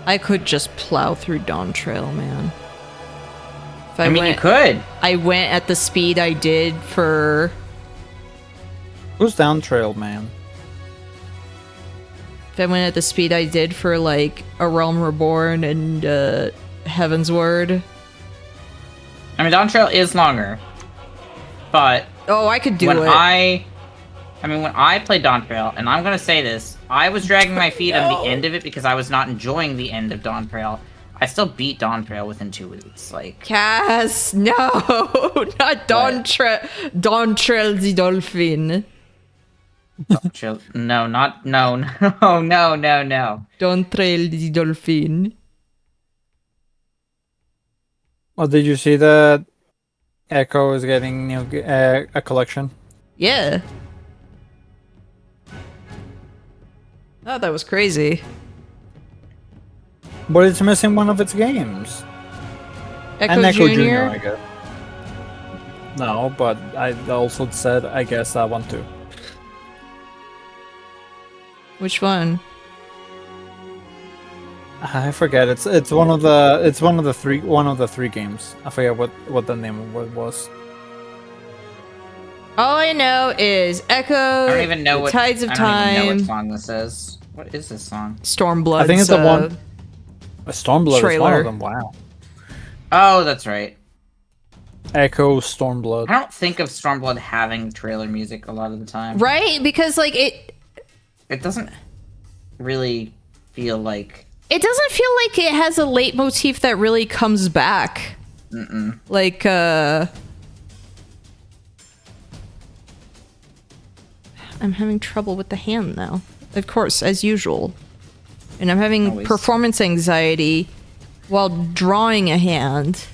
I could just plow through Dawn Trail, man. If I mean, you could. I went at the speed I did for. Who's down trail, man? If I went at the speed I did for like A Realm Reborn and Heaven's Word. I mean, Dawn Trail is longer, but Oh, I could do when it. when I played Dawn Trail, and I'm gonna say this, I was dragging my feet on the end of it because I was not enjoying the end of Dawn Trail. I still beat Dawn Trail within 2 weeks. Like, Cass, no, not Dawn Trail. Dawn Trail the Dolphin. Dawn Trail, no. Dawn Trail the Dolphin. Oh, did you see that Echo is getting a collection? Yeah. Oh, that was crazy. But it's missing one of its games. Echo, And Echo Jr., Jr. I guess. No, but I also said I guess that one too. Which one? I forget. It's one of the three games. I forget what the name of it was. All I know is Echo. I don't even know what Tides of I don't even know Time. what song this is. What is this song? Stormblood. I think it's the one. A Stormblood is one trailer. of them. Wow. Oh, that's right. Echo Stormblood. I don't think of Stormblood having trailer music a lot of the time. Right? Because like It doesn't really feel like. it doesn't feel like it has a leitmotif that really comes back. Mm-mm. Like I'm having trouble with the hand now. Of course, as usual. And I'm having Always. performance anxiety while drawing a hand.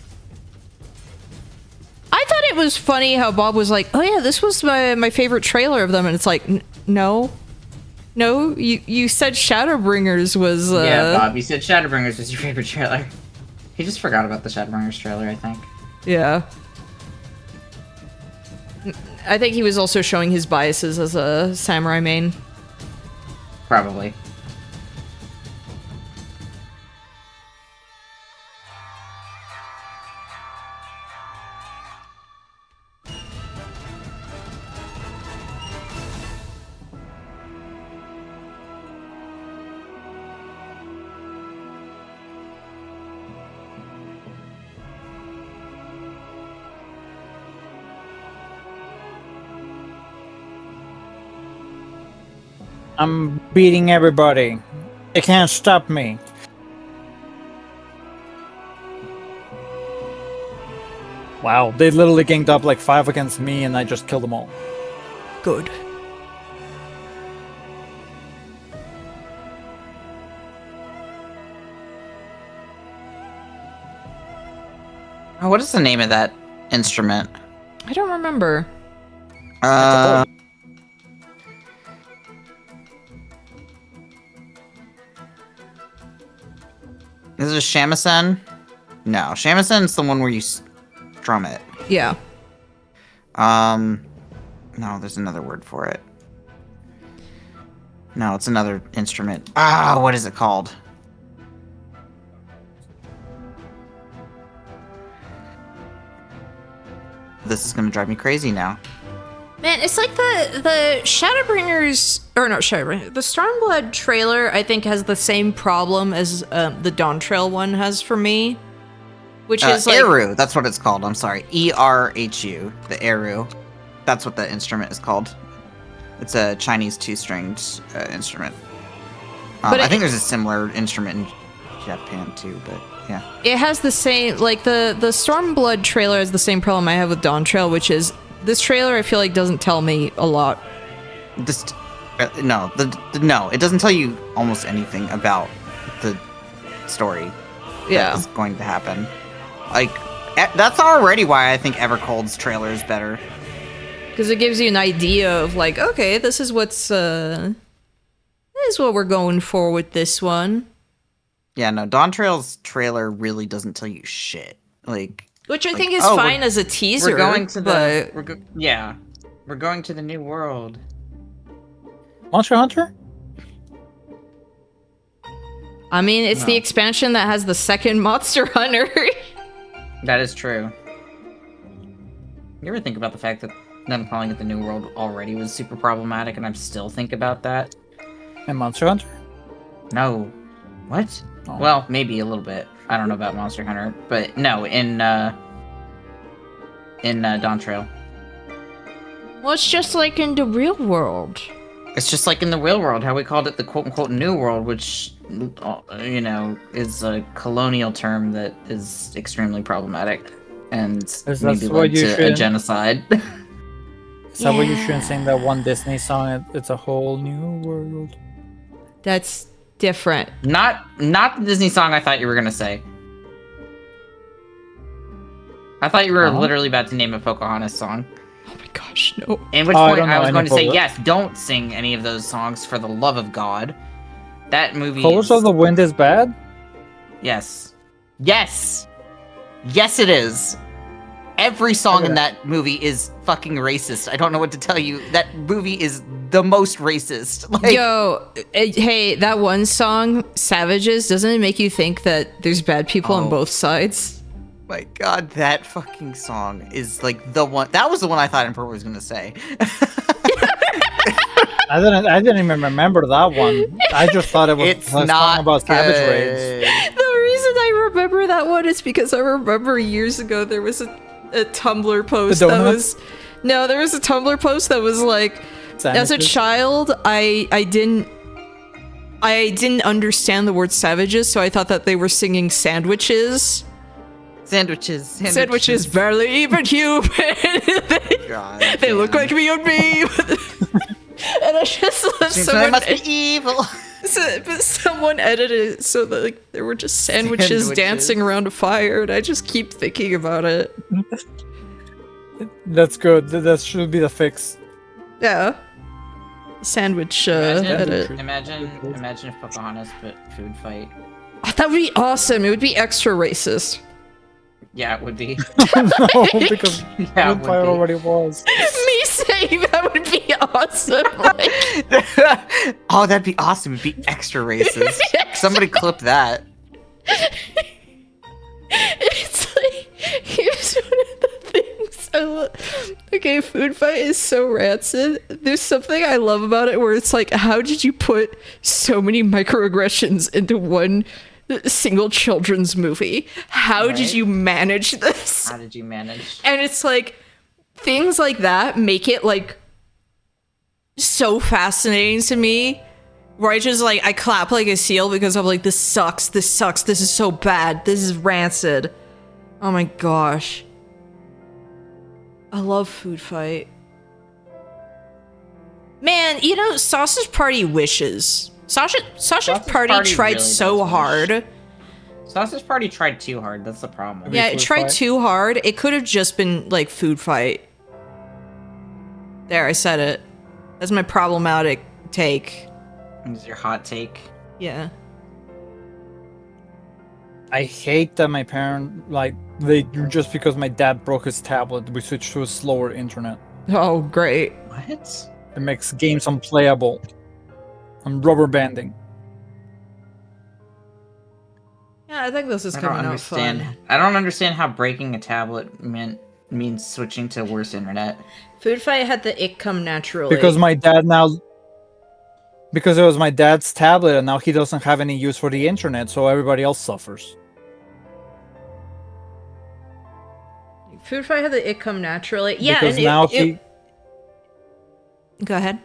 I thought it was funny how Bob was like, "Oh yeah, this was my favorite trailer of them," and it's like, no, you said Shadowbringers was. Yeah, Bob, you said Shadowbringers was your favorite trailer. He just forgot about the Shadowbringers trailer, I think. Yeah. I think he was also showing his biases as a samurai main. Probably. I'm beating everybody. They can't stop me. Wow, they literally ganged up like 5 against me and I just killed them all. Good. Oh, what is the name of that instrument? I don't remember. Is it a shamisen? No, shamisen's the one where you strum it. Yeah. No, there's another word for it. No, it's another instrument. Ah, what is it called? This is gonna drive me crazy now. Man, it's like the Shadowbringers, or not Shadowbringers, the Stormblood trailer, I think, has the same problem as the Dawn Trail one has for me. Which is like... Eru, that's what it's called, I'm sorry. ERHU, the Eru. That's what the instrument is called. It's a Chinese two-stringed instrument. But I think there's a similar instrument in Japan too, but yeah. It has the same, like the Stormblood trailer has the same problem I have with Dawn Trail, which is this trailer I feel like doesn't tell me a lot. This, no, no, it doesn't tell you almost anything about the story that is going to happen. Like, that's already why I think Evercold's trailer is better. Because it gives you an idea of like, okay, this is what we're going for with this one. Yeah, no, Dawn Trail's trailer really doesn't tell you shit. Like, Which I Like, think is oh, fine as a teaser. we're going to but we're going to the new world. Monster Hunter? I mean, it's the No. expansion that has the second Monster Hunter. That is true. You ever think about the fact that them calling it the new world already was super problematic, and I'm still think about that? And Monster Hunter? No. What? Oh. Well, maybe a little bit. I don't know about Monster Hunter, but no, in Dawn Trail. Well, it's just like in the real world. It's just like in the real world, how we called it the quote-unquote new world, which, is a colonial term that is extremely problematic and Is maybe that what led you to a should- genocide. Is that what you shouldn't sing that one Disney song? It's a whole new world. That's different. Not the Disney song I thought you were gonna say. I thought you were Huh? literally about to name a Pocahontas song. Oh my gosh, no. In which Oh, I point don't know I was any going to say, Poca- yes, don't sing any of those songs for the love of God. That movie Colors is... of the Wind is bad? Yes. Yes! Yes, it is. Every song in that movie is fucking racist. I don't know what to tell you. That movie is the most racist. Like, Yo, hey, that one song, Savages, doesn't it make you think that there's bad people on Oh. both sides? my god, that fucking song is like the one. That was the one I thought Emperor was gonna say. I didn't even remember that one. I just thought it was It's a song not about Savage Rage. good. The reason I remember that one is because I remember years ago there was a Tumblr post The that donuts? was... No, there was a Tumblr post that was like, as a Sandwiches? child, I didn't understand the word savages, so I thought that they were singing sandwiches. Sandwiches barely even human. God, They look damn. like me on me. And I just Seems they someone, must be evil. but someone edited it so that like there were just sandwiches Sandwiches. dancing around a fire, and I just keep thinking about it. That's good. That should be the fix. Yeah. Sandwich edit. Imagine if Pocahontas put food fight. Oh, that would be awesome. It would be extra racist. Yeah, it would be. No, because Yeah, it would Fire be. already was. Me saying that would be awesome. Like, Oh, that'd be awesome. It'd be extra racist. Somebody clip that. it's like, here's one of the things I love. Okay, Food Fight is so rancid. There's something I love about it where it's like, how did you put so many microaggressions into one single children's movie? How did Right. you manage this? How did you manage? And it's like, things like that make it like so fascinating to me. Where I just like, I clap like a seal because I'm like, this sucks, this is so bad, this is rancid. Oh my gosh. I love Food Fight. Man, you know, Sausage Party wishes. Sausage Party Party tried really so does wish. hard. Sausage Party tried too hard. That's the problem. Yeah, it Food tried Fight? too hard. It could have just been like Food Fight. There, I said it. That's my problematic take. Is your hot take? Yeah. I hate that my parent just because my dad broke his tablet, we switched to a slower internet. Oh, great. What? It makes games unplayable. I'm rubber banding. Yeah, I think this is I don't coming out understand. fun. I don't understand how breaking a tablet means switching to worse internet. Food Fight had the it come naturally. Because it was my dad's tablet and now he doesn't have any use for the internet, so everybody else suffers. Food Fight had the it come naturally. Yeah, Because and now Go ahead.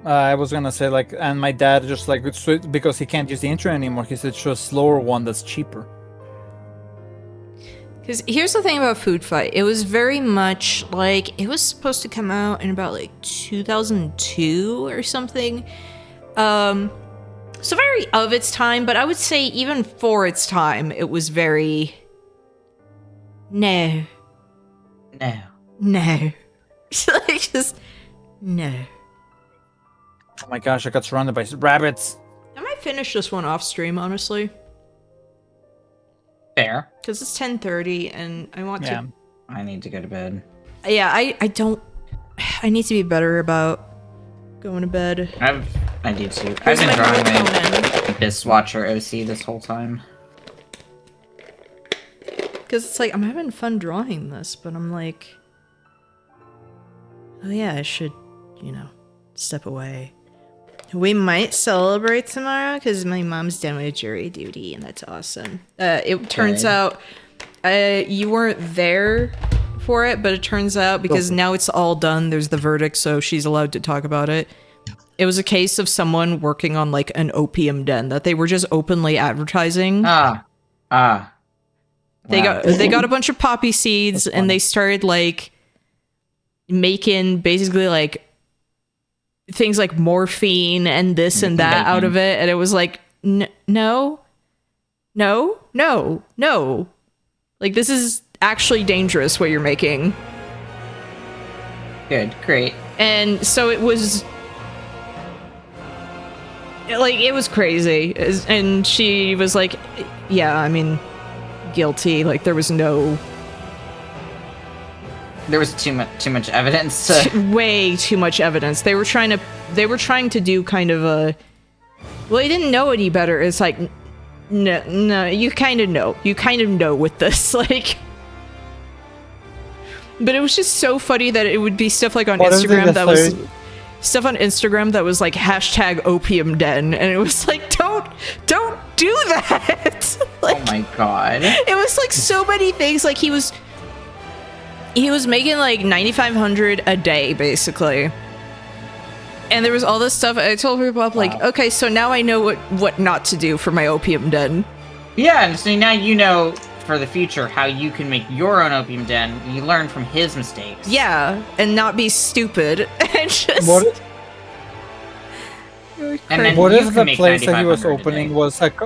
I was gonna say and my dad just because he can't use the internet anymore, he said just a slower one that's cheaper. Because here's the thing about Food Fight. It was very much like, it was supposed to come out in about like 2002 or something. So very of its time, but I would say even for its time, it was very... No. No. No. Like, just no. Oh my gosh, I got surrounded by rabbits. I might finish this one off stream, honestly, Fair. because it's 10:30 and I want Yeah. to. I need to go to bed. Yeah, I don't. I need to be better about going to bed. I need to. I've Here's been my drawing melatonin. my Abyss Watcher OC this whole time. Because it's like, I'm having fun drawing this, but I'm like, oh yeah, I should, step away. We might celebrate tomorrow because my mom's done with jury duty, and that's awesome. It turns Good. out you weren't there for it, but it turns out because now it's all done, there's the verdict, so she's allowed to talk about it. It was a case of someone working on like an opium den that they were just openly advertising. They got a bunch of poppy seeds and they started like making basically like things like morphine and this and that out of it, and it was like no, like this is actually dangerous what you're making. Good, great. And so it was like, it was crazy. And she was like, yeah, I mean, guilty. Like there was too much evidence to... way too much evidence. They were trying to do kind of a, well, they didn't know any better. It's like, no, you kind of know with this, like. But it was just so funny that it would be stuff like on Instagram that was like hashtag opium den, and it was like, don't do that. Like, Oh my god. it was like so many things. Like he was making like 9,500 a day basically, and there was all this stuff. I told her Bob, like, okay, so now I know what not to do for my opium den. Yeah, and so now you know for the future how you can make your own opium den. You learn from his mistakes. Yeah, and not be stupid and just. What? And then What you if can the make place that he was 9,500 a opening day. was like?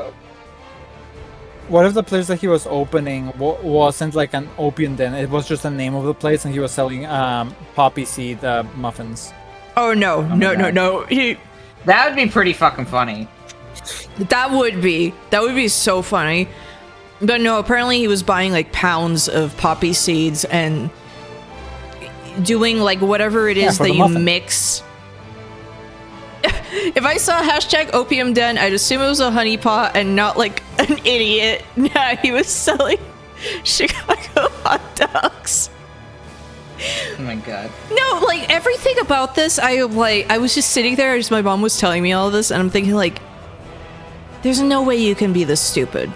What if the place that he was opening wasn't like an opium den? It was just the name of the place, and he was selling poppy seed muffins. Oh no. That would be pretty fucking funny. That would be so funny. But no, apparently he was buying like pounds of poppy seeds and doing like whatever it is for that the you muffin. mix. If I saw hashtag opium den, I'd assume it was a honeypot and not like an idiot. Nah, he was selling Chicago hot dogs. Oh my god. No, like everything about this, I was just sitting there as my mom was telling me all this, and I'm thinking like, there's no way you can be this stupid.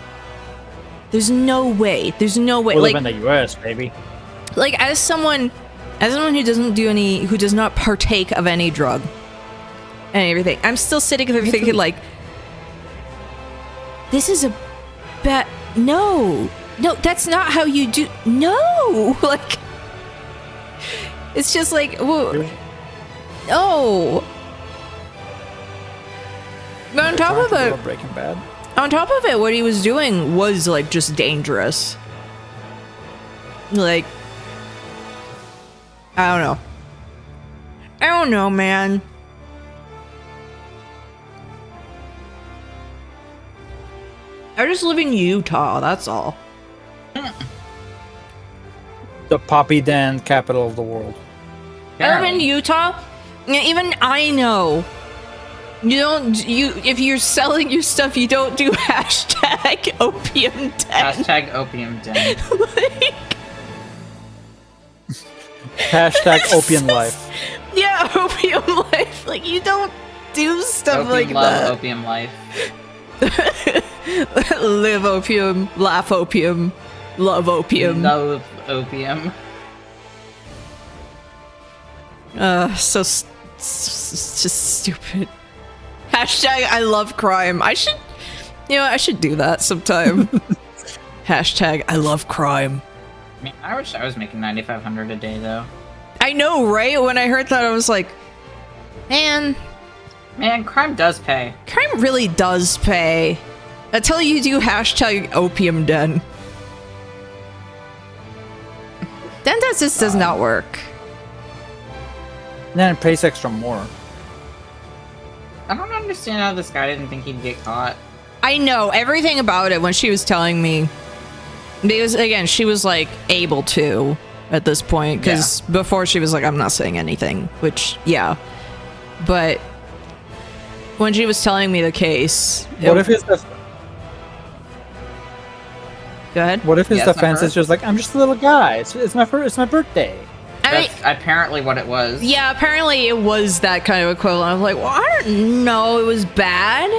There's no way. Like, live in the U.S., baby. like as someone who does not partake of any drug and everything, I'm still sitting there thinking like, this is a bad. No, that's not how you do. No, like. It's just like, whoa. No. But on Breaking Bad. what he was doing was like just dangerous. Like, I don't know, man. I just live in Utah, that's all. The poppy den capital of the world. I live in Utah. Even I know. If you're selling your stuff, you don't do hashtag opium den. Hashtag opium den. Like, Hashtag opium life. yeah, opium life. Like, you don't do stuff Opium like love, that. opium life. Live opium, laugh opium, love opium. Love opium. So it's just stupid. Hashtag I love crime. I should do that sometime. Hashtag I love crime. I mean, I wish I was making 9,500 a day though. I know, right? When I heard that, I was like, man, crime does pay. crime really does pay. Until you do hashtag opium den. Then this does not work. Then it pays extra more. I don't understand how this guy didn't think he'd get caught. I know everything about it when she was telling me. Because, again, she was, like, able to at this point. Because before she was like, I'm not saying anything. Which, yeah. But when she was telling me the case... What if his Go ahead. What if his Yeah, it's not defense her. is just like, I'm just a little guy. It's my birthday. I mean, That's apparently what it was. yeah, apparently it was that kind of equivalent. I was like, well, I didn't know it was bad.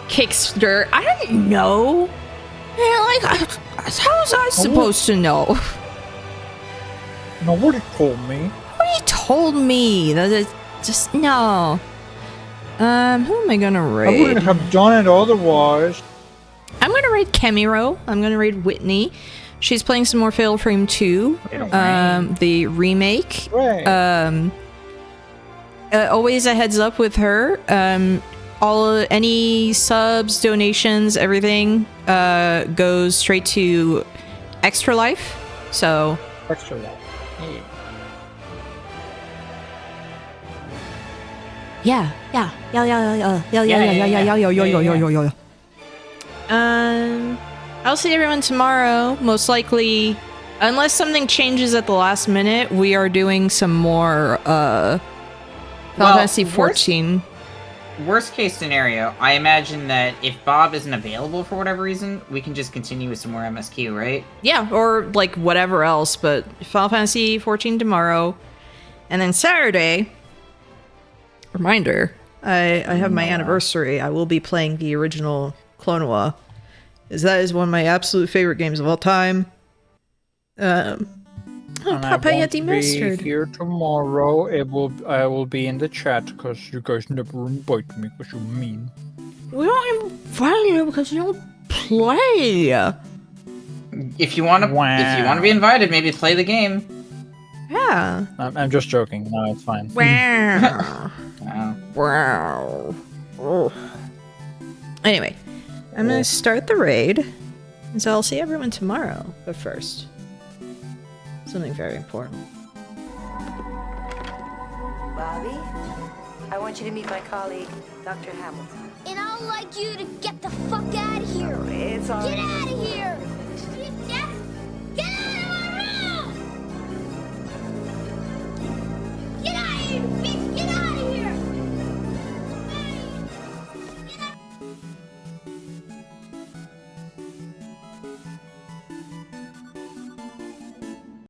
Kickster, I didn't know. Yeah, like, how was I supposed to know? Nobody told me. Nobody told me that it just no. Who am I gonna I raid? wouldn't have done it otherwise. I'm gonna raid Kemiro. I'm gonna raid Whitney. She's playing some more Fatal Frame 2, the remake. Right. Always a heads up with her. Any subs, donations, everything goes straight to Extra Life. So Extra life. yeah. I'll see everyone tomorrow. Most likely, unless something changes at the last minute, we are doing some more Final Fantasy 14. Worst case scenario, I imagine that if Bob isn't available for whatever reason, we can just continue with some more MSQ, right? Yeah, or like whatever else, but Final Fantasy 14 tomorrow. And then Saturday, reminder, I have my anniversary. I will be playing the original Clonoa, as that is one of my absolute favorite games of all time. And Papa I yet won't be demastered. here tomorrow. I will be in the chat because you guys never invite me because you're mean. We don't invite you because you don't play. If you want to be invited, maybe play the game. Yeah. I'm just joking. No, it's fine. Wow. Wow. Wow. Anyway, I'm gonna start the raid, and so I'll see everyone tomorrow. But first, something very important. Bobby, I want you to meet my colleague, Dr. Hamilton. And I'd like you to get the fuck out of here. It's all Get out of here!